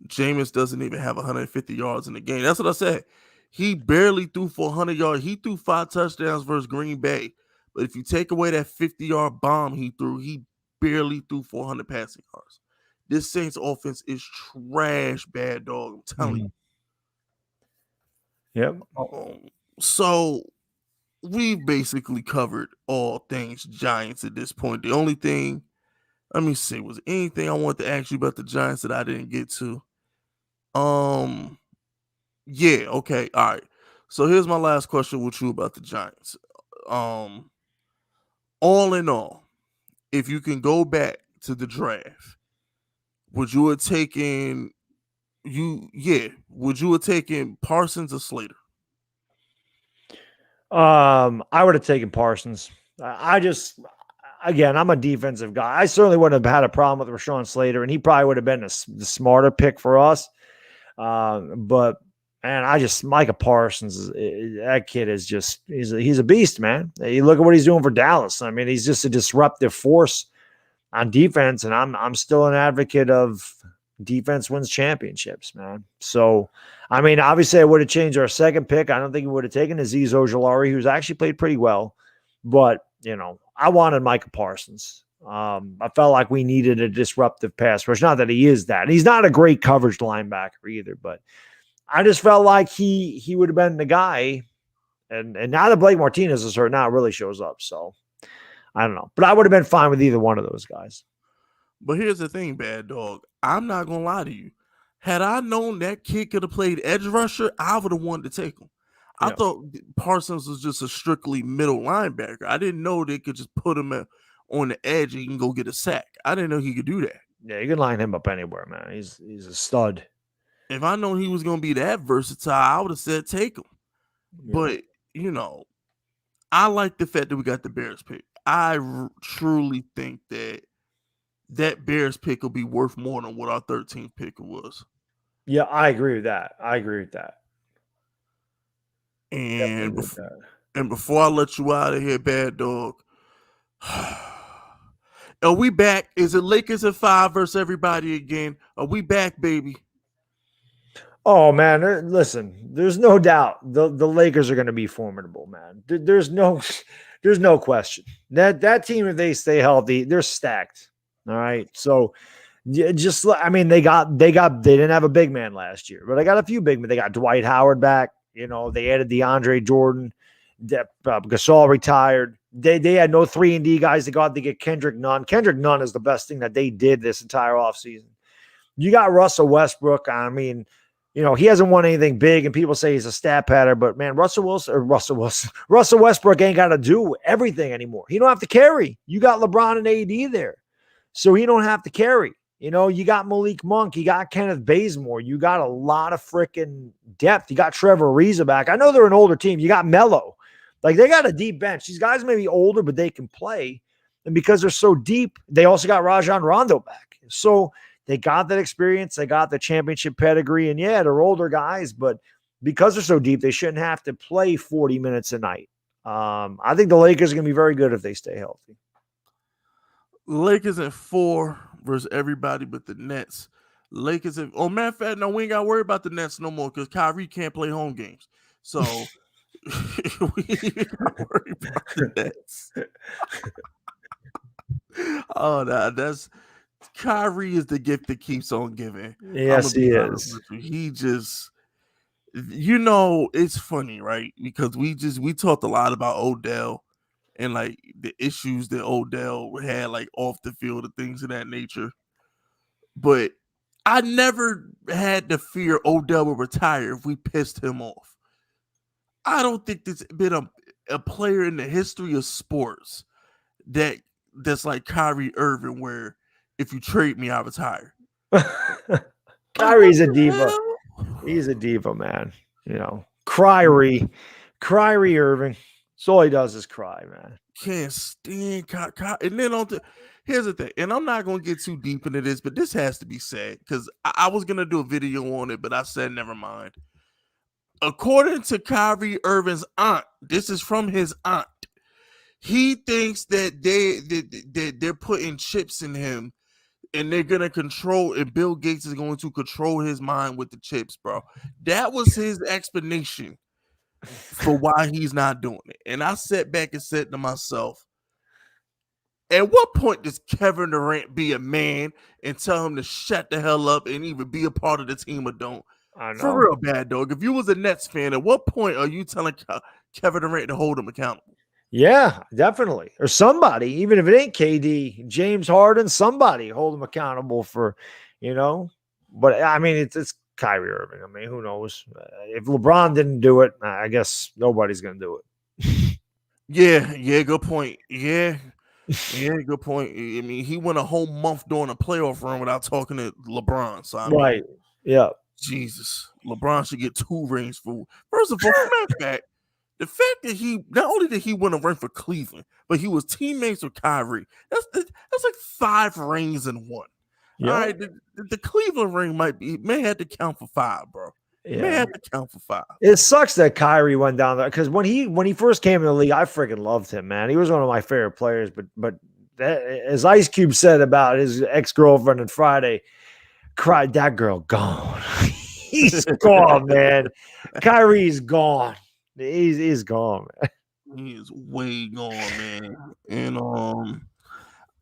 Jameis doesn't even have 150 yards in the game. That's what I said. He barely threw for 100 yards. He threw 5 touchdowns versus Green Bay. But if you take away that 50-yard bomb he threw, he barely threw 400 passing yards. This Saints offense is trash, bad dog. I'm telling you. Yep. So we've basically covered all things Giants at this point. The only thing, let me see, was there anything I wanted to ask you about the Giants that I didn't get to? Yeah, okay, all right. So here's my last question with you about the Giants. All in all, if you can go back to the draft, would you have taken Parsons or Slater? I would have taken Parsons. Again, I'm a defensive guy. I certainly wouldn't have had a problem with Rashawn Slater, and he probably would have been the smarter pick for us. But Micah Parsons, that kid is he's a beast, man. You look at what he's doing for Dallas. I mean, he's just a disruptive force on defense, and I'm still an advocate of defense wins championships, man. So, I mean, obviously I would have changed our second pick. I don't think we would have taken Azeez Ojulari, who's actually played pretty well. But, I wanted Micah Parsons. I felt like we needed a disruptive pass rush. Not that he is that. And he's not a great coverage linebacker either, but I just felt like he would have been the guy And now that Blake Martinez is hurt, now it really shows up. So I don't know. But I would have been fine with either one of those guys. But here's the thing, Bad Dog. I'm not gonna lie to you. Had I known that kid could have played edge rusher, I would have wanted to take him. I thought Parsons was just a strictly middle linebacker. I didn't know they could just put him on the edge and he can go get a sack. I didn't know he could do that. Yeah, you can line him up anywhere, man. He's a stud. If I known he was gonna be that versatile, I would have said take him. Yeah. But I like the fact that we got the Bears pick. I truly think that Bears pick will be worth more than what our 13th pick was. Yeah, I agree with that. And before I let you out of here, Bad Dog, are we back? Is it Lakers at 5 versus everybody again? Are we back, baby? Oh man, listen. There's no doubt the Lakers are going to be formidable, man. There's no question that team, if they stay healthy, they're stacked. All right, so they didn't have a big man last year, but they got a few big men. They got Dwight Howard back. They added DeAndre Jordan. Gasol retired. They had no 3-and-D guys. They got to get Kendrick Nunn. Kendrick Nunn is the best thing that they did this entire offseason. You got Russell Westbrook. I mean, he hasn't won anything big, and people say he's a stat patter, but man, Russell Westbrook ain't got to do everything anymore. He don't have to carry. You got LeBron and AD there, so he don't have to carry. You got Malik Monk, you got Kenneth Bazemore, you got a lot of freaking depth. You got Trevor Ariza back. I know they're an older team. You got Melo. Like, they got a deep bench. These guys may be older, but they can play. And because they're so deep, they also got Rajon Rondo back. So they got that experience. They got the championship pedigree. And yeah, they're older guys, but because they're so deep, they shouldn't have to play 40 minutes a night. I think the Lakers are going to be very good if they stay healthy. Lakers at 4 versus everybody but the Nets. Lakers at, matter of fact, no, we ain't got to worry about the Nets no more because Kyrie can't play home games. So we ain't got to worry about the Nets. Oh, no, that's Kyrie is the gift that keeps on giving. Yes, he is. He just, it's funny, right? Because we talked a lot about Odell and like the issues that Odell had like off the field and things of that nature. But I never had the fear Odell would retire if we pissed him off. I don't think there's been a player in the history of sports that's like Kyrie Irving, where if you trade me, I retire. Kyrie's a diva. He's a diva, man. Kyrie Irving. So all he does is cry, man. Can't stand and then here's the thing, and I'm not gonna get too deep into this, but this has to be said because I was gonna do a video on it, but I said never mind. According to Kyrie Irving's aunt, this is from his aunt. He thinks that they're putting chips in him, and they're gonna control. And Bill Gates is going to control his mind with the chips, bro. That was his explanation for why he's not doing it. And I sat back and said to myself, at what point does Kevin Durant be a man and tell him to shut the hell up and even be a part of the team or don't? I know. For real, Bad Dog. If you was a Nets fan, at what point are you telling Kevin Durant to hold him accountable? Yeah, definitely. Or somebody, even if it ain't KD, James Harden, somebody hold him accountable for, But I mean, it's Kyrie Irving. I mean, who knows? If LeBron didn't do it, I guess nobody's going to do it. Yeah, good point. Yeah, good point. I mean, he went a whole month during a playoff run without talking to LeBron. So I mean, right. Yeah. Jesus. LeBron should get 2 rings for, first of all, the fact that he, not only did he win a ring for Cleveland, but he was teammates with Kyrie. That's like 5 rings in one. Yep. All right, the Cleveland ring may have to count for 5, bro. Yeah. May have to count for 5. It sucks that Kyrie went down there because when he first came in the league, I freaking loved him, man. He was one of my favorite players. But that, as Ice Cube said about his ex-girlfriend on Friday, cried, that girl gone. He's gone, man. Kyrie's gone. He's gone, man. He is way gone, man. And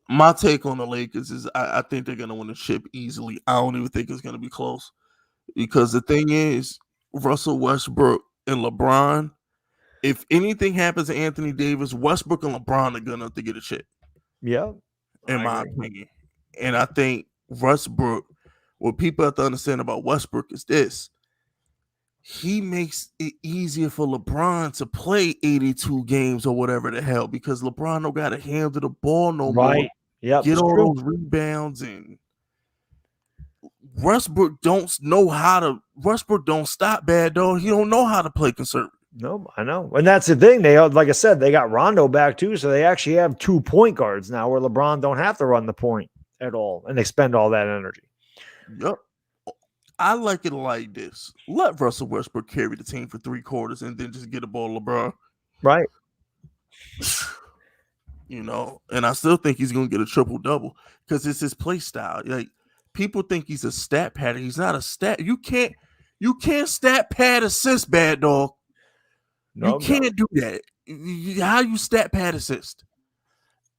my take on the Lakers is I think they're gonna win the chip easily. I don't even think it's gonna be close. Because the thing is, Russell Westbrook and LeBron, if anything happens to Anthony Davis, Westbrook and LeBron are gonna have to get a chip. Yeah, in my opinion. And I think Westbrook, what people have to understand about Westbrook is this. He makes it easier for LeBron to play 82 games or whatever the hell, because LeBron don't got to handle the ball no more. Yep, Get all those rebounds, and Westbrook don't stop bad dog. He don't know how to play conservative. No, I know. And that's the thing. They, like I said, they got Rondo back too. So they actually have 2 point guards now where LeBron don't have to run the point at all and expend all that energy. Yep. I like it like this. Let Russell Westbrook carry the team for 3 quarters and then just get the ball to LeBron. Right. And I still think he's going to get a triple-double because it's his play style. Like, people think he's a stat padder. He's not a stat. You can't stat pad assist, bad dog. You can't do that. How you stat pad assist?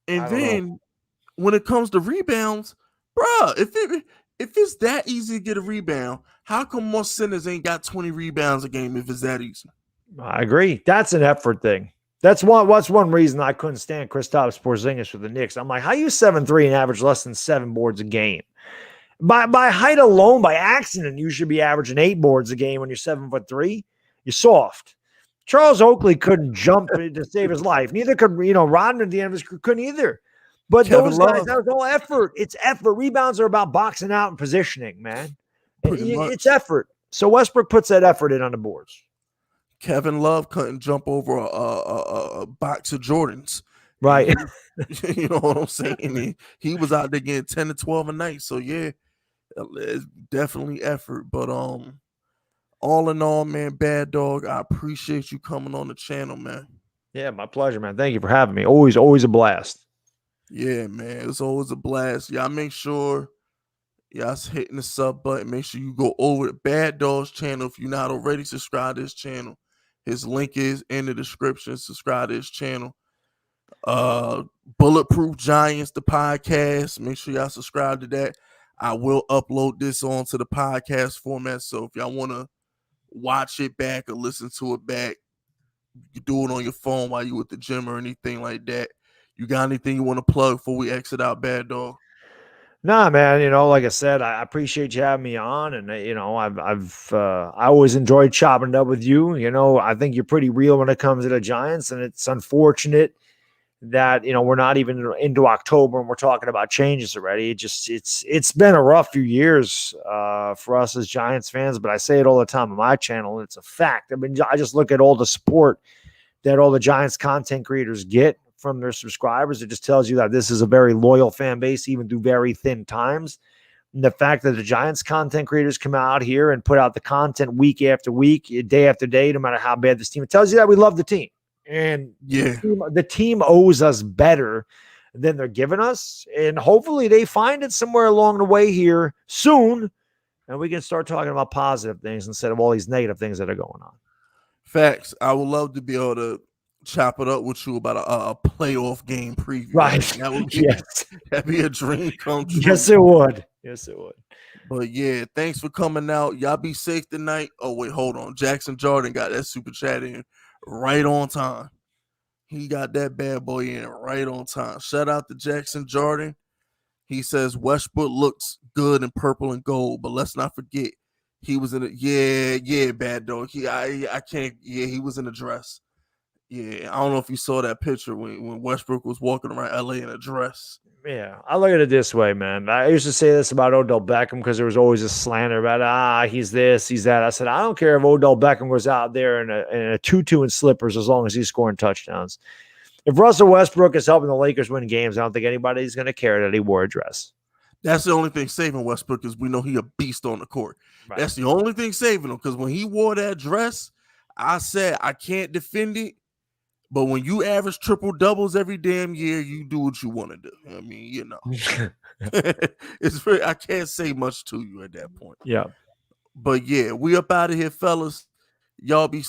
And then when it comes to rebounds, bro, if it's that easy to get a rebound, how come most centers ain't got 20 rebounds a game if it's that easy? I agree. That's an effort thing. That's one reason I couldn't stand Kristaps Porzingis for the Knicks. I'm like, how you 7'3" and average less than 7 boards a game? By height alone, by accident, you should be averaging 8 boards a game when you're 7'3". You're soft. Charles Oakley couldn't jump to save his life. Neither could, Rodman at the end of his career couldn't either. But those guys, that was all effort. It's effort. Rebounds are about boxing out and positioning, man. It's effort. So Westbrook puts that effort in on the boards. Kevin Love couldn't jump over a box of Jordans. Right. You know what I'm saying? He was out there getting 10 to 12 a night. So, yeah, it's definitely effort. But all in all, man, Bad Dog, I appreciate you coming on the channel, man. Yeah, my pleasure, man. Thank you for having me. Always a blast. Yeah, man. It's always a blast. Y'all make sure y'all hitting the sub button. Make sure you go over to Bad Dog's channel. If you're not already subscribed to his channel, his link is in the description. Subscribe to his channel. Bulletproof Giants, the podcast. Make sure y'all subscribe to that. I will upload this onto the podcast format. So if y'all want to watch it back or listen to it back, you can do it on your phone while you're at the gym or anything like that. You got anything you want to plug before we exit out, Bad Dog? Nah, man. Like I said, I appreciate you having me on, and I always enjoyed chopping it up with you. I think you're pretty real when it comes to the Giants, and it's unfortunate that we're not even into October and we're talking about changes already. It's been a rough few years for us as Giants fans, but I say it all the time on my channel, and it's a fact. I mean, I just look at all the support that all the Giants content creators get from their subscribers. It just tells you that this is a very loyal fan base, even through very thin times. And the fact that the Giants content creators come out here and put out the content week after week, day after day, no matter how bad this team, it tells you that we love the team. And the team owes us better than they're giving us. And hopefully they find it somewhere along the way here soon. And we can start talking about positive things instead of all these negative things that are going on. Facts. I would love to be able to chop it up with you about a playoff game preview. Right. That would be, that'd be a dream come true. Yes, it would. Yes, it would. But yeah, thanks for coming out. Y'all be safe tonight. Oh, wait, hold on. Jackson Jordan got that super chat in right on time. He got that bad boy in right on time. Shout out to Jackson Jordan. He says Westbrook looks good in purple and gold, but let's not forget he was in a Bad Dog. He was in a dress. Yeah, I don't know if you saw that picture when Westbrook was walking around LA in a dress. Yeah, I look at it this way, man. I used to say this about Odell Beckham because there was always a slander about, he's this, he's that. I said, I don't care if Odell Beckham was out there in a tutu and slippers as long as he's scoring touchdowns. If Russell Westbrook is helping the Lakers win games, I don't think anybody's going to care that he wore a dress. That's the only thing saving Westbrook is we know he a beast on the court. Right. That's the only thing saving him, because when he wore that dress, I said, I can't defend it. But when you average triple doubles every damn year, you do what you want to do. I mean, it's very, I can't say much to you at that point. Yeah. But yeah, we up out of here, fellas. Y'all be